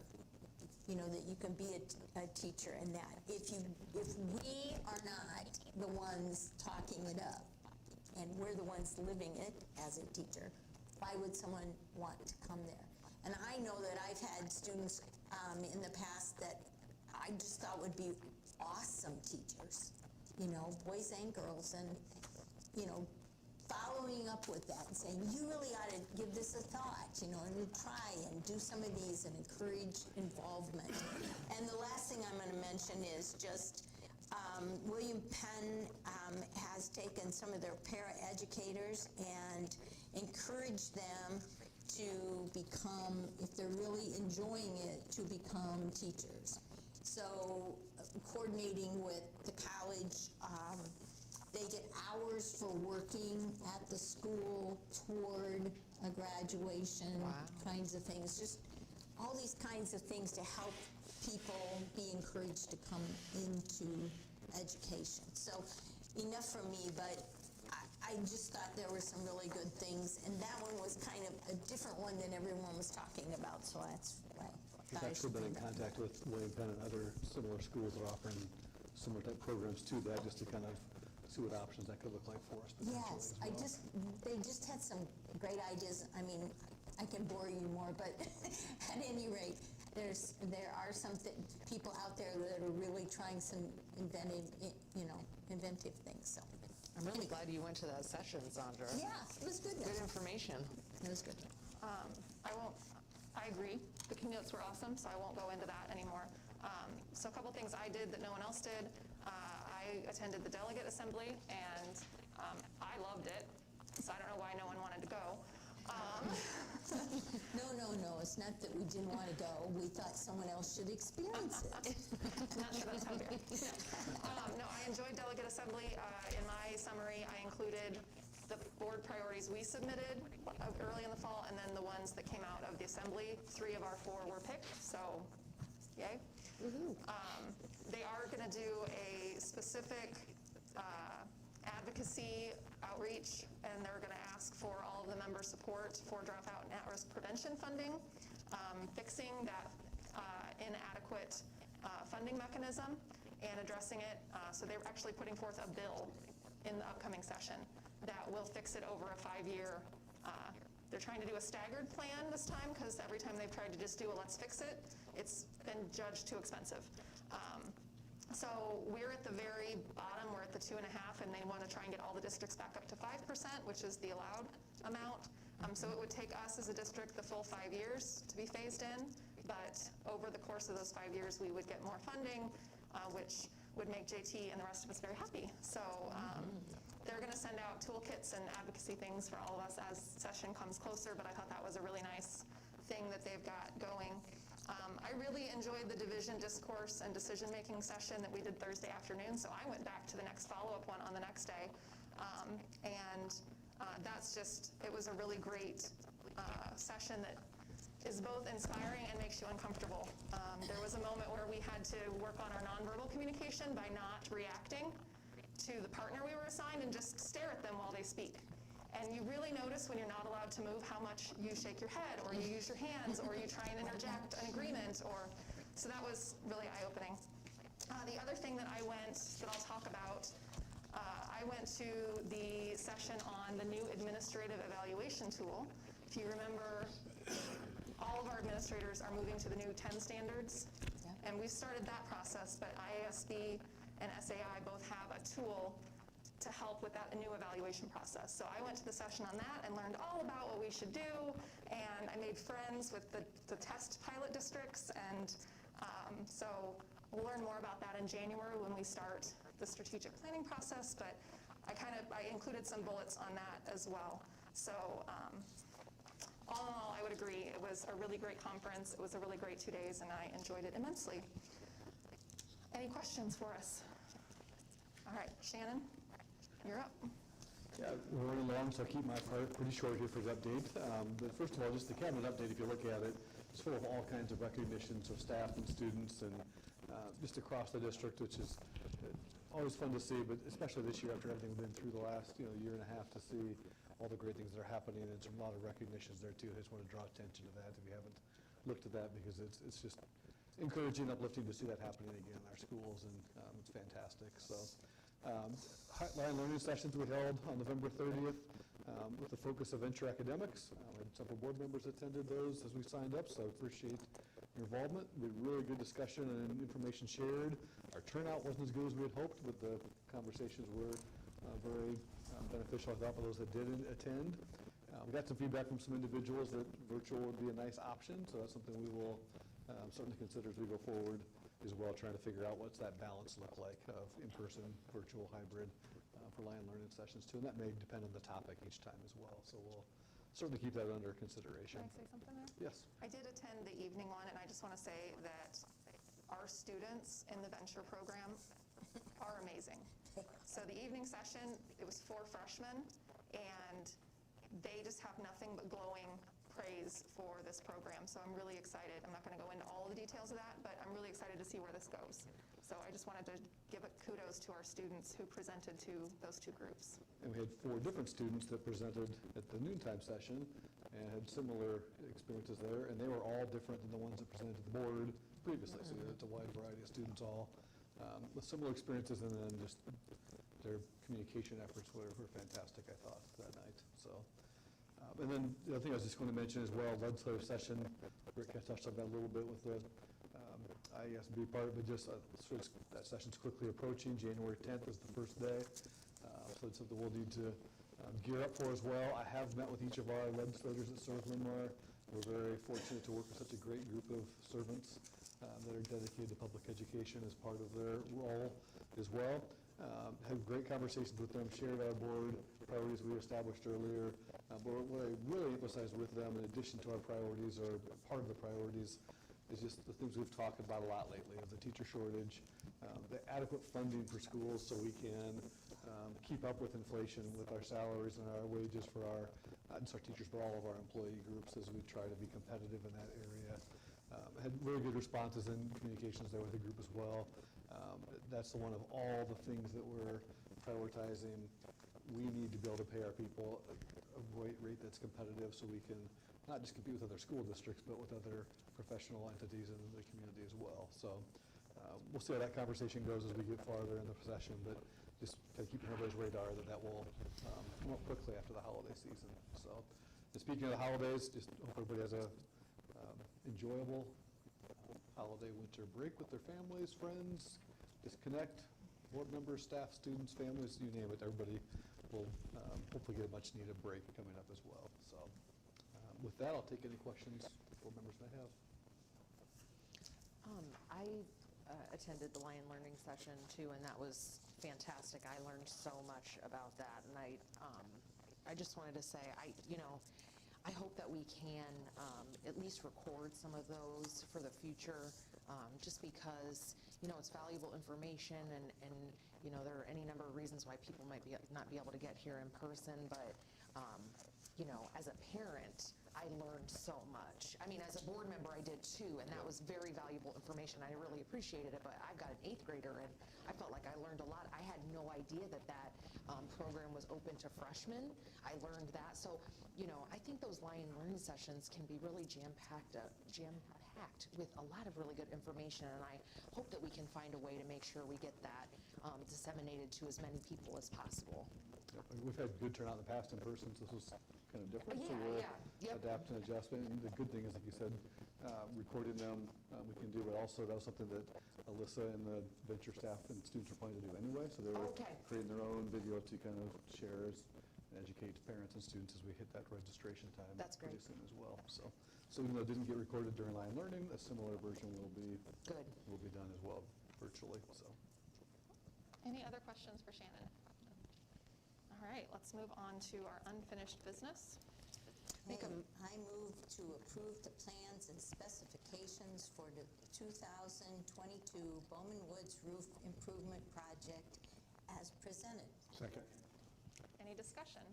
That you can be a teacher, and that if we are not the ones talking it up, and we're the ones living it as a teacher, why would someone want to come there? And I know that I've had students in the past that I just thought would be awesome teachers, boys and girls, and, following up with that and saying, you really ought to give this us a thought, you know, and to try and do some of these and encourage involvement. And the last thing I'm going to mention is just William Penn has taken some of their para-educators and encouraged them to become, if they're really enjoying it, to become teachers. So coordinating with the college, they get hours for working at the school toward a graduation, kinds of things. Just all these kinds of things to help people be encouraged to come into education. So enough from me, but I just thought there were some really good things, and that one was kind of a different one than everyone was talking about, so that's why I We've thought I actually should been in bring that up. contact with William Penn and other similar schools that are offering similar type programs to that, just to kind of see what options that could look like for us potentially Yes, as well. they just had some great ideas. I mean, I can bore you more, but at any rate, there are some people out there that are really trying some inventive things, so. I'm really glad you went to that session, Sandra. Yeah, it was good. Good information. It was good. I agree. The keynotes were awesome, so I won't go into that anymore. So a couple things I did that no one else did. I attended the delegate assembly, and I loved it, so I don't know why no one wanted to go. No, it's not that we didn't want to go. We thought someone else should experience it. Not sure that's how fair. No, I enjoyed delegate assembly. In my summary, I included the board priorities we submitted early in the fall, and then the ones that came out of the assembly. 3 of our 4 were picked, so yay. They are going to do a specific advocacy outreach, and they're going to ask for all of the member support for dropout and at-risk prevention funding, fixing that inadequate funding mechanism and addressing it. So they're actually putting forth a bill in the upcoming session that will fix it over a 5-year. They're trying to do a staggered plan this time, because every time they've tried to just do a let's fix it, it's been judged too expensive. So we're at the very bottom, we're at the 2.5, and they want to try and get all the districts back up to 5%, which is the allowed amount. So it would take us as a district the full 5 years to be phased in, but over the course of those 5 years, we would get more funding, which would make JT and the rest of us very happy. So they're going to send out toolkits and advocacy things for all of us as session comes closer, but I thought that was a really nice thing that they've got going. I really enjoyed the division discourse and decision-making session that we did Thursday afternoon, so I went back to the next follow-up one on the next day. That's just, it was a really great session that is both inspiring and makes you uncomfortable. There was a moment where we had to work on our nonverbal communication by not reacting to the partner we were assigned and just stare at them while they speak. And you really notice when you're not allowed to move how much you shake your head, or you use your hands, or you try and interject an agreement, so that was really eye-opening. The other thing that I'll talk about, I went to the session on the new administrative evaluation tool. If you remember, all of our administrators are moving to the new 10 standards, and we've started that process, but IASB and SAI both have a tool to help with that new evaluation process. So I went to the session on that and learned all about what we should do, and I made friends with the test pilot districts, and so we'll learn more about that in January when we start the strategic planning process, but I included some bullets on that as well. So all in all, I would agree, it was a really great conference, it was a really great 2 days, and I enjoyed it immensely. Any questions for us? All right, Shannon? You're up. Yeah, we're running long, so I'll keep my part pretty short here for the update. But first of all, just the cabinet update, if you look at it, it's full of all kinds of recognitions of staff and students, and just across the district, which is always fun to see, but especially this year after everything we've been through the last year and a half, to see all the great things that are happening. And there's a lot of recognitions there too. I just want to draw attention to that if you haven't looked at that, because it's just encouraging, uplifting to see that happening again in our schools, and it's fantastic. So Hotline learning sessions we held on November 30th with the focus of venture academics. We had several board members attended those as we signed up, so I appreciate your involvement. We had really good discussion and information shared. Our turnout wasn't as good as we had hoped, but the conversations were very beneficial, I thought, for those that did attend. We got some feedback from some individuals that virtual would be a nice option, so that's something we will certainly consider as we go forward as well, trying to figure out what's that balance look like of in-person, virtual, hybrid for Lion Learning sessions too, and that may depend on the topic each time as well, so we'll certainly keep that under consideration. Can I say something there? Yes. I did attend the evening one, and I just want to say that our students in the venture program are amazing. So the evening session, it was 4 freshmen, and they just have nothing but glowing praise for this program. So I'm really excited. I'm not going to go into all the details of that, but I'm really excited to see where this goes. So I just wanted to give a kudos to our students who presented to those 2 groups. And we had 4 different students that presented at the noontime session and had similar experiences there, and they were all different than the ones that presented to the board previously. So it's a wide variety of students all with similar experiences, and then just their communication efforts were fantastic, I thought, that night. So. And then the other thing I was just going to mention as well, legislative session, Rick kind of touched on that a little bit with the IESB part, but just that session's quickly approaching. January 10th is the first day, so it's something we'll need to gear up for as well. I have met with each of our legislators that serve Linn-Mar. We're very fortunate to work with such a great group of servants that are dedicated to public education as part of their role as well. Had great conversations with them, shared our board priorities we established earlier. But what I really emphasized with them, in addition to our priorities, or part of the priorities, is just the things we've talked about a lot lately, of the teacher shortage, the adequate funding for schools so we can keep up with inflation with our salaries and our wages for our, not just our teachers, but all of our employee groups as we try to be competitive in that area. Had really good responses and communications there with the group as well. That's the one of all the things that we're prioritizing. We need to be able to pay our people a rate that's competitive so we can not just compete with other school districts, but with other professional entities in the community as well. So we'll see how that conversation goes as we get farther in the session, but just kind of keeping everybody's radar that will come up quickly after the holiday season. So, and speaking of the holidays, just hope everybody has a enjoyable holiday winter break with their families, friends, disconnect, board members, staff, students, families, you name it. Everybody will hopefully get a much needed break coming up as well. So with that, I'll take any questions board members may have. I attended the Lion Learning session too, and that was fantastic. I learned so much about that, and I just wanted to say, I hope that we can at least record some of those for the future, just because, it's valuable information, and there are any number of reasons why people might not be able to get here in person, but, as a parent, I learned so much. I mean, as a board member, I did too, and that was very valuable information. I really appreciated it, but I've got an 8th grader, and I felt like I learned a lot. I had no idea that program was open to freshmen. I learned that. So, I think those Lion Learning sessions can be really jam-packed with a lot of really good information, and I hope that we can find a way to make sure we get that disseminated to as many people as possible. We've had good turnout in the past in person, so this was kind of different. So we'll adapt and adjust. And the good thing is, like you said, recording them we can do, but also that was something that Alyssa and the venture staff and students are planning to do anyway. So they're creating their own video to kind of share and educate parents and students as we hit that registration time. That's great. Pretty soon as well. So even though it didn't get recorded during Lion Learning, a similar version will be done as well virtually. So. Any other questions for Shannon? All right, let's move on to our unfinished business. I move to approve the plans and specifications for the 2022 Bowman Woods Roof Improvement Project as presented. Second. Any discussion?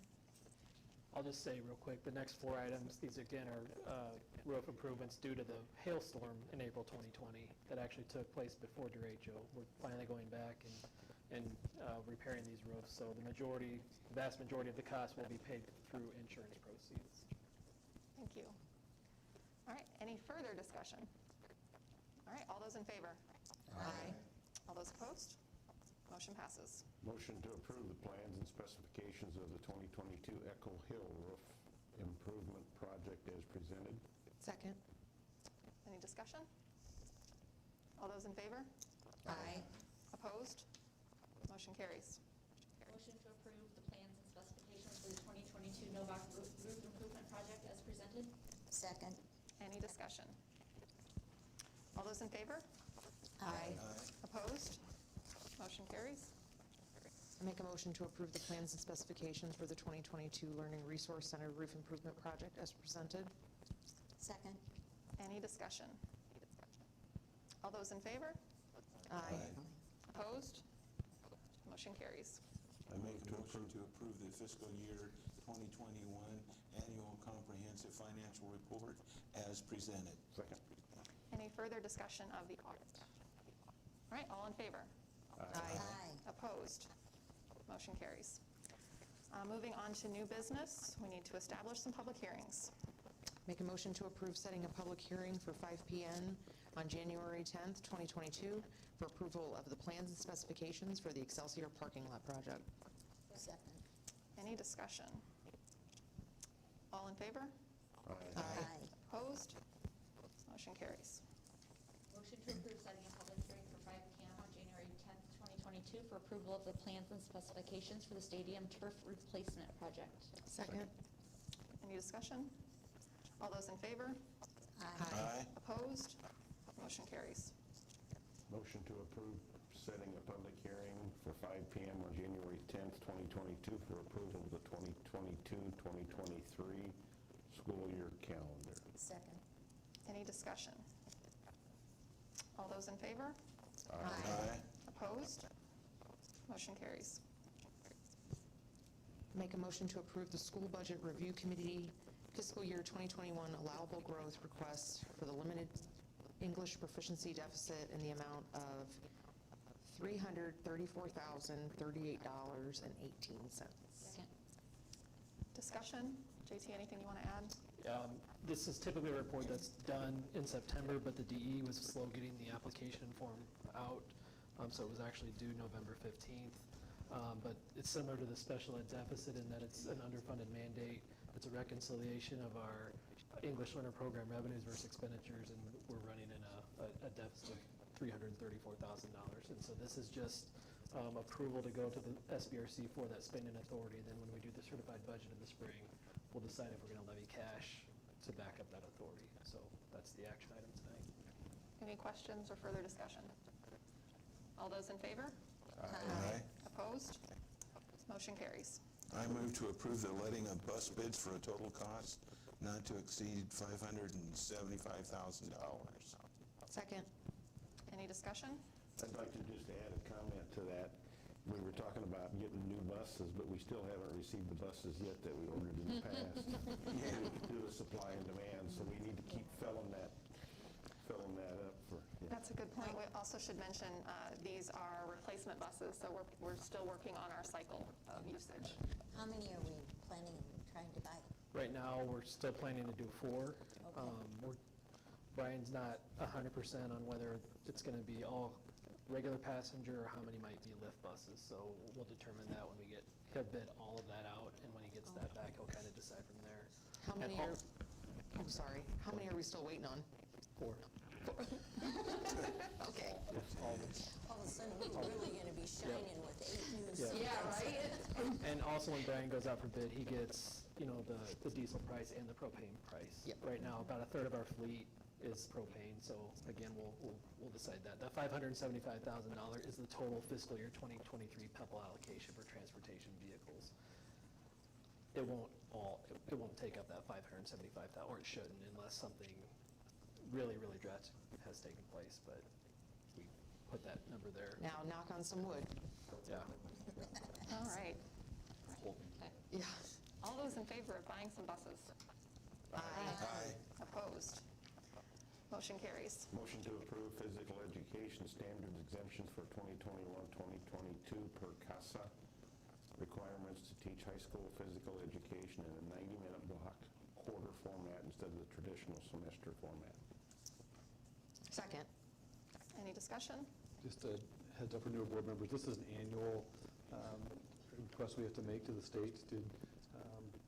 I'll just say real quick, the next 4 items, these again are roof improvements due to the hailstorm in April 2020 that actually took place before derecho. We're finally going back and repairing these roofs, so the vast majority of the cost will be paid through insurance proceeds. Thank you. All right, any further discussion? All right, all those in favor? Aye. All those opposed? Motion passes. Motion to approve the plans and specifications of the 2022 Echo Hill Roof Improvement Project as presented. Second. Any discussion? All those in favor? Aye. Opposed? Motion carries. Motion to approve the plans and specifications for the 2022 Novak roof improvement project as presented. Second. Any discussion? All those in favor? Aye. Opposed? Motion carries. I make a motion to approve the plans and specifications for the 2022 Learning Resource Center roof improvement project as presented. Second. Any discussion? All those in favor? Aye. Opposed? Motion carries. I make a motion to approve the fiscal year 2021 annual comprehensive financial report as presented. Second. Any further discussion of the audit? All right, all in favor? Aye. Opposed? Motion carries. Moving on to new business, we need to establish some public hearings. Make a motion to approve setting a public hearing for 5 p.m. on January 10th, 2022 for approval of the plans and specifications for the Excelsior parking lot project. Second. Any discussion? All in favor? Aye. Opposed? Motion carries. Motion to approve setting a public hearing for 5 p.m. on January 10th, 2022 for approval of the plans and specifications for the stadium turf replacement project. Second. Any discussion? All those in favor? Aye. Opposed? Motion carries. Motion to approve setting a public hearing for 5 p.m. on January 10th, 2022 for approval of the 2022-2023 school year calendar. Second. Any discussion? All those in favor? Aye. Opposed? Motion carries. Make a motion to approve the school budget review committee fiscal year 2021 allowable growth request for the limited English proficiency deficit in the amount of $334,038.18. Second. Discussion? JT, anything you want to add? This is typically a report that's done in September, but the DE was slow getting the application form out, so it was actually due November 15th. But it's similar to the special ed deficit in that it's an underfunded mandate. It's a reconciliation of our English learner program revenues versus expenditures, and we're running in a deficit of $334,000. And so this is just approval to go to the SBRC for that spending authority. Then when we do the certified budget in the spring, we'll decide if we're going to levy cash to back up that authority. So that's the action item tonight. Any questions or further discussion? All those in favor? Aye. Opposed? Motion carries. I move to approve the letting of bus bids for a total cost not to exceed $575,000. Second. Any discussion? I'd like to just add a comment to that. We were talking about getting new buses, but we still haven't received the buses yet that we ordered in the past. Due to supply and demand, so we need to keep filling that up for. Yeah. That's a good point. We also should mention these are replacement buses, so we're still working on our cycle of usage. How many are we planning on trying to buy? Right now, we're still planning to do 4. Okay. Brian's not 100% on whether it's going to be all regular passenger or how many might be lift buses. So we'll determine that when we he'll bid all of that out, and when he gets that back, he'll kind of decide from there. How many are, oh, sorry, how many are we still waiting on? 4. Okay. All of a sudden, we're really going to be shining with 8 new seats. Yeah, right? And also when Brian goes out for bid, he gets, the diesel price and the propane price. Yep. Right now, about a third of our fleet is propane, so again, we'll decide that. That $575,000 is the total fiscal year 2023 PEPAL allocation for transportation vehicles. It won't take up that $575,000, or it shouldn't, unless something really, really drastic has taken place, but we put that number there. Now, knock on some wood. Yeah. All right. Okay. Yeah. All those in favor of buying some buses? Aye. Opposed? Motion carries. Motion to approve physical education standards exemptions for 2021-2022 per CASA. Requirements to teach high school physical education in a 90-minute block quarter format instead of the traditional semester format. Second. Any discussion? Just a heads up for newer board members, this is an annual request we have to make to the state to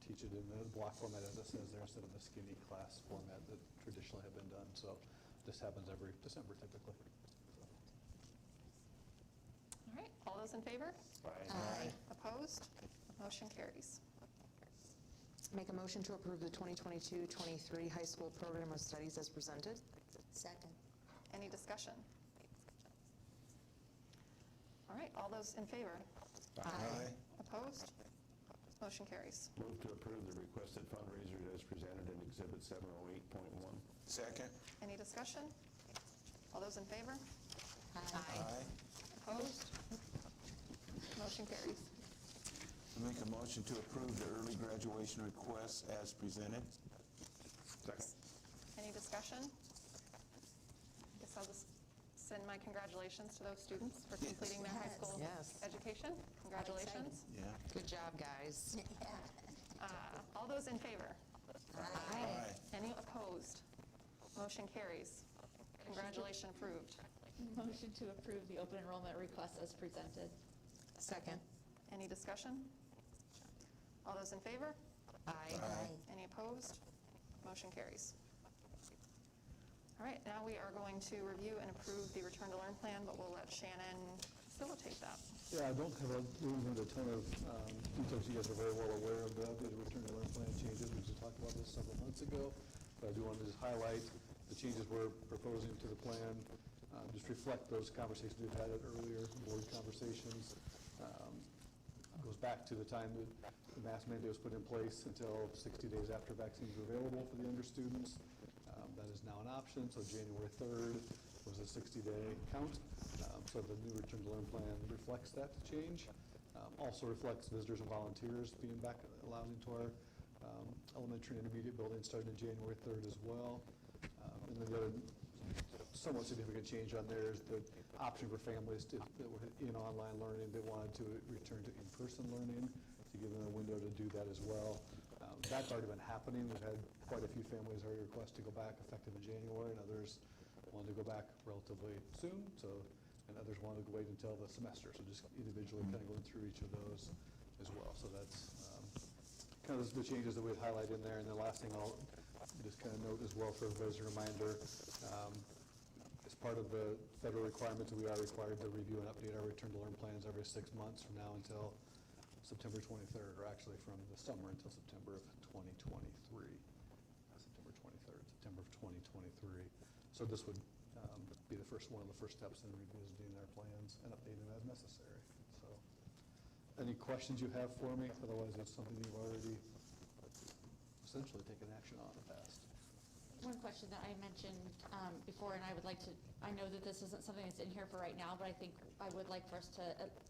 teach it in the block format, as it says there, instead of the skinny class format that traditionally have been done. So this happens every December typically. All right, all those in favor? Aye. Opposed? Motion carries. Make a motion to approve the 2022-23 high school program of studies as presented. Second. Any discussion? All right, all those in favor? Aye. Opposed? Motion carries. Move to approve the requested fundraiser as presented in Exhibit 708.1. Second. Any discussion? All those in favor? Aye. Opposed? Motion carries. Make a motion to approve the early graduation requests as presented. Second. Any discussion? I guess I'll just send my congratulations to those students for completing their high school Yes. education. Congratulations. Yeah. Good job, guys. All those in favor? Aye. Any opposed? Motion carries. Congratulations approved. Motion to approve the open enrollment request as presented. Second. Any discussion? All those in favor? Aye. Any opposed? Motion carries. All right, now we are going to review and approve the return to learn plan, but we'll let Shannon facilitate that. Yeah, I don't have a ton of details. You guys are very well aware of the return to learn plan changes. We just talked about this several months ago, but I do want to just highlight the changes we're proposing to the plan. Just reflect those conversations we've had at earlier board conversations. Goes back to the time that the mask mandate was put in place until 60 days after vaccines were available for the younger students. That is now an option, so January 3rd was a 60-day count. So the new return to learn plan reflects that change. Also reflects visitors and volunteers being back allowed into our elementary and intermediate building starting in January 3rd as well. And then the other somewhat significant change on there is the option for families that were in online learning that wanted to return to in-person learning, to give them a window to do that as well. That's already been happening. We've had quite a few families already request to go back effective in January, and others wanted to go back relatively soon, and others wanted to wait until the semester. So just individually kind of going through each of those as well. So that's kind of the changes that we'd highlight in there. And the last thing I'll just kind of note as well for everybody as a reminder, as part of the federal requirements, we are required to review and update our return to learn plans every 6 months from now until September 23rd, or actually from the summer until September of 2023. September 23rd, September of 2023. So this would be one of the first steps in revisiting our plans and updating them as necessary. So, any questions you have for me? Otherwise, it's something you've already essentially taken action on in the past. One question that I mentioned before, and I would like to, I know that this isn't something that's in here for right now, but I think I would like for us to,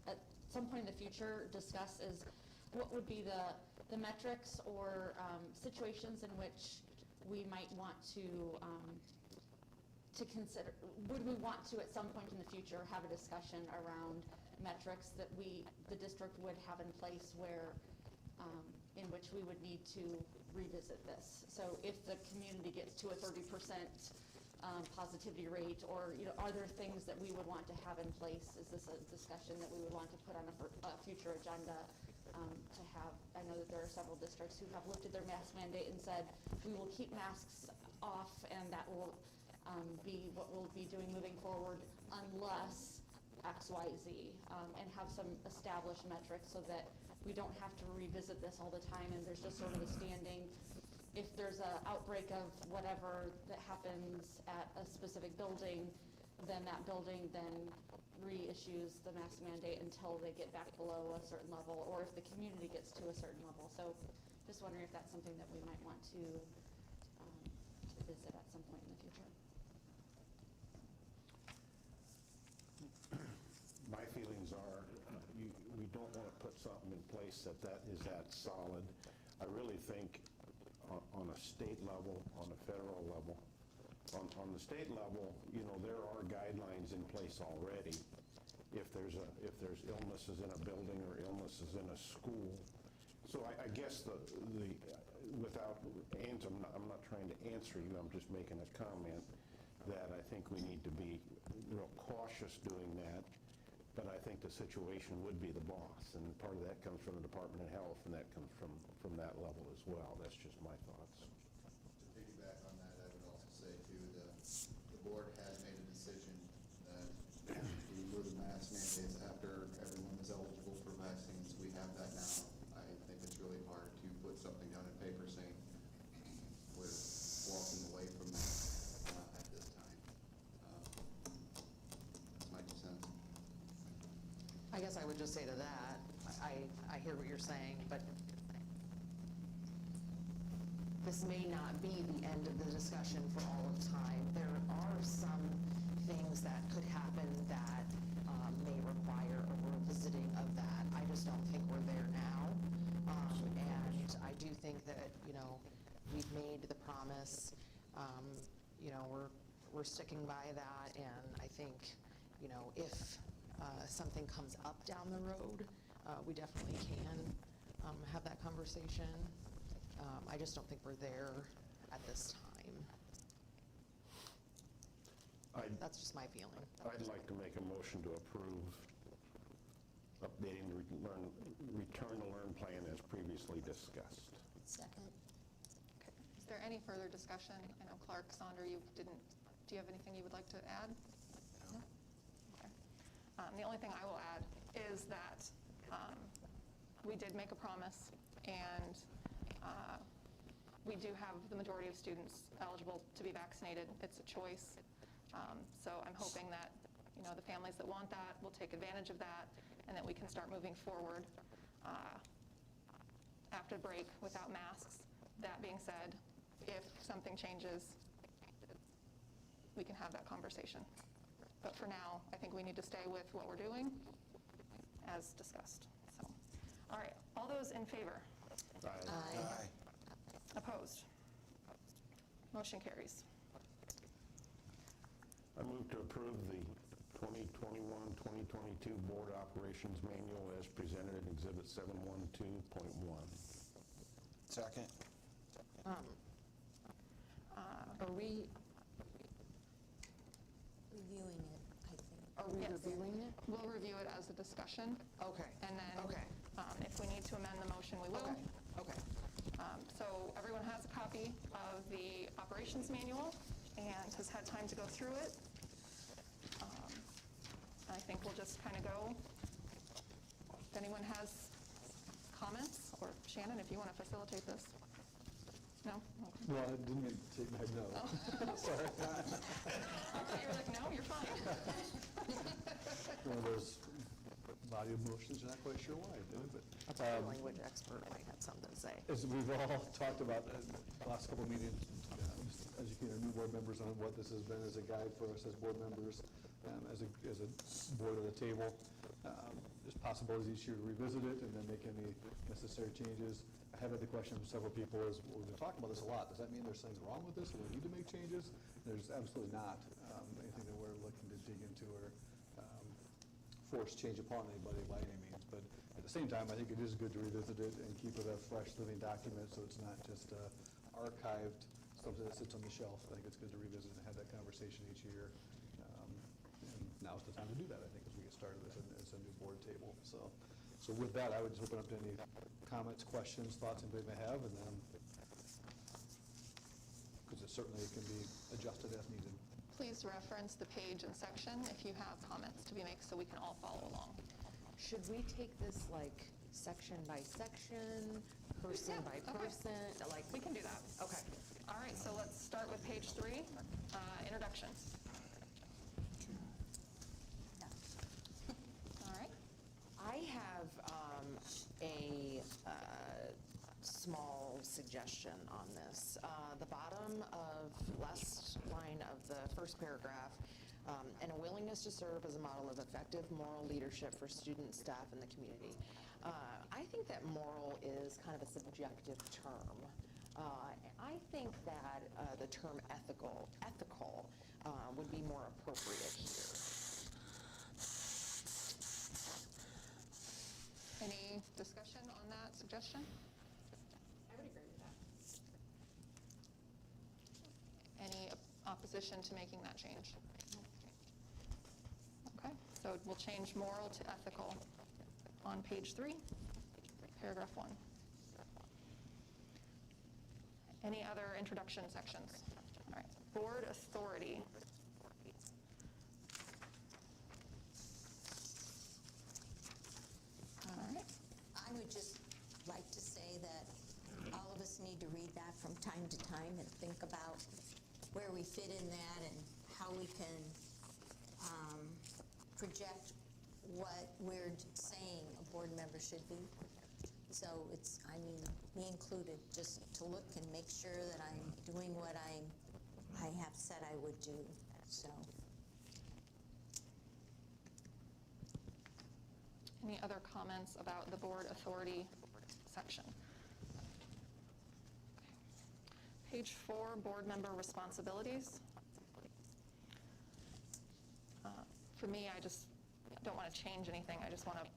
at some point in the future, discuss is what would be the metrics or situations in which we might want to consider, would we want to at some point in the future have a discussion around metrics that the district would have in place where in which we would need to revisit this. So if the community gets to a 30% positivity rate, or are there things that we would want to have in place? Is this a discussion that we would want to put on a future agenda to have? I know that there are several districts who have lifted their mask mandate and said, we will keep masks off, and that will be what we'll be doing moving forward unless X, Y, Z, and have some established metrics so that we don't have to revisit this all the time, and there's just sort of a standing, if there's an outbreak of whatever that happens at a specific building, then that building then reissues the mask mandate until they get back below a certain level, or if the community gets to a certain level. So just wondering if that's something that we might want to visit at some point in the future. My feelings are we don't want to put something in place that is that solid. I really think on a state level, on a federal level, on the state level, there are guidelines in place already. If there's illnesses in a building or illnesses in a school. So I guess without answer, I'm not trying to answer you, I'm just making a comment that I think we need to be real cautious doing that. But I think the situation would be the boss, and part of that comes from the Department of Health, and that comes from that level as well. That's just my thoughts. To piggyback on that, I would also say too, the board had made a decision that to remove the mask mandates after everyone is eligible for vaccines. We have that now. I think it's really hard to put something down in paper just say to that, I hear what you're saying, but this may not be the end of the discussion for all of time. There are some things that could happen that may require a revisiting of that. I just don't think we're there now. And I do think that, we've made the promise. We're sticking by that, and I think, if something comes up down the road, we definitely can have that conversation. I just don't think we're there at this time. That's just my feeling. I'd like to make a motion to approve updating the return to learn plan as previously discussed. Second. Okay. Is there any further discussion? I know Clark, Sonder, do you have anything you would like to add? No? Okay. The only thing I will add is that we did make a promise, and we do have the majority of students eligible to be vaccinated. It's a choice. So I'm hoping that the families that want that will take advantage of that, and that we can start moving forward after the break without masks. That being said, if something changes, we can have that conversation. But for now, I think we need to stay with what we're doing as discussed. So, all right, all those in favor? Aye. Aye. Opposed? Motion carries. I move to approve the 2021-2022 Board Operations Manual as presented in Exhibit 712.1. Second. Are we Reviewing it, I think. Are we reviewing it? We'll review it as a discussion. Okay. And then Okay. If we need to amend the motion, we will. Okay. So everyone has a copy of the operations manual and has had time to go through it. I think we'll just kind of go. If anyone has comments, or Shannon, if you want to facilitate this. No? Okay. Well, I didn't mean to take my note. Oh. Sorry. I thought you were like, no, you're fine. One of those body of motions, you're not quite sure why I did it, but. That's a language expert might have something to say. As we've all talked about in the last couple of meetings, just educating our new board members on what this has been as a guide for us as board members, as a board at the table. There's possibilities each year to revisit it and then make any necessary changes. I have had the question from several people as we've been talking about this a lot. Does that mean there's things wrong with this or we need to make changes? There's absolutely not anything that we're looking to dig into or force change upon anybody by any means. But at the same time, I think it is good to revisit it and keep it a fresh living document so it's not just archived, something that sits on the shelf. I think it's good to revisit and have that conversation each year. And now's the time to do that, I think, as we get started as a new board table. So with that, I would just open up to any comments, questions, thoughts anybody may have, and then, because it certainly can be adjusted as needed. Please reference the page and section if you have comments to be made so we can all follow along. Should we take this like section by section, person by person? Okay. Like We can do that. Okay. All right, so let's start with page 3, introductions. All right. I have a small suggestion on this. The bottom of last line of the first paragraph, and a willingness to serve as a model of effective moral leadership for students, staff, and the community. I think that moral is kind of a subjective term. I think that the term ethical would be more appropriate here. Any discussion on that suggestion? I would agree with that. Any opposition to making that change? Okay, so we'll change moral to ethical on page 3, paragraph 1. Any other introduction sections? All right, board authority. All right. I would just like to say that all of us need to read that from time to time and think about where we fit in that and how we can project what we're saying board member should be. So it's, I mean, me included, just to look and make sure that I'm doing what I have said I would do, so. Any other comments about the board authority section? Page 4, board member responsibilities. For me, I just don't want to change anything. I just want to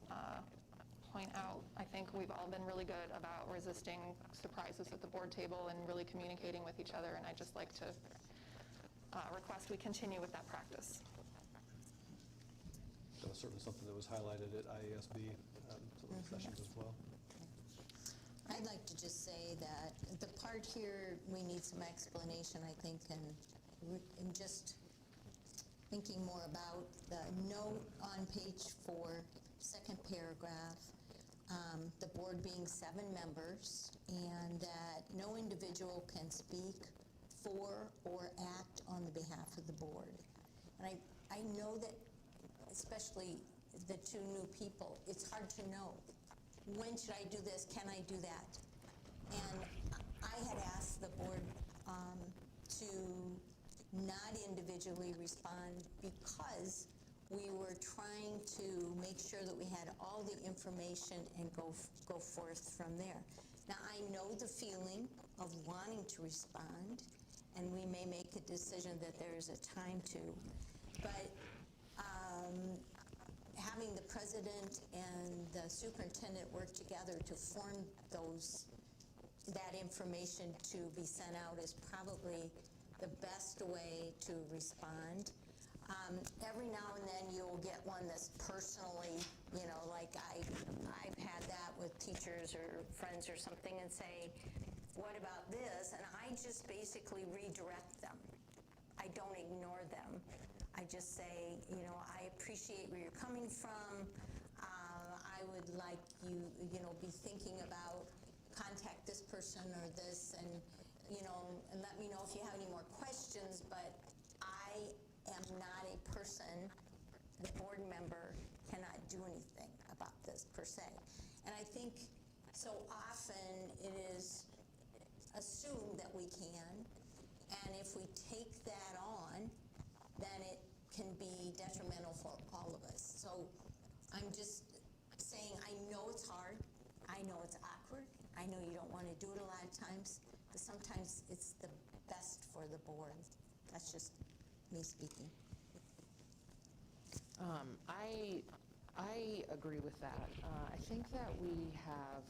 point out, I think we've all been really good about resisting surprises at the board table and really communicating with each other, and I'd just like to request we continue with that practice. That was certainly something that was highlighted at IASB, some of the sessions as well. I'd like to just say that the part here, we need some explanation, I think, and just thinking more about the note on page 4, second paragraph, the board being 7 members, and that no individual can speak for or act on the behalf of the board. And I know that, especially the 2 new people, it's hard to know. When should I do this? Can I do that? And I had asked the board to not individually respond because we were trying to make sure that we had all the information and go forth from there. Now, I know the feeling of wanting to respond, and we may make a decision that there's a time to, but having the president and the superintendent work together to form that information to be sent out is probably the best way to respond. Every now and then you'll get one that's personally, like I've had that with teachers or friends or something, and say, what about this? And I just basically redirect them. I don't ignore them. I just say, I appreciate where you're coming from. I would like you, be thinking about contact this person or this, and and let me know if you have any more questions, but I am not a person, the board member cannot do anything about this per se. And I think so often it is assumed that we can, and if we take that on, then it can be detrimental for all of us. So I'm just saying, I know it's hard, I know it's awkward, I know you don't want to do it a lot of times, but sometimes it's the best for the board. That's just me speaking. I agree with that. I think that we have,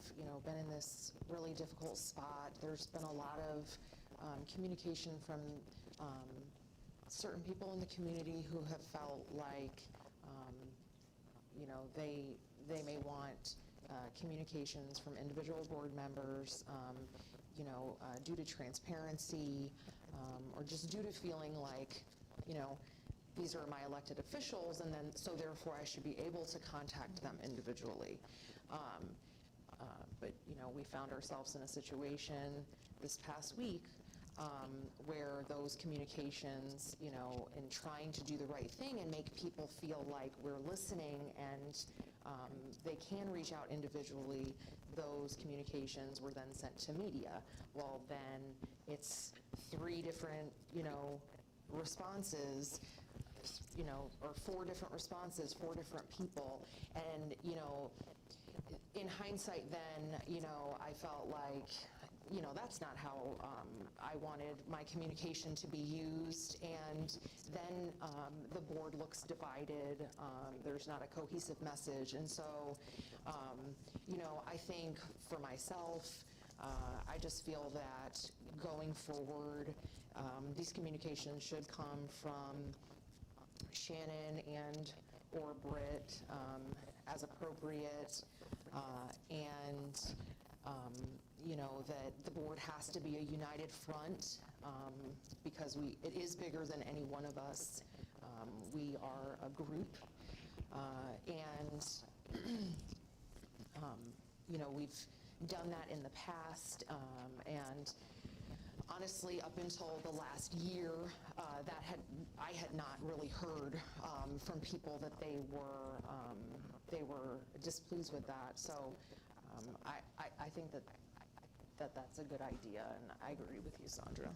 been in this really difficult spot. There's been a lot of communication from certain people in the community who have felt like, they may want communications from individual board members, due to transparency, or just due to feeling like, these are my elected officials, and then so therefore I should be able to contact them individually. But we found ourselves in a situation this past week where those communications, in trying to do the right thing and make people feel like we're listening and they can reach out individually, those communications were then sent to media. Well, then it's 3 different, responses, or 4 different responses, 4 different people. And, in hindsight then, I felt like, that's not how I wanted my communication to be used. And then the board looks divided. There's not a cohesive message. And so, I think for myself, I just feel that going forward, these communications should come from Shannon and or Britt as appropriate, and that the board has to be a united front because it is bigger than any one of us. We are a group, and we've done that in the past, and honestly, up until the last year, I had not really heard from people that they were displeased with that. So I think that's a good idea, and I agree with you, Sandra.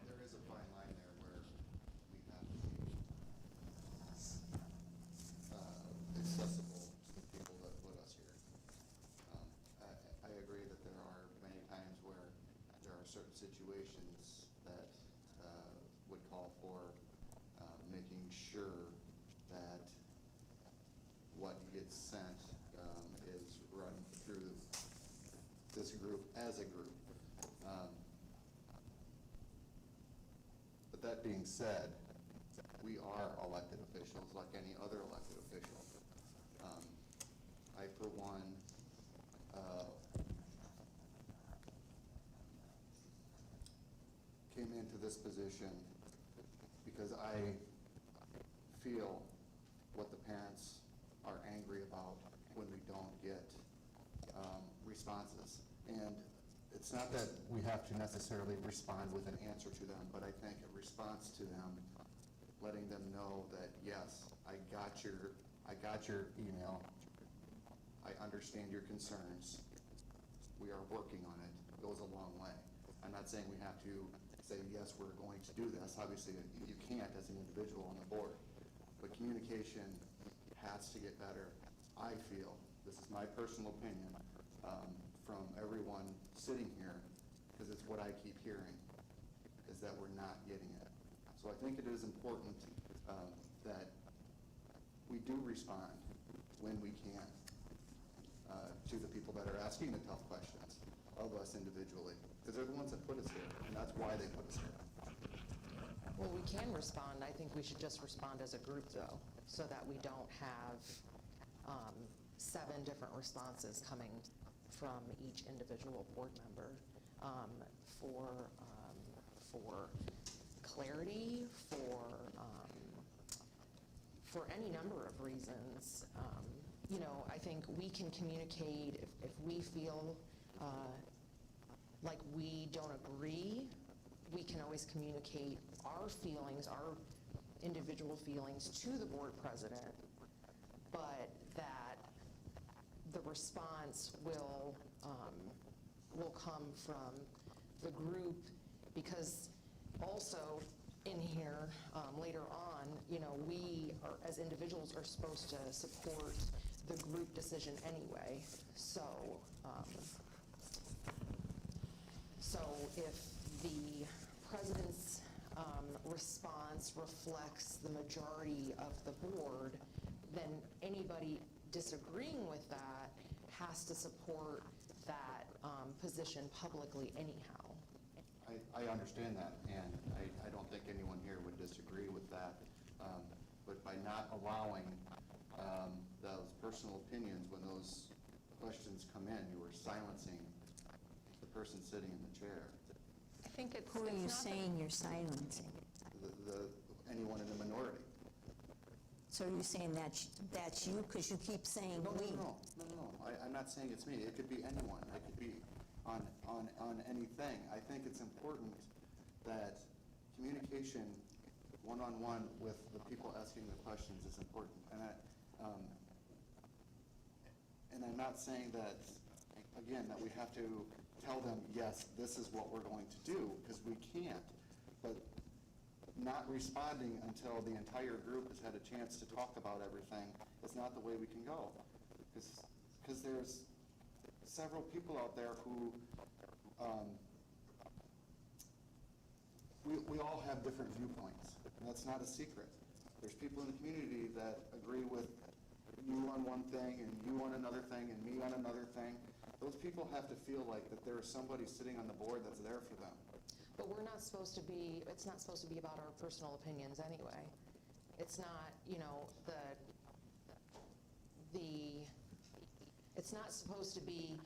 There is a fine line there where we have to be accessible to the people that put us here. I agree that there are many times where there are certain situations that would call for making sure that what gets sent is run through this group as a group. But that being said, we are elected officials like any other elected official. I, for one, came into this position because I feel what the parents are angry about when we don't get responses. And it's not that we have to necessarily respond with an answer to them, but I think a response to them, letting them know that, yes, I got your email, I understand your concerns, we are working on it, goes a long way. I'm not saying we have to say, yes, we're going to do this. Obviously, you can't as an individual on the board. But communication has to get better. I feel, this is my personal opinion, from everyone sitting here, because it's what I keep hearing, is that we're not getting it. So I think it is important that we do respond when we can to the people that are asking the tough questions of us individually, because they're the ones that put us here, and that's why they put us here. Well, we can respond. I think we should just respond as a group, though, so that we don't have 7 different responses coming from each individual board member for clarity, for any number of reasons. You know, I think we can communicate if we feel like we don't agree. We can always communicate our feelings, our individual feelings to the board president, but that the response will come from the group, because also in here later on, you know, we are, as individuals, are supposed to support the group decision anyway. So, so if the president's response reflects the majority of the board, then anybody disagreeing with that has to support that position publicly anyhow. I understand that, and I don't think anyone here would disagree with that. But by not allowing those personal opinions when those questions come in, you are silencing the person sitting in the chair. I think it's Who are you not saying you're silencing? Anyone in the minority. So you're saying that's you, because you keep saying we? No. I'm not saying it's me. It could be anyone. It could be on anything. I think it's important that communication one-on-one with the people asking the questions is important. And I'm not saying that, again, that we have to tell them, yes, this is what we're going to do, because we can't. But not responding until the entire group has had a chance to talk about everything is not the way we can go. Because there's several people out there who, we all have different viewpoints, and that's not a secret. There's people in the community that agree with you on one thing, and you on another thing, and me on another thing. Those people have to feel like that there is somebody sitting on the board that's there for them. But we're not supposed to be, it's not supposed to be about our personal opinions anyway. It's not, you know, it's not supposed to be,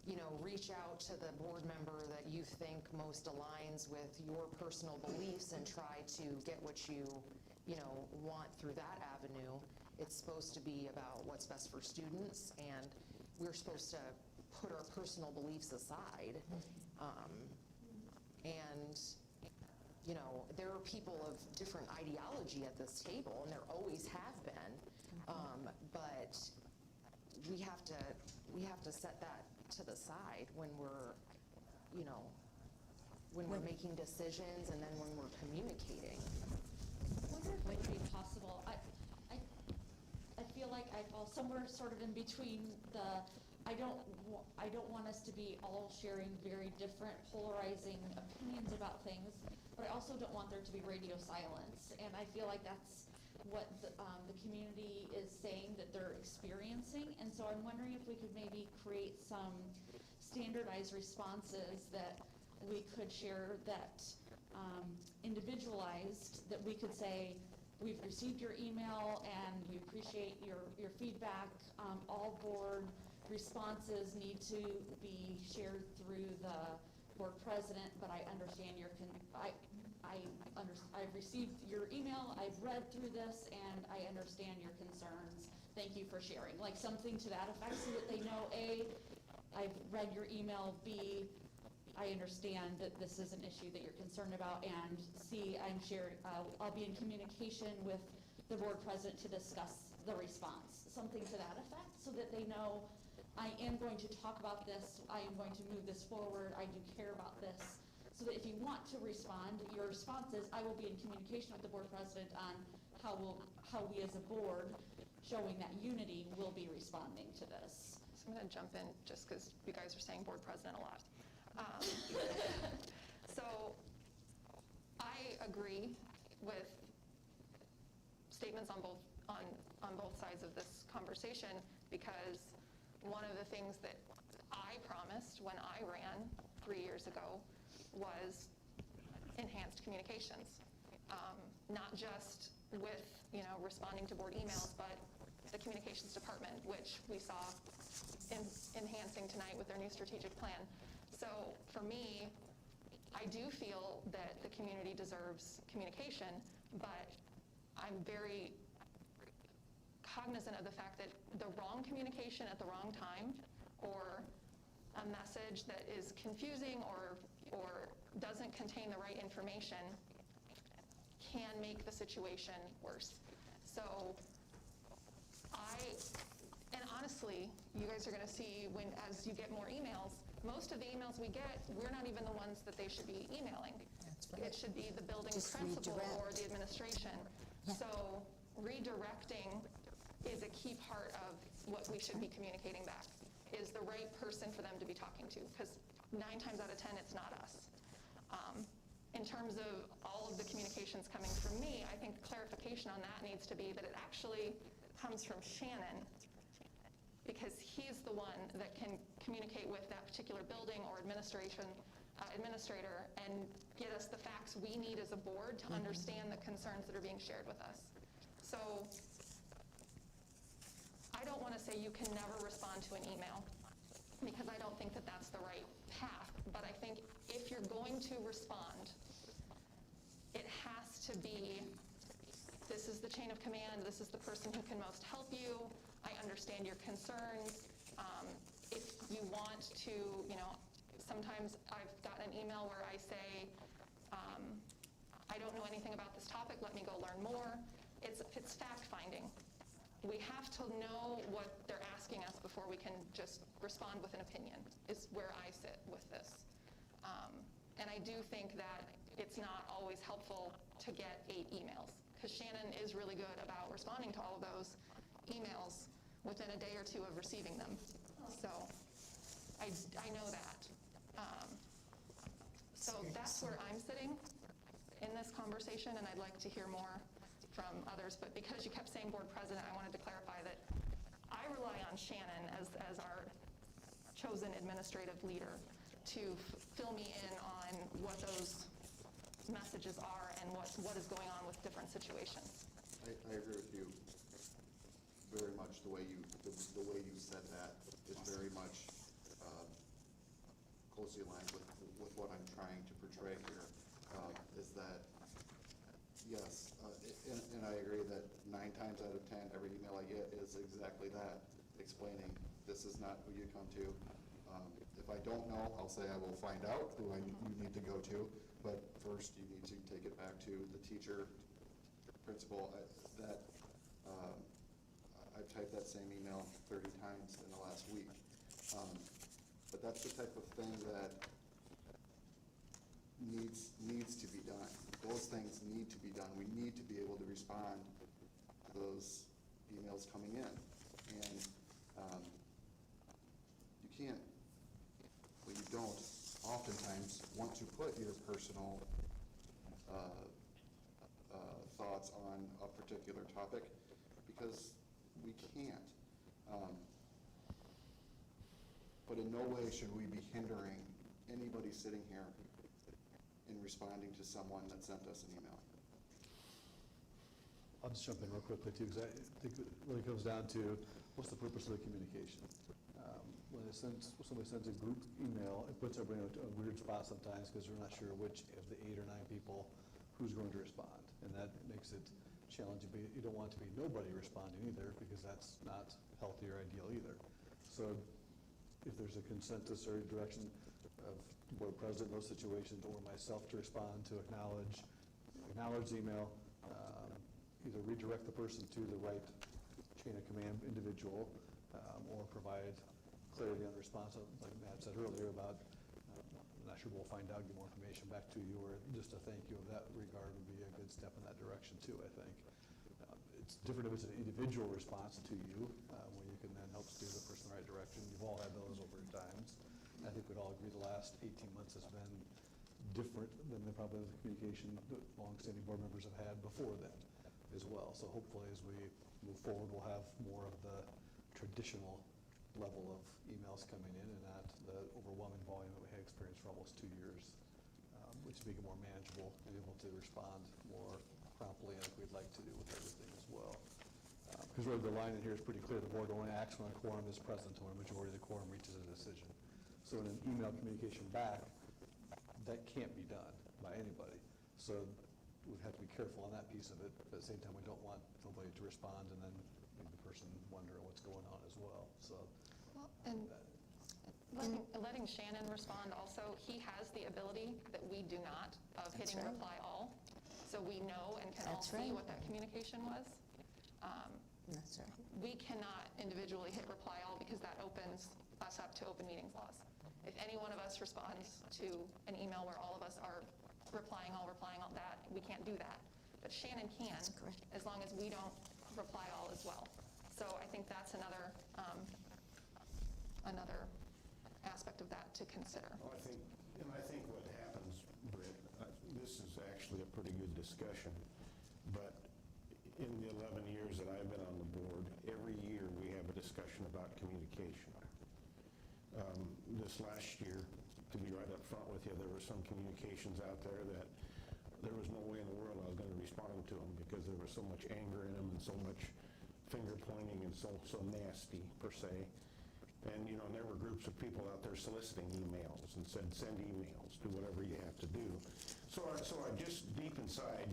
you know, reach out to the board member that you think most aligns with your personal beliefs and try to get what you know, want through that avenue. It's supposed to be about what's best for students, and we're supposed to put our personal beliefs aside And, you know, there are people of different ideology at this table, and there always have been. But we have to set that to the side when we're, you know, when we're making decisions and then when we're communicating. I wonder if it might be possible. I feel like I fall somewhere sort of in between the, I don't want us to be all sharing very different polarizing opinions about things, but I also don't want there to be radio silence. And I feel like that's what the community is saying that they're experiencing. And so I'm wondering if we could maybe create some standardized responses that we could share that individualized, that we could say, we've received your email and we appreciate your feedback. All board responses need to be shared through the board president, but I understand I've received your email, I've read through this, and I understand your concerns. Thank you for sharing. Like something to that effect, so that they know, A, I've read your email, B, I understand that this is an issue that you're concerned about, and C, I'll be in communication with the board president to discuss the response. Something to that effect, so that they know I am going to talk about this, I am going to move this forward, I do care about this. So that if you want to respond, your response is, I will be in communication with the board president on how we as a board, showing that unity, will be responding to this. So I'm going to jump in just because you guys are saying board president a lot. So I agree with statements on both sides of this conversation, because one of the things that I promised when I ran 3 years ago was enhanced communications, not just with responding to board emails, but the communications department, which we saw enhancing tonight with their new strategic plan. So for me, I do feel that the community deserves communication, but I'm very cognizant of the fact that the wrong communication at the wrong time, or a message that is confusing or doesn't contain the right information, can make the situation worse. So and honestly, you guys are going to see as you get more emails, most of the emails we get, we're not even the ones that they should be emailing. That's right. It should be the building principal or the administration. Yeah. So redirecting is a key part of what we should be communicating back, is the right person for them to be talking to, because 9 times out of 10, it's not us. In terms of all of the communications coming from me, I think clarification on that needs to be that it actually comes from Shannon, because he's the one that can communicate with that particular building or administrator and get us the facts we need as a board to understand the concerns that are being shared with us. So I don't want to say you can never respond to an email, because I don't think that that's the right path. But I think if you're going to respond, it has to be, this is the chain of command, this is the person who can most help you, I understand your concerns. If you want to, sometimes I've gotten an email where I say, I don't know anything about this topic, let me go learn more. It's fact-finding. We have to know what they're asking us before we can just respond with an opinion, is where I sit with this. And I do think that it's not always helpful to get 8 emails, because Shannon is really good about responding to all of those emails within a day or 2 of receiving them. So I know that. So that's where I'm sitting in this conversation, and I'd like to hear more from others. But because you kept saying board president, I wanted to clarify that I rely on Shannon as our chosen administrative leader to fill me in on what those messages are and what is going on with different situations. I agree with you very much. The way you said that is very much closely aligned with what I'm trying to portray here. Is that yes, and I agree that 9 times out of 10, every email I get is exactly that, explaining this is not who you come to. If I don't know, I'll say I will find out who you need to go to, but first you need to take it back to the teacher, principal. I've typed that same email 30 times in the last week. But that's the type of thing that needs to be done. Those things need to be done. We need to be able to respond to those emails coming in. And you can't, well, you don't oftentimes want to put your personal thoughts on a particular topic because we can't. But in no way should we be hindering anybody sitting here in responding to someone that sent us an email. I'll just jump in real quickly too, because I think it really comes down to what's the purpose of the communication. When somebody sends a group email, it puts everybody in a weird spot sometimes because we're not sure which of the 8 or 9 people who's going to respond, and that makes it challenging. But you don't want it to be nobody responding either, because that's not healthy or ideal either. So if there's a consensus or direction of board president in those situations, or myself to respond to acknowledge the email, either redirect the person to the right chain of command individual, or provide clarity on the response, like Matt said earlier about, I'm not sure we'll find out, get more information back to you, or just a thank you of that regard would be a good step in that direction too, I think. It's different if it's an individual response to you, where you can then help steer the person in the right direction. You've all had those over times. I think we'd all agree the last 18 months has been different than probably the communication that longstanding board members have had before then as well. So hopefully as we move forward, we'll have more of the traditional level of emails coming in and not the overwhelming volume that we had experienced for almost 2 years, which make it more manageable and able to respond more promptly like we'd like to do with everything as well. Because really the line in here is pretty clear. The board only acts when a quorum is present or a majority of the quorum reaches a decision. So in an email communication back, that can't be done by anybody. So we have to be careful on that piece of it, but at the same time, we don't want nobody to respond and then maybe the person wondering what's going on as well. So, well, and letting Shannon respond also, he has the ability that we do not of hitting reply all. So we know and can all see what that communication was. That's right. We cannot individually hit reply all because that opens us up to open meetings laws. If any one of us responds to an email where all of us are replying all that, we can't do that. But Shannon can, as long as we don't reply all as well. So I think that's another aspect of that to consider. Well, I think what happens, Britt, this is actually a pretty good discussion, but in the 11 years that I've been on the board, every year we have a discussion about communication. This last year, to be right up front with you, there were some communications out there that there was no way in the world I was going to respond to them because there was so much anger in them and so much finger pointing and so nasty per se. And and there were groups of people out there soliciting emails and said, send emails, do whatever you have to do. So I just deep inside,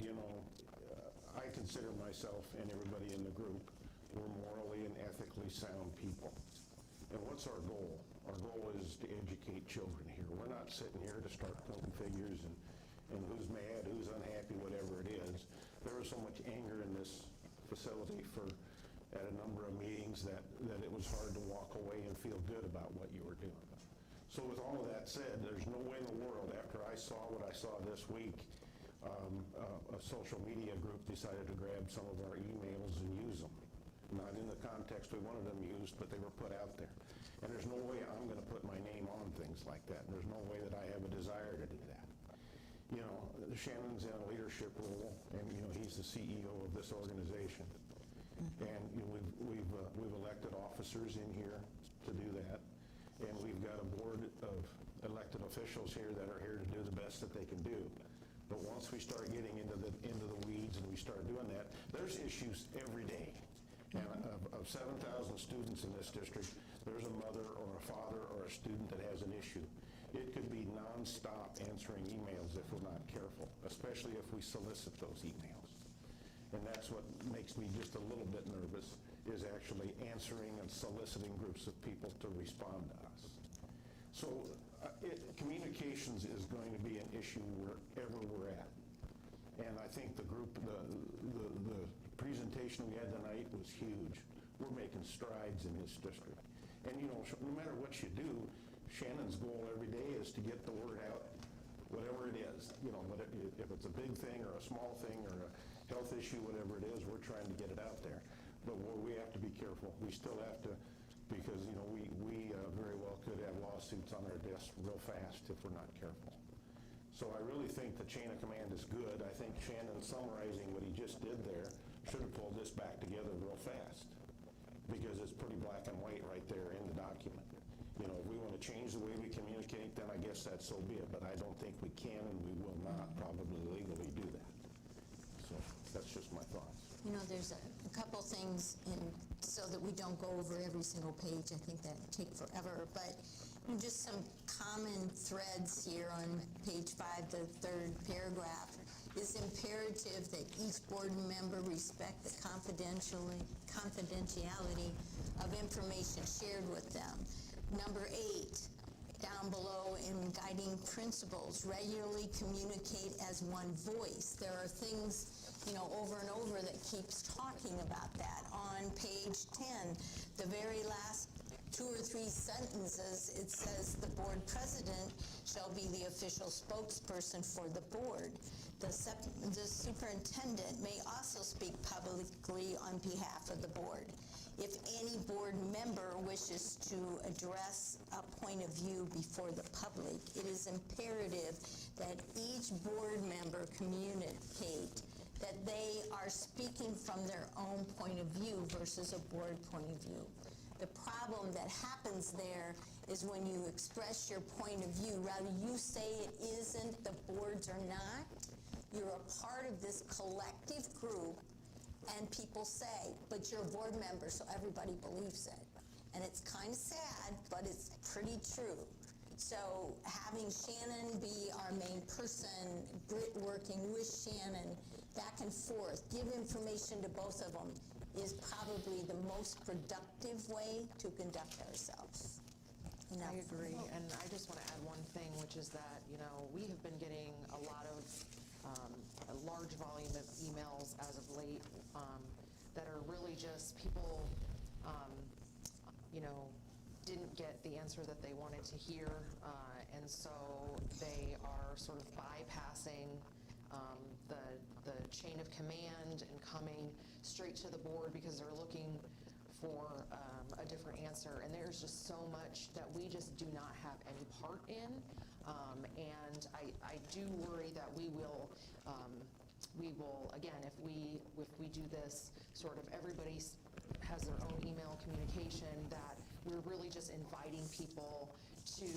I consider myself and everybody in the group, we're morally and ethically sound people. And what's our goal? Our goal is to educate children here. We're not sitting here to start pointing figures and who's mad, who's unhappy, whatever it is. There was so much anger in this facility at a number of meetings that it was hard to walk away and feel good about what you were doing. So with all of that said, there's no way in the world, after I saw what I saw this week, a social media group decided to grab some of our emails and use them. Not in the context we wanted them used, but they were put out there. And there's no way I'm going to put my name on things like that. And there's no way that I have a desire to do that. Shannon's in a leadership role, and he's the CEO of this organization. And we've elected officers in here to do that. And we've got a board of elected officials here that are here to do the best that they can do. But once we start getting into the weeds and we start doing that, there's issues every day. And of 7,000 students in this district, there's a mother or a father or a student that has an issue. It could be nonstop answering emails if we're not careful, especially if we solicit those emails. And that's what makes me just a little bit nervous, is actually answering and soliciting groups of people to respond to us. So communications is going to be an issue wherever we're at. And I think the group, the presentation we had tonight was huge. We're making strides in this district. And, you know, no matter what you do, Shannon's goal every day is to get the word out, whatever it is. You know, if it's a big thing or a small thing or a health issue, whatever it is, we're trying to get it out there. But we have to be careful. We still have to, because, you know, we very well could have lawsuits on our desk real fast if we're not careful. So I really think the chain of command is good. I think Shannon summarizing what he just did there should have pulled this back together real fast, because it's pretty black and white right there in the document. You know, if we want to change the way we communicate, then I guess that's so be it, but I don't think we can and we will not probably legally do that. So that's just my thoughts. You know, there's a couple things so that we don't go over every single page. I think that would take forever, but just some common threads here on page 5, the third paragraph. It's imperative that each board member respect the confidentiality of information shared with them. Number 8, down below in guiding principles, regularly communicate as one voice. There are things, you know, over and over that keeps talking about that. On page 10, the very last 2 or 3 sentences, it says the board president shall be the official spokesperson for the board. The superintendent may also speak publicly on behalf of the board. If any board member wishes to address a point of view before the public, it is imperative that each board member communicate that they are speaking from their own point of view versus a board point of view. The problem that happens there is when you express your point of view, rather you say it isn't, the boards are not, you're a part of this collective group, and people say, but you're a board member, so everybody believes it. And it's kind of sad, but it's pretty true. So having Shannon be our main person, Britt working with Shannon, back and forth, give information to both of them, is probably the most productive way to conduct ourselves. I agree, and I just want to add one thing, which is that, you know, we have been getting a lot of, a large volume of emails as of late that are really just people, you know, didn't get the answer that they wanted to hear, and so they are sort of bypassing the chain of command and coming straight to the board because they're looking for a different answer. And there's just so much that we just do not have any part in. And I do worry that we will, again, if we do this sort of everybody has their own email communication, that we're really just inviting people to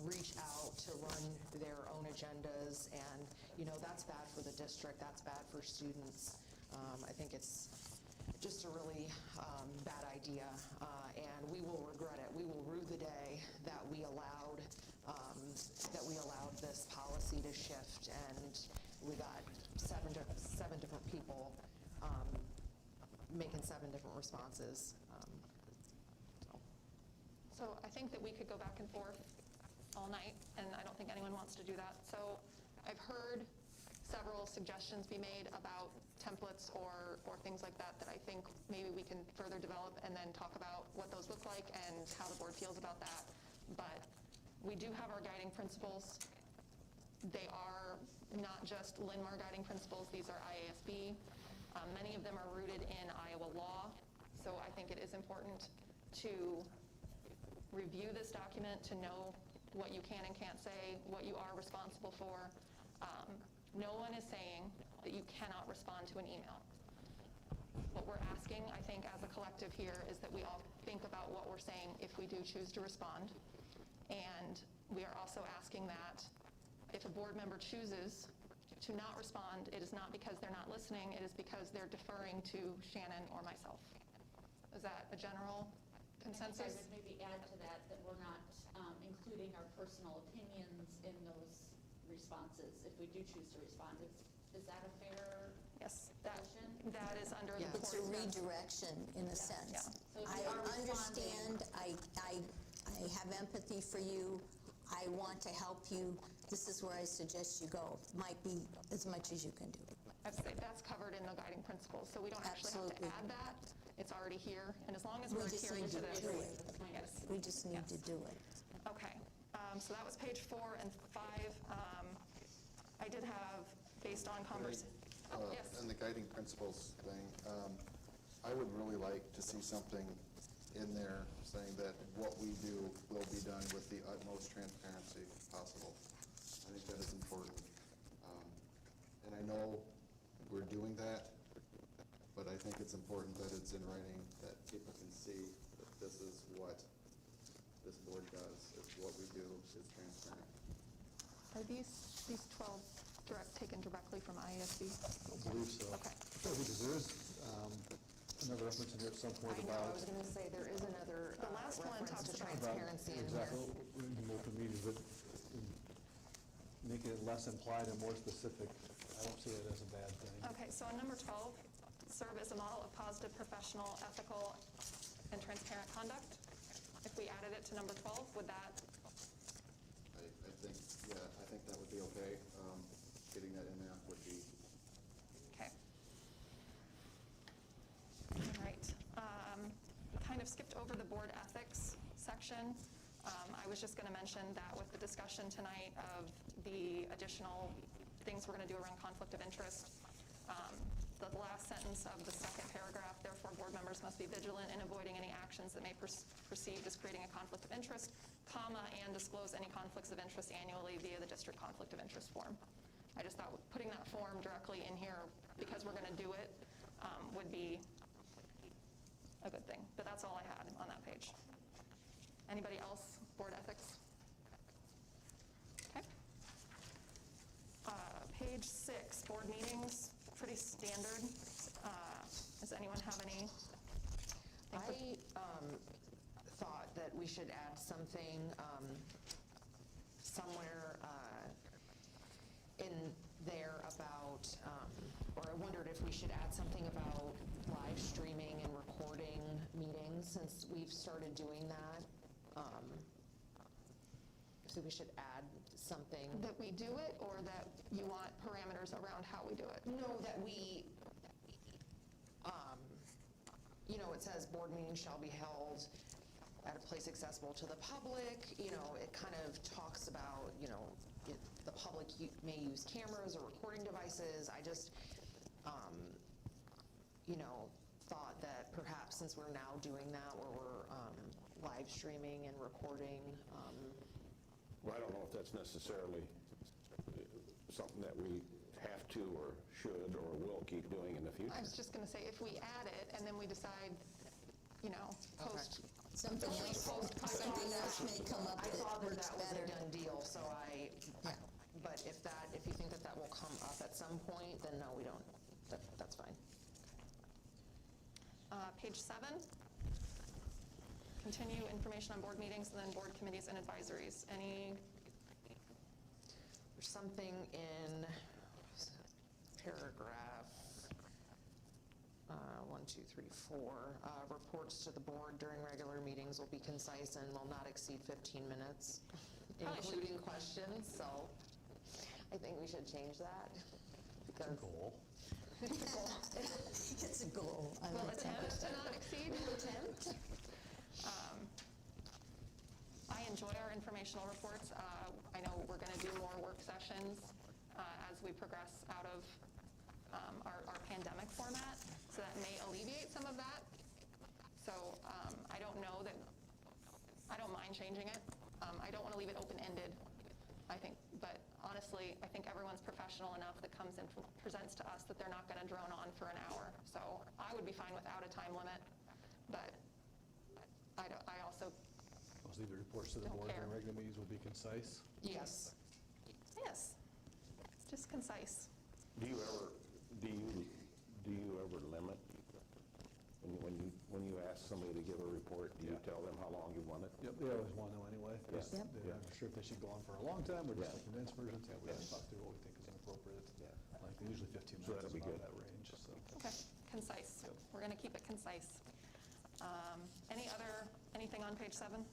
reach out, to run their own agendas, and, you know, that's bad for the district, that's bad for students. I think it's just a really bad idea, and we will regret it. We will rue the day that we allowed this policy to shift, and we got seven different people making 7 different responses. So I think that we could go back and forth all night, and I don't think anyone wants to do that. So I've heard several suggestions be made about templates or things like that I think maybe we can further develop and then talk about what those look like and how the board feels about that. But we do have our guiding principles. They are not just Linn-Mar guiding principles, these are IASB. Many of them are rooted in Iowa law, so I think it is important to review this document to know what you can and can't say, what you are responsible for. No one is saying that you cannot respond to an email. What we're asking, I think, as a collective here is that we all think about what we're saying if we do choose to respond. And we are also asking that if a board member chooses to not respond, it is not because they're not listening, it is because they're deferring to Shannon or myself. Is that a general consensus? I would maybe add to that we're not including our personal opinions in those responses if we do choose to respond. Is that a fair position? That is under the board's. It's a redirection in a sense. So I understand, I have empathy for you. I want to help you, this is where I suggest you go. Might be as much as you can do. I'd say that's covered in the guiding principles, so we don't actually have to Absolutely. add that. It's already here, and as long as We we're just adhering need to to this. do it. Yes. We just need to do it. Okay, so that was page 4 and 5. I did have, based on conversation. Yes. And the guiding principles thing, I would really like to see something in there saying that what we do will be done with the utmost transparency possible. I think that is important. And I know we're doing that, but I think it's important that it's in writing, that people can see that this is what this board does, is what we do, is transparent. Are these 12 taken directly from IASB? I believe so. Okay. Because there is another reference in here at some point I know, about. I was going to say, there is another The last one reference talks to about- transparency in here. Exactly, in open meetings, but making it less implied and more specific, I don't see it as a bad thing. Okay, so on number 12, serve as a model of positive, professional, ethical, and transparent conduct. If we added it to number 12, would that? I think, yeah, I think that would be okay. Getting that in there would be. Okay. All right. Kind of skipped over the board ethics section. I was just going to mention that with the discussion tonight of the additional things we're going to do around conflict of interest, the last sentence of the second paragraph, therefore board members must be vigilant in avoiding any actions that may perceived as creating a conflict of interest, comma, and disclose any conflicts of interest annually via the district conflict of interest form. I just thought putting that form directly in here, because we're going to do it, would be a good thing. But that's all I had on that page. Anybody else? Board ethics? Okay. Page 6, board meetings, pretty standard. Does anyone have any? I thought that we should add something somewhere in there about, or I wondered if we should add something about live streaming and recording meetings, since we've started doing that. So we should add something. That we do it, or that you want parameters around how we do it? No, that we, it says board meetings shall be held at a place accessible to the public. It kind of talks about, the public may use cameras or recording devices. I just, thought that perhaps since we're now doing that, where we're live streaming and recording. Well, I don't know if that's necessarily something that we have to or should or will keep doing in the future. I was just going to say, if we add it and then we decide, post. Something else may come up I thought that that works that was better. a done deal, so but if you think that will come up at some point, then no, we don't. That's fine. Page 7, continue information on board meetings and then board committees and advisories. There's something in paragraph 1, 2, 3, 4. Reports to the board during regular meetings will be concise and will not exceed 15 minutes, including questions. So I think we should change that. It's a goal. It's a goal. Will attempt to not exceed. Attempt. I enjoy our informational reports. I know we're going to do more work sessions as we progress out of our pandemic format, so that may alleviate some of that. So I don't know that, I don't mind changing it. I don't want to leave it open-ended, I think, but honestly, I think everyone's professional enough that comes and presents to us that they're not going to drone on for an hour. So I would be fine without a time limit, but I also Most of the reports to the Don't board care. during regular meetings will be concise. Yes. Yes, just concise. Do you ever limit when you ask somebody to give a report? Do you tell them how long you want it? Yep, they always want to know anyway. Yeah. They're Yeah. not sure if they should go on for a long time or just Yeah. a condensed version. So we Yeah. just talk through what we think is appropriate. Yeah. Like usually 15 So minutes that'll is be about good. that range. So. Okay, concise. We're going to keep it concise. Anything on page 7?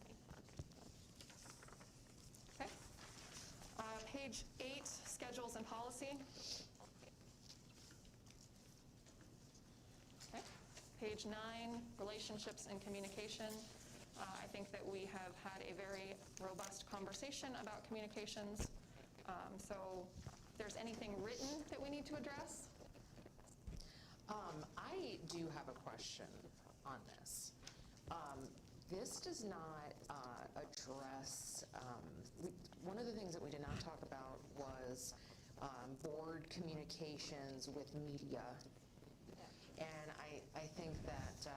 Okay. Page 8, schedules and policy. Okay. Page 9, relationships and communication. I think that we have had a very robust conversation about communications. So if there's anything written that we need to address? I do have a question on this. This does not address, one of the things that we did not talk about was board communications with media. And I think that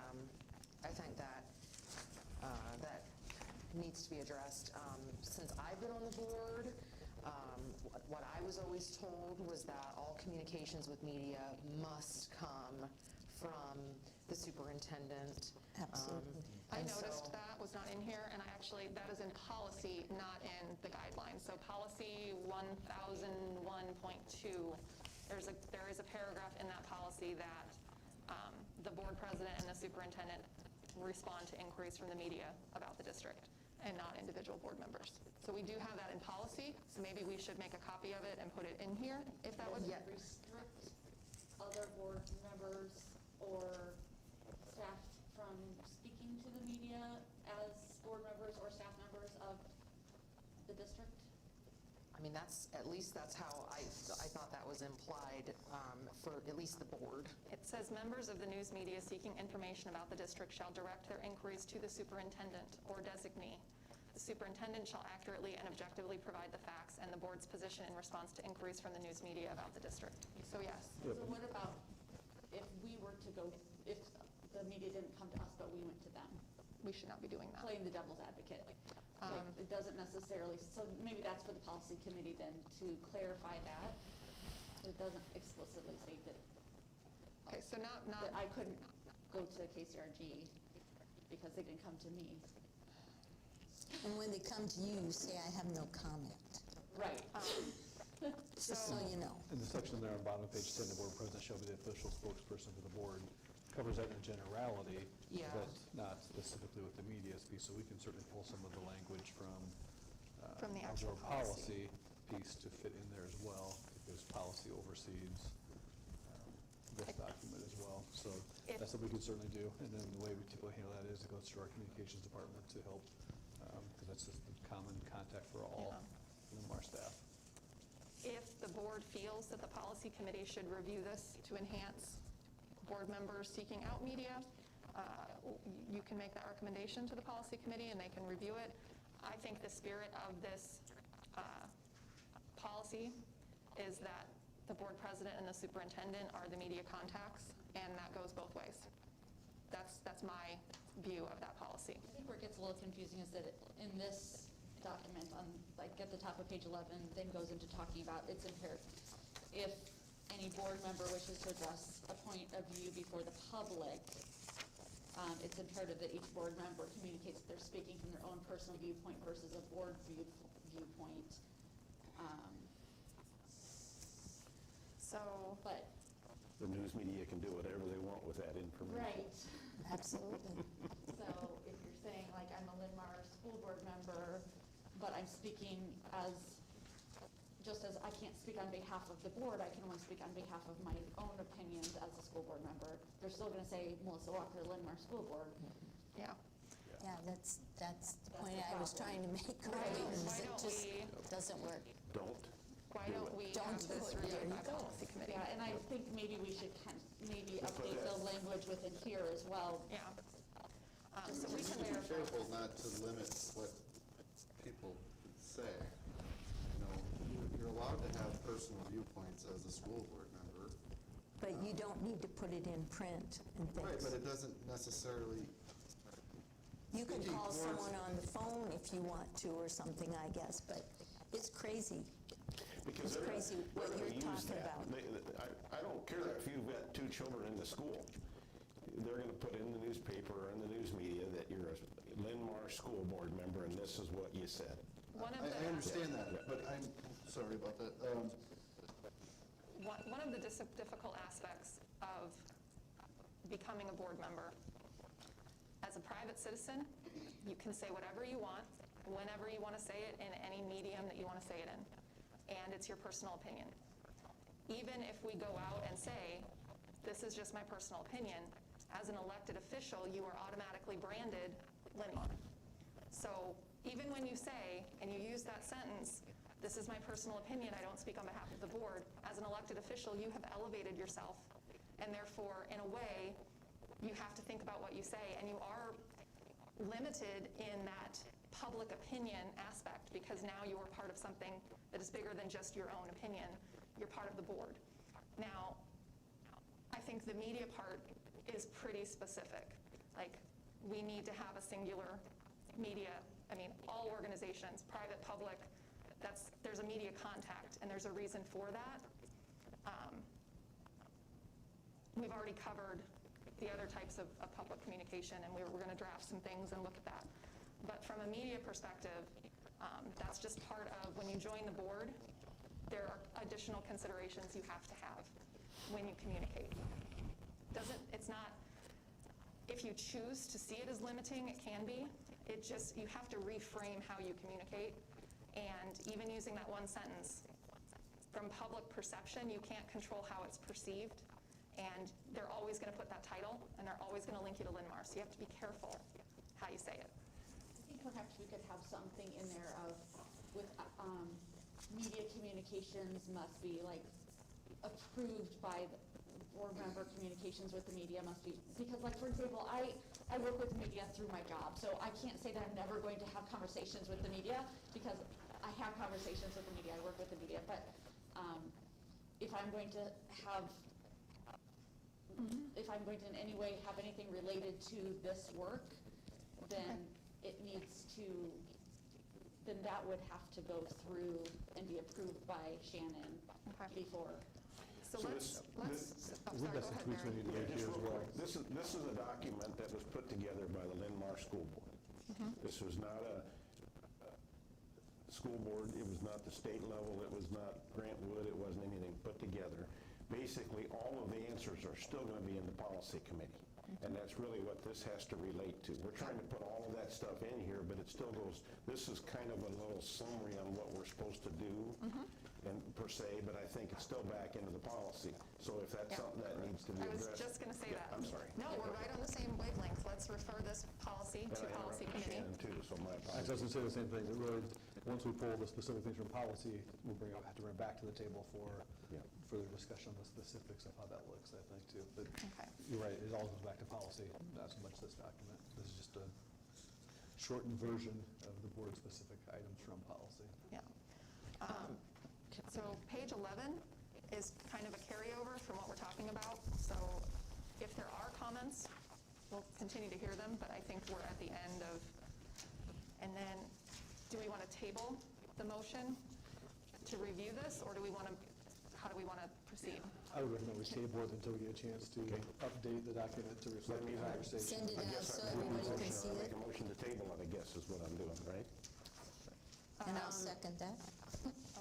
that needs to be addressed. Since I've been on the board, what I was always told was that all communications with media must come from the superintendent. Absolutely. I noticed that was not in here, and that is in policy, not in the guidelines. So policy 1001.2, there is a paragraph in that policy that the board president and the superintendent respond to inquiries from the media about the district and not individual board members. So we do have that in policy, so maybe we should make a copy of it and put it in here, if that would. Does it restrict other board members or staff from speaking to the media as board members or staff members of the district? I mean, at least that's how I thought that was implied for at least the board. It says members of the news media seeking information about the district shall direct their inquiries to the superintendent or designee. The superintendent shall accurately and objectively provide the facts and the board's position in response to inquiries from the news media about the district. So yes. So what about if we were to go, if the media didn't come to us but we went to them? We should not be doing that. Playing the devil's advocate. It doesn't necessarily, so maybe that's for the policy committee then to clarify that. It doesn't explicitly state that. Okay, so not that I couldn't go to KCRG because they didn't come to me. And when they come to you, you say, I have no comment. Right. Just so you know. In the section there on bottom of page 10, the board president shall be the official spokesperson for the board. Covers that in a generality, Yeah. but not specifically with the media piece, so we can certainly pull some of the language from the our actual board policy piece to fit in there as well, because policy oversees this document as well. So that's what we can certainly do. And then the way we typically handle that is it goes to our communications department to help, because that's just the common contact for all Linn-Mar staff. If the board feels that the policy committee should review this to enhance board members seeking out media, you can make that recommendation to the policy committee and they can review it. I think the spirit of this policy is that the board president and the superintendent are the media contacts, and that goes both ways. That's my view of that policy. I think where it gets a little confusing is that in this document on, like at the top of page 11, then goes into talking about it's imperative. If any board member wishes to address a point of view before the public, it's imperative that each board member communicates that they're speaking from their own personal viewpoint versus a board viewpoint. But The news media can do whatever they want with that information. right. Absolutely. So if you're saying like I'm a Linn-Mar school board member, but I'm speaking as, just as I can't speak on behalf of the board, I can only speak on behalf of my own opinions as a school board member. They're still going to say Melissa Walker, Linn-Mar School Board. Yeah. Yeah, that's the That's point the I was problem. trying to make Why earlier, don't- is why it don't just we- doesn't work. Why don't we Don't have do this it. There reviewed you by go. policy committee? Yeah, and I think maybe we should maybe update the language within here as well. Yeah. So We we need can to be clarify. careful not to limit what people say. You know, you're allowed to have personal viewpoints as a school board member. But you don't need to put it in print and things. Right, but it doesn't necessarily. You can Speaking call towards- someone on the phone if you want to or something, I guess, but it's crazy. Because It's crazy what they're you're gonna use talking that. about. I don't care if you've got 2 children in the school. They're going to put in the newspaper or in the news media that you're a Linn-Mar school board member and this is what you said. One of I the understand that, but I'm sorry about that. one of the difficult aspects of becoming a board member, as a private citizen, you can say whatever you want, whenever you want to say it, in any medium that you want to say it in. and it's your personal opinion. Even if we go out and say, this is just my personal opinion, as an elected official, you are automatically branded Linn-Mar. So even when you say, and you use that sentence, this is my personal opinion, I don't speak on behalf of the board, as an elected official, you have elevated yourself, and therefore, in a way, you have to think about what you say, and you are limited in that public opinion aspect, because now you are part of something that is bigger than just your own opinion. You're part of the board. Now, I think the media part is pretty specific. Like, we need to have a singular media. I mean, all organizations, private, public, there's a media contact, and there's a reason for that. We've already covered the other types of public communication, and we're going to draft some things and look at that. But from a media perspective, that's just part of when you join the board, there are additional considerations you have to have when you communicate. It's not, if you choose to see it as limiting, it can be. It just, you have to reframe how you communicate. And even using that one sentence, from public perception, you can't control how it's perceived. And they're always going to put that title, and they're always going to link you to Linn-Mar. So you have to be careful how you say it. I think perhaps we could have something in there with media communications must be like approved by the board member. Communications with the media must be, because like, for example, I work with media through my job, so I can't say that I'm never going to have conversations with the media, because I have conversations with the media, I work with the media, but if I'm going to have, if I'm going to in any way have anything related to this work, then it needs to, then that would have to go through and be approved by Shannon before. So this- sorry, go ahead, Mary. Yeah, just real quick. This is a document that was put together by the Linn-Mar School Board. This was not a school board, it was not the state level, it was not Grant Wood, it wasn't anything put together. Basically, all of the answers are still going to be in the policy committee. And that's really what this has to relate to. We're trying to put all of that stuff in here, but it still goes, this is kind of a little summary on what we're supposed to do, and per se, but I think it's still back into the policy. So if that's something that needs to be addressed. I was just going to say that. I'm sorry. No, we're right on the same wavelength. Let's refer this policy to policy committee. Shannon too, so my I apologies. was going to say the same thing. It really, once we pull the specific things from policy, we'll have to bring it back to the table for further discussion on the specifics of how that looks, I think, too. But you're right, it all goes back to policy, not so much this document. This is just a shortened version of the board-specific items from policy. Yeah. So page 11 is kind of a carryover from what we're talking about. So if there are comments, we'll continue to hear them, but I think we're at the end of, and then do we want to table the motion to review this, or do we want to, how do we want to proceed? I would recommend we table it until we get a chance to update the document to reflect the conversation. Send it out so everybody can see I make it. a motion to table it, I guess, is what I'm doing, right? And I'll second that.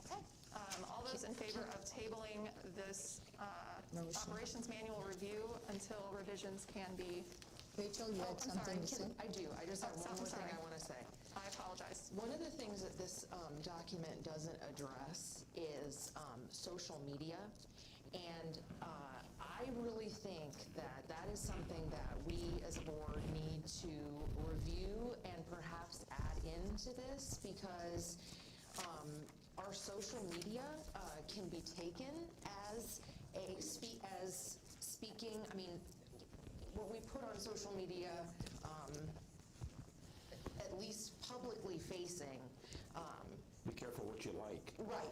Okay. All those in favor of tabling this operations manual review until revisions can be. Rachel, you had something to say? I do. I just have one more thing I want to say. I apologize. One of the things that this document doesn't address is social media. And I really think that that is something that we as a board need to review and perhaps add into this, because our social media can be taken as speaking, I mean, what we put on social media, at least publicly facing. Be careful what you like. Right.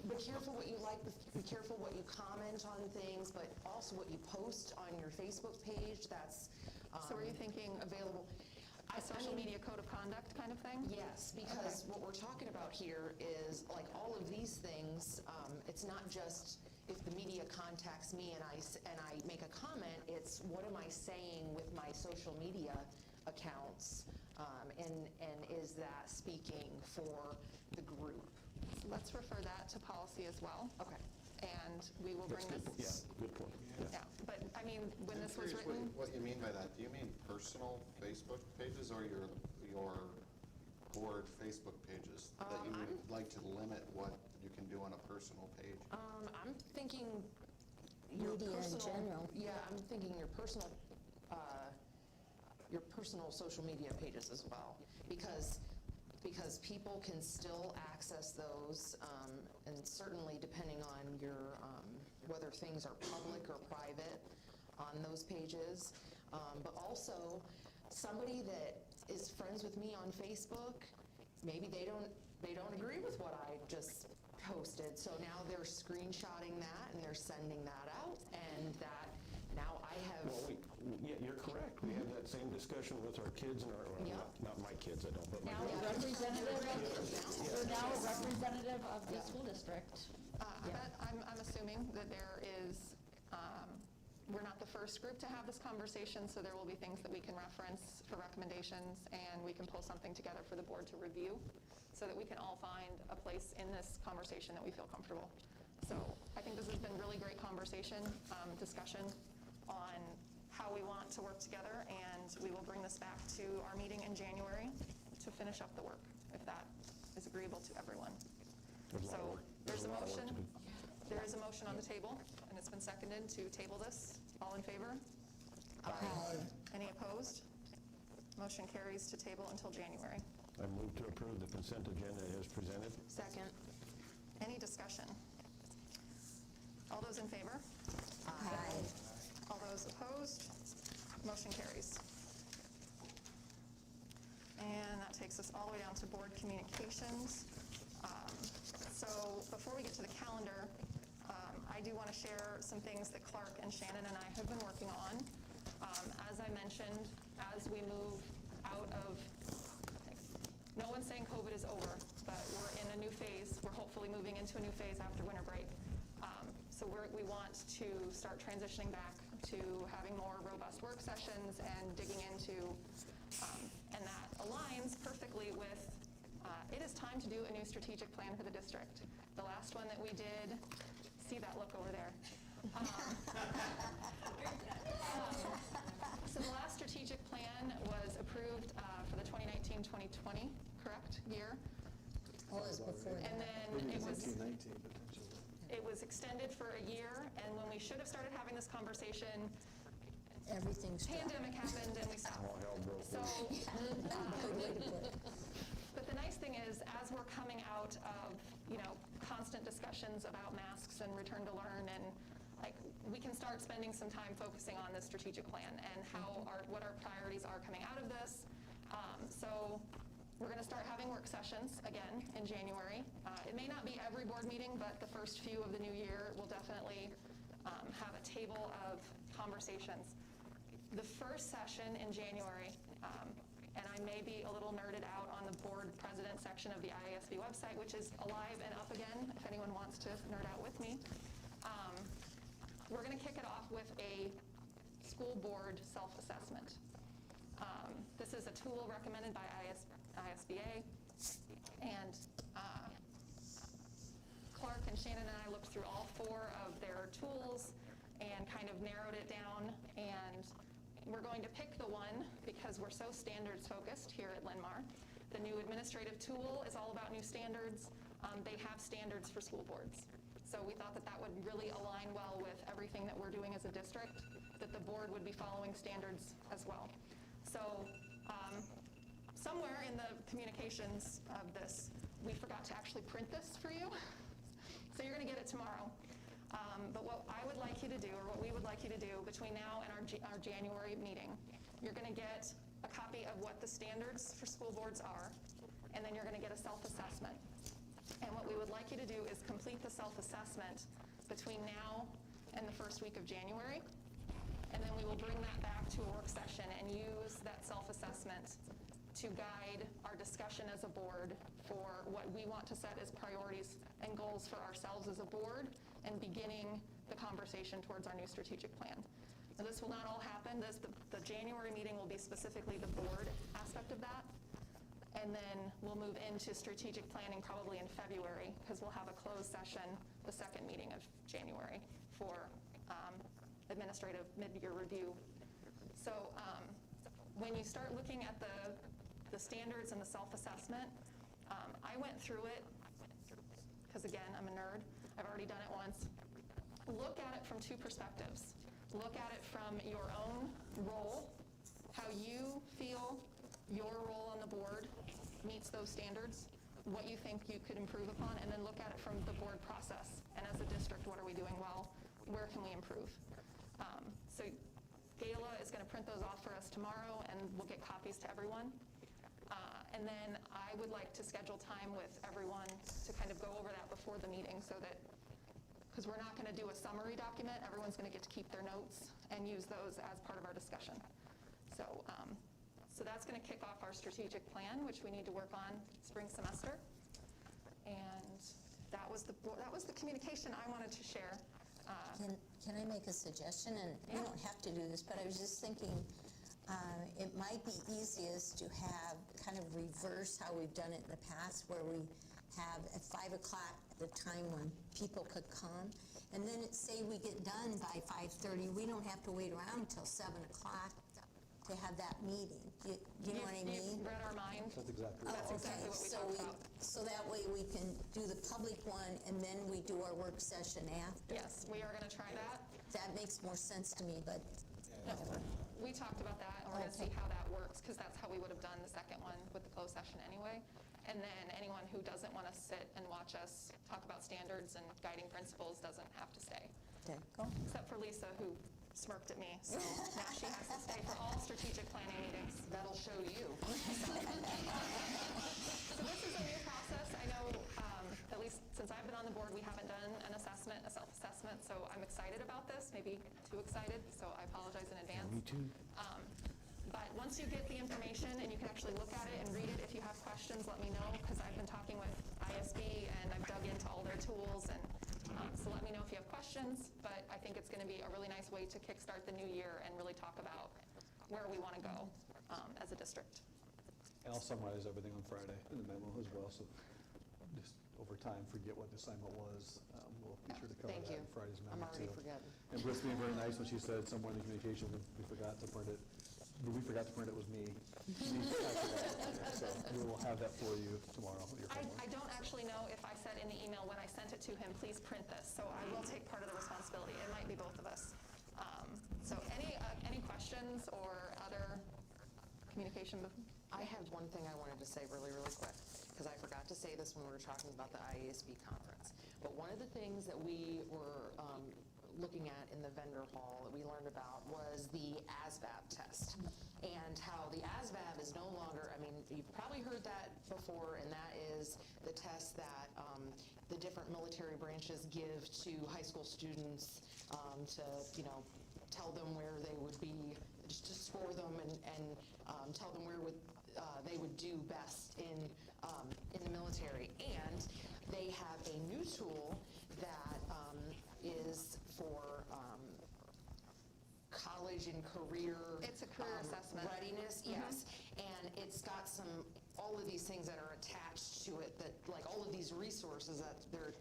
Be careful what you like, be careful what you comment on things, but also what you post on your Facebook page, that's So are you thinking available. a social media code of conduct kind of thing? Yes, because what we're talking about here is, like, all of these things, it's not just if the media contacts me and I make a comment, it's what am I saying with my social media accounts, and is that speaking for the group? Let's refer that to policy as well. Okay. And we will bring this. Yeah, good point. Yeah, but I mean, when this was I'm curious written. what you mean by that. Do you mean personal Facebook pages or your board Facebook pages that you would like to limit what you can do on a personal page? I'm thinking your Media in personal, general. yeah, I'm thinking your personal social media pages as well, because people can still access those, and certainly depending on your, whether things are public or private on those pages. But also, somebody that is friends with me on Facebook, maybe they don't agree with what I just posted, so now they're screenshotting that and they're sending that out, and that, now I have. Well, yeah, you're correct. We have that same discussion with our kids and our, well, not my kids, I don't, but my Now a representative, you're now a representative of the Yeah. school district. I'm assuming that there is, we're not the first group to have this conversation, so there will be things that we can reference for recommendations, and we can pull something together for the board to review, so that we can all find a place in this conversation that we feel comfortable. So I think this has been really great conversation, discussion on how we want to work together, and we will bring this back to our meeting in January to finish up the work, if that is agreeable to everyone. So there's a motion. There is a motion on the table, and it's been seconded to table this. All in favor? Aye. Any opposed? Motion carries to table until January. I move to approve the consent agenda as presented. Second. Any discussion? All those in favor? Aye. All those opposed? Motion carries. And that takes us all the way down to board communications. So before we get to the calendar, I do want to share some things that Clark and Shannon and I have been working on. As I mentioned, as we move out of, no one's saying COVID is over, but we're in a new phase. We're hopefully moving into a new phase after winter break. So we want to start transitioning back to having more robust work sessions and digging into, and that aligns perfectly with, it is time to do a new strategic plan for the district. The last one that we did, see that look over there. So the last strategic plan was approved for the 2019-2020, correct, year? Oh, it was before that. And then it was, 19, potentially. it was extended for a year, and when we should have started having this conversation, Everything's pandemic happened and we stopped. All hell broke So, Good way to put it. but the nice thing is, as we're coming out of, constant discussions about masks and return to learn, and we can start spending some time focusing on this strategic plan and what our priorities are coming out of this. So we're going to start having work sessions again in January. It may not be every board meeting, but the first few of the new year will definitely have a table of conversations. The first session in January, and I may be a little nerded out on the board president section of the IASB website, which is alive and up again, if anyone wants to nerd out with me. We're going to kick it off with a school board self-assessment. This is a tool recommended by ISBA, and Clark and Shannon and I looked through all 4 of their tools and kind of narrowed it down, and we're going to pick the one because we're so standards focused here at Linn-Mar. The new administrative tool is all about new standards. They have standards for school boards. So we thought that that would really align well with everything that we're doing as a district, that the board would be following standards as well. So somewhere in the communications of this, we forgot to actually print this for you. So you're going to get it tomorrow. But what I would like you to do, or what we would like you to do between now and our January meeting, you're going to get a copy of what the standards for school boards are, and then you're going to get a self-assessment. And what we would like you to do is complete the self-assessment between now and the first week of January, and then we will bring that back to a work session and use that self-assessment to guide our discussion as a board for what we want to set as priorities and goals for ourselves as a board, and beginning the conversation towards our new strategic plan. Now, this will not all happen. The January meeting will be specifically the board aspect of that, and then we'll move into strategic planning probably in February, because we'll have a closed session the second meeting of January for administrative mid-year review. So when you start looking at the standards and the self-assessment, I went through it because again, I'm a nerd. I've already done it once. Look at it from two perspectives. Look at it from your own role, how you feel your role on the board meets those standards, what you think you could improve upon, and then look at it from the board process. And as a district, what are we doing well? Where can we improve? So Gayla is going to print those off for us tomorrow, and we'll get copies to everyone. And then I would like to schedule time with everyone to kind of go over that before the meeting, so that, because we're not going to do a summary document, everyone's going to get to keep their notes and use those as part of our discussion. So, so that's going to kick off our strategic plan, which we need to work on spring semester. And that was the communication I wanted to share. Can I make a suggestion? And you don't have to do this, but I was just thinking it might be easiest to have kind of reverse how we've done it in the past, where we have at 5 o'clock the time when people could come, and then say we get done by 5:30. We don't have to wait around until 7 o'clock to have that meeting. You know what I mean? You've read our mind. That's exactly That's exactly what we talked about. So that way we can do the public one, and then we do our work session after. Yes, we are going to try that. That makes more sense to me, but whatever. We talked about that, and we're going to see how that works, because that's how we would have done the second one with the closed session anyway. And then anyone who doesn't want to sit and watch us talk about standards and guiding principles doesn't have to stay. Okay, cool. Except for Lisa, who smirked at me, so now she has to stay for all strategic planning meetings. That'll show you. So this is a new process. I know, at least since I've been on the board, we haven't done an assessment, a self-assessment, so I'm excited about this, maybe too excited, so I apologize in advance. Me too. But once you get the information and you can actually look at it and read it, if you have questions, let me know, because I've been talking with ISB and I've dug into all their tools, and so let me know if you have questions. But I think it's going to be a really nice way to kickstart the new year and really talk about where we want to go as a district. And I'll summarize everything on Friday in the memo as well, so just over time, forget what the assignment was. We'll be sure to cover Thank that you. in Friday's memo I'm already too. forgetting. And Britt's being very nice when she said somewhere in the communication, we forgot to print it. But we forgot to print it was me. So we will have that for you tomorrow. Your homework. I don't actually know if I said in the email when I sent it to him, please print this, so I will take part of the responsibility. It might be both of us. So any questions or other communication? I had one thing I wanted to say really, really quick, because I forgot to say this when we were talking about the IASB conference. But one of the things that we were looking at in the vendor hall that we learned about was the ASVAB test, and how the ASVAB is no longer, I mean, you've probably heard that before, and that is the test that the different military branches give to high school students to, you know, tell them where they would be, just to score them and tell them where they would do best in the military. And they have a new tool that is for college and career. It's a career assessment. Readiness, yes. And it's got all of these things that are attached to it, that like all of these resources that they're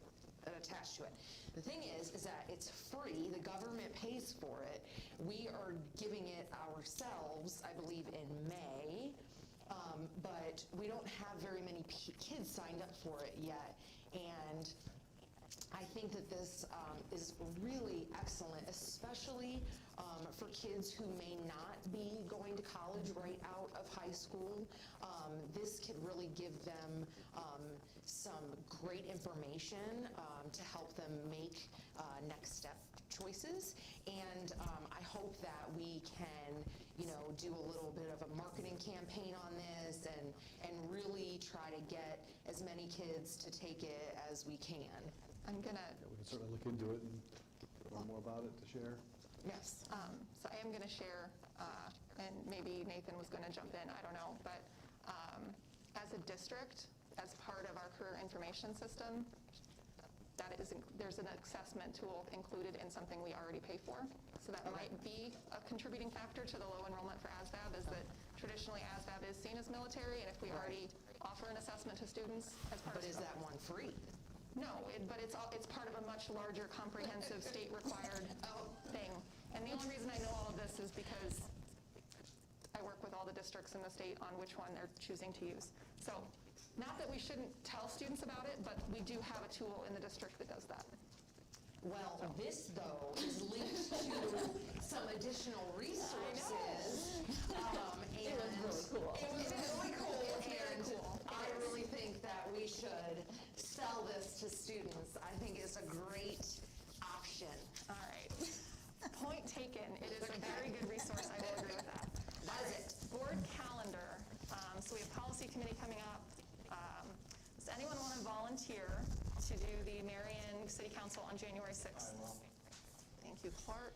attached to it. The thing is that it's free. The government pays for it. We are giving it ourselves, I believe, in May. But we don't have very many kids signed up for it yet. And I think that this is really excellent, especially for kids who may not be going to college right out of high school. This could really give them some great information to help them make next step choices. And I hope that we can, you know, do a little bit of a marketing campaign on this and really try to get as many kids to take it as we can. I'm gonna. Yeah, we can certainly look into it and learn more about it to share. Yes. So I am going to share, and maybe Nathan was going to jump in, I don't know, but as a district, as part of our career information system, there's an assessment tool included in something we already pay for. So that might be a contributing factor to the low enrollment for ASVAB, is that traditionally ASVAB is seen as military, and if we already offer an assessment to students as part of... But is that one free? No, but it's part of a much larger, comprehensive, state-required thing. And the only reason I know all of this is because I work with all the districts in the state on which one they're choosing to use. So Not that we shouldn't tell students about it, but we do have a tool in the district that does that. Well, this though is linked to some additional resources. It was really cool. It was really cool, It's very and cool. I really think that we should sell this to students. I think it's a great option. All right. Point taken. It is a very good resource. I will agree with that. Board calendar. So we have policy committee coming up. Does anyone want to volunteer to do the Marion City Council on January 6th? I will. Thank you, Clark.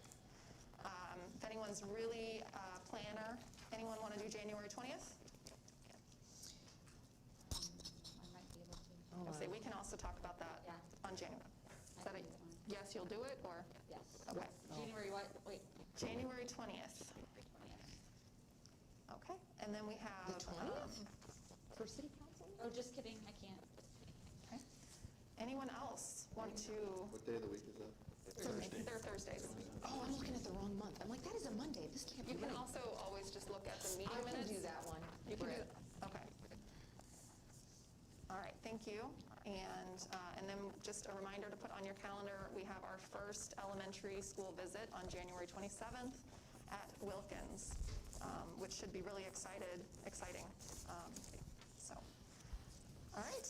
If anyone's really a planner, anyone want to do January 20th? I might be able to. I'll say we can also talk about that on January. Is that a yes, you'll do it, or? Yes. Okay. January what? Wait. January 20th. Okay, and then we have. The 20th? For city council? Oh, just kidding, I can't. Okay. Anyone else want to? What day of the week is that? Thursday. They're Thursdays. Oh, I'm looking at the wrong month. I'm like, that is a Monday. This can't be You can right. also always just look at the meeting I minutes. can do that one. You can do Right. that, okay. All right, thank you. And then just a reminder to put on your calendar, we have our first elementary school visit on January 27th at Wilkins, which should be really exciting. So, all right.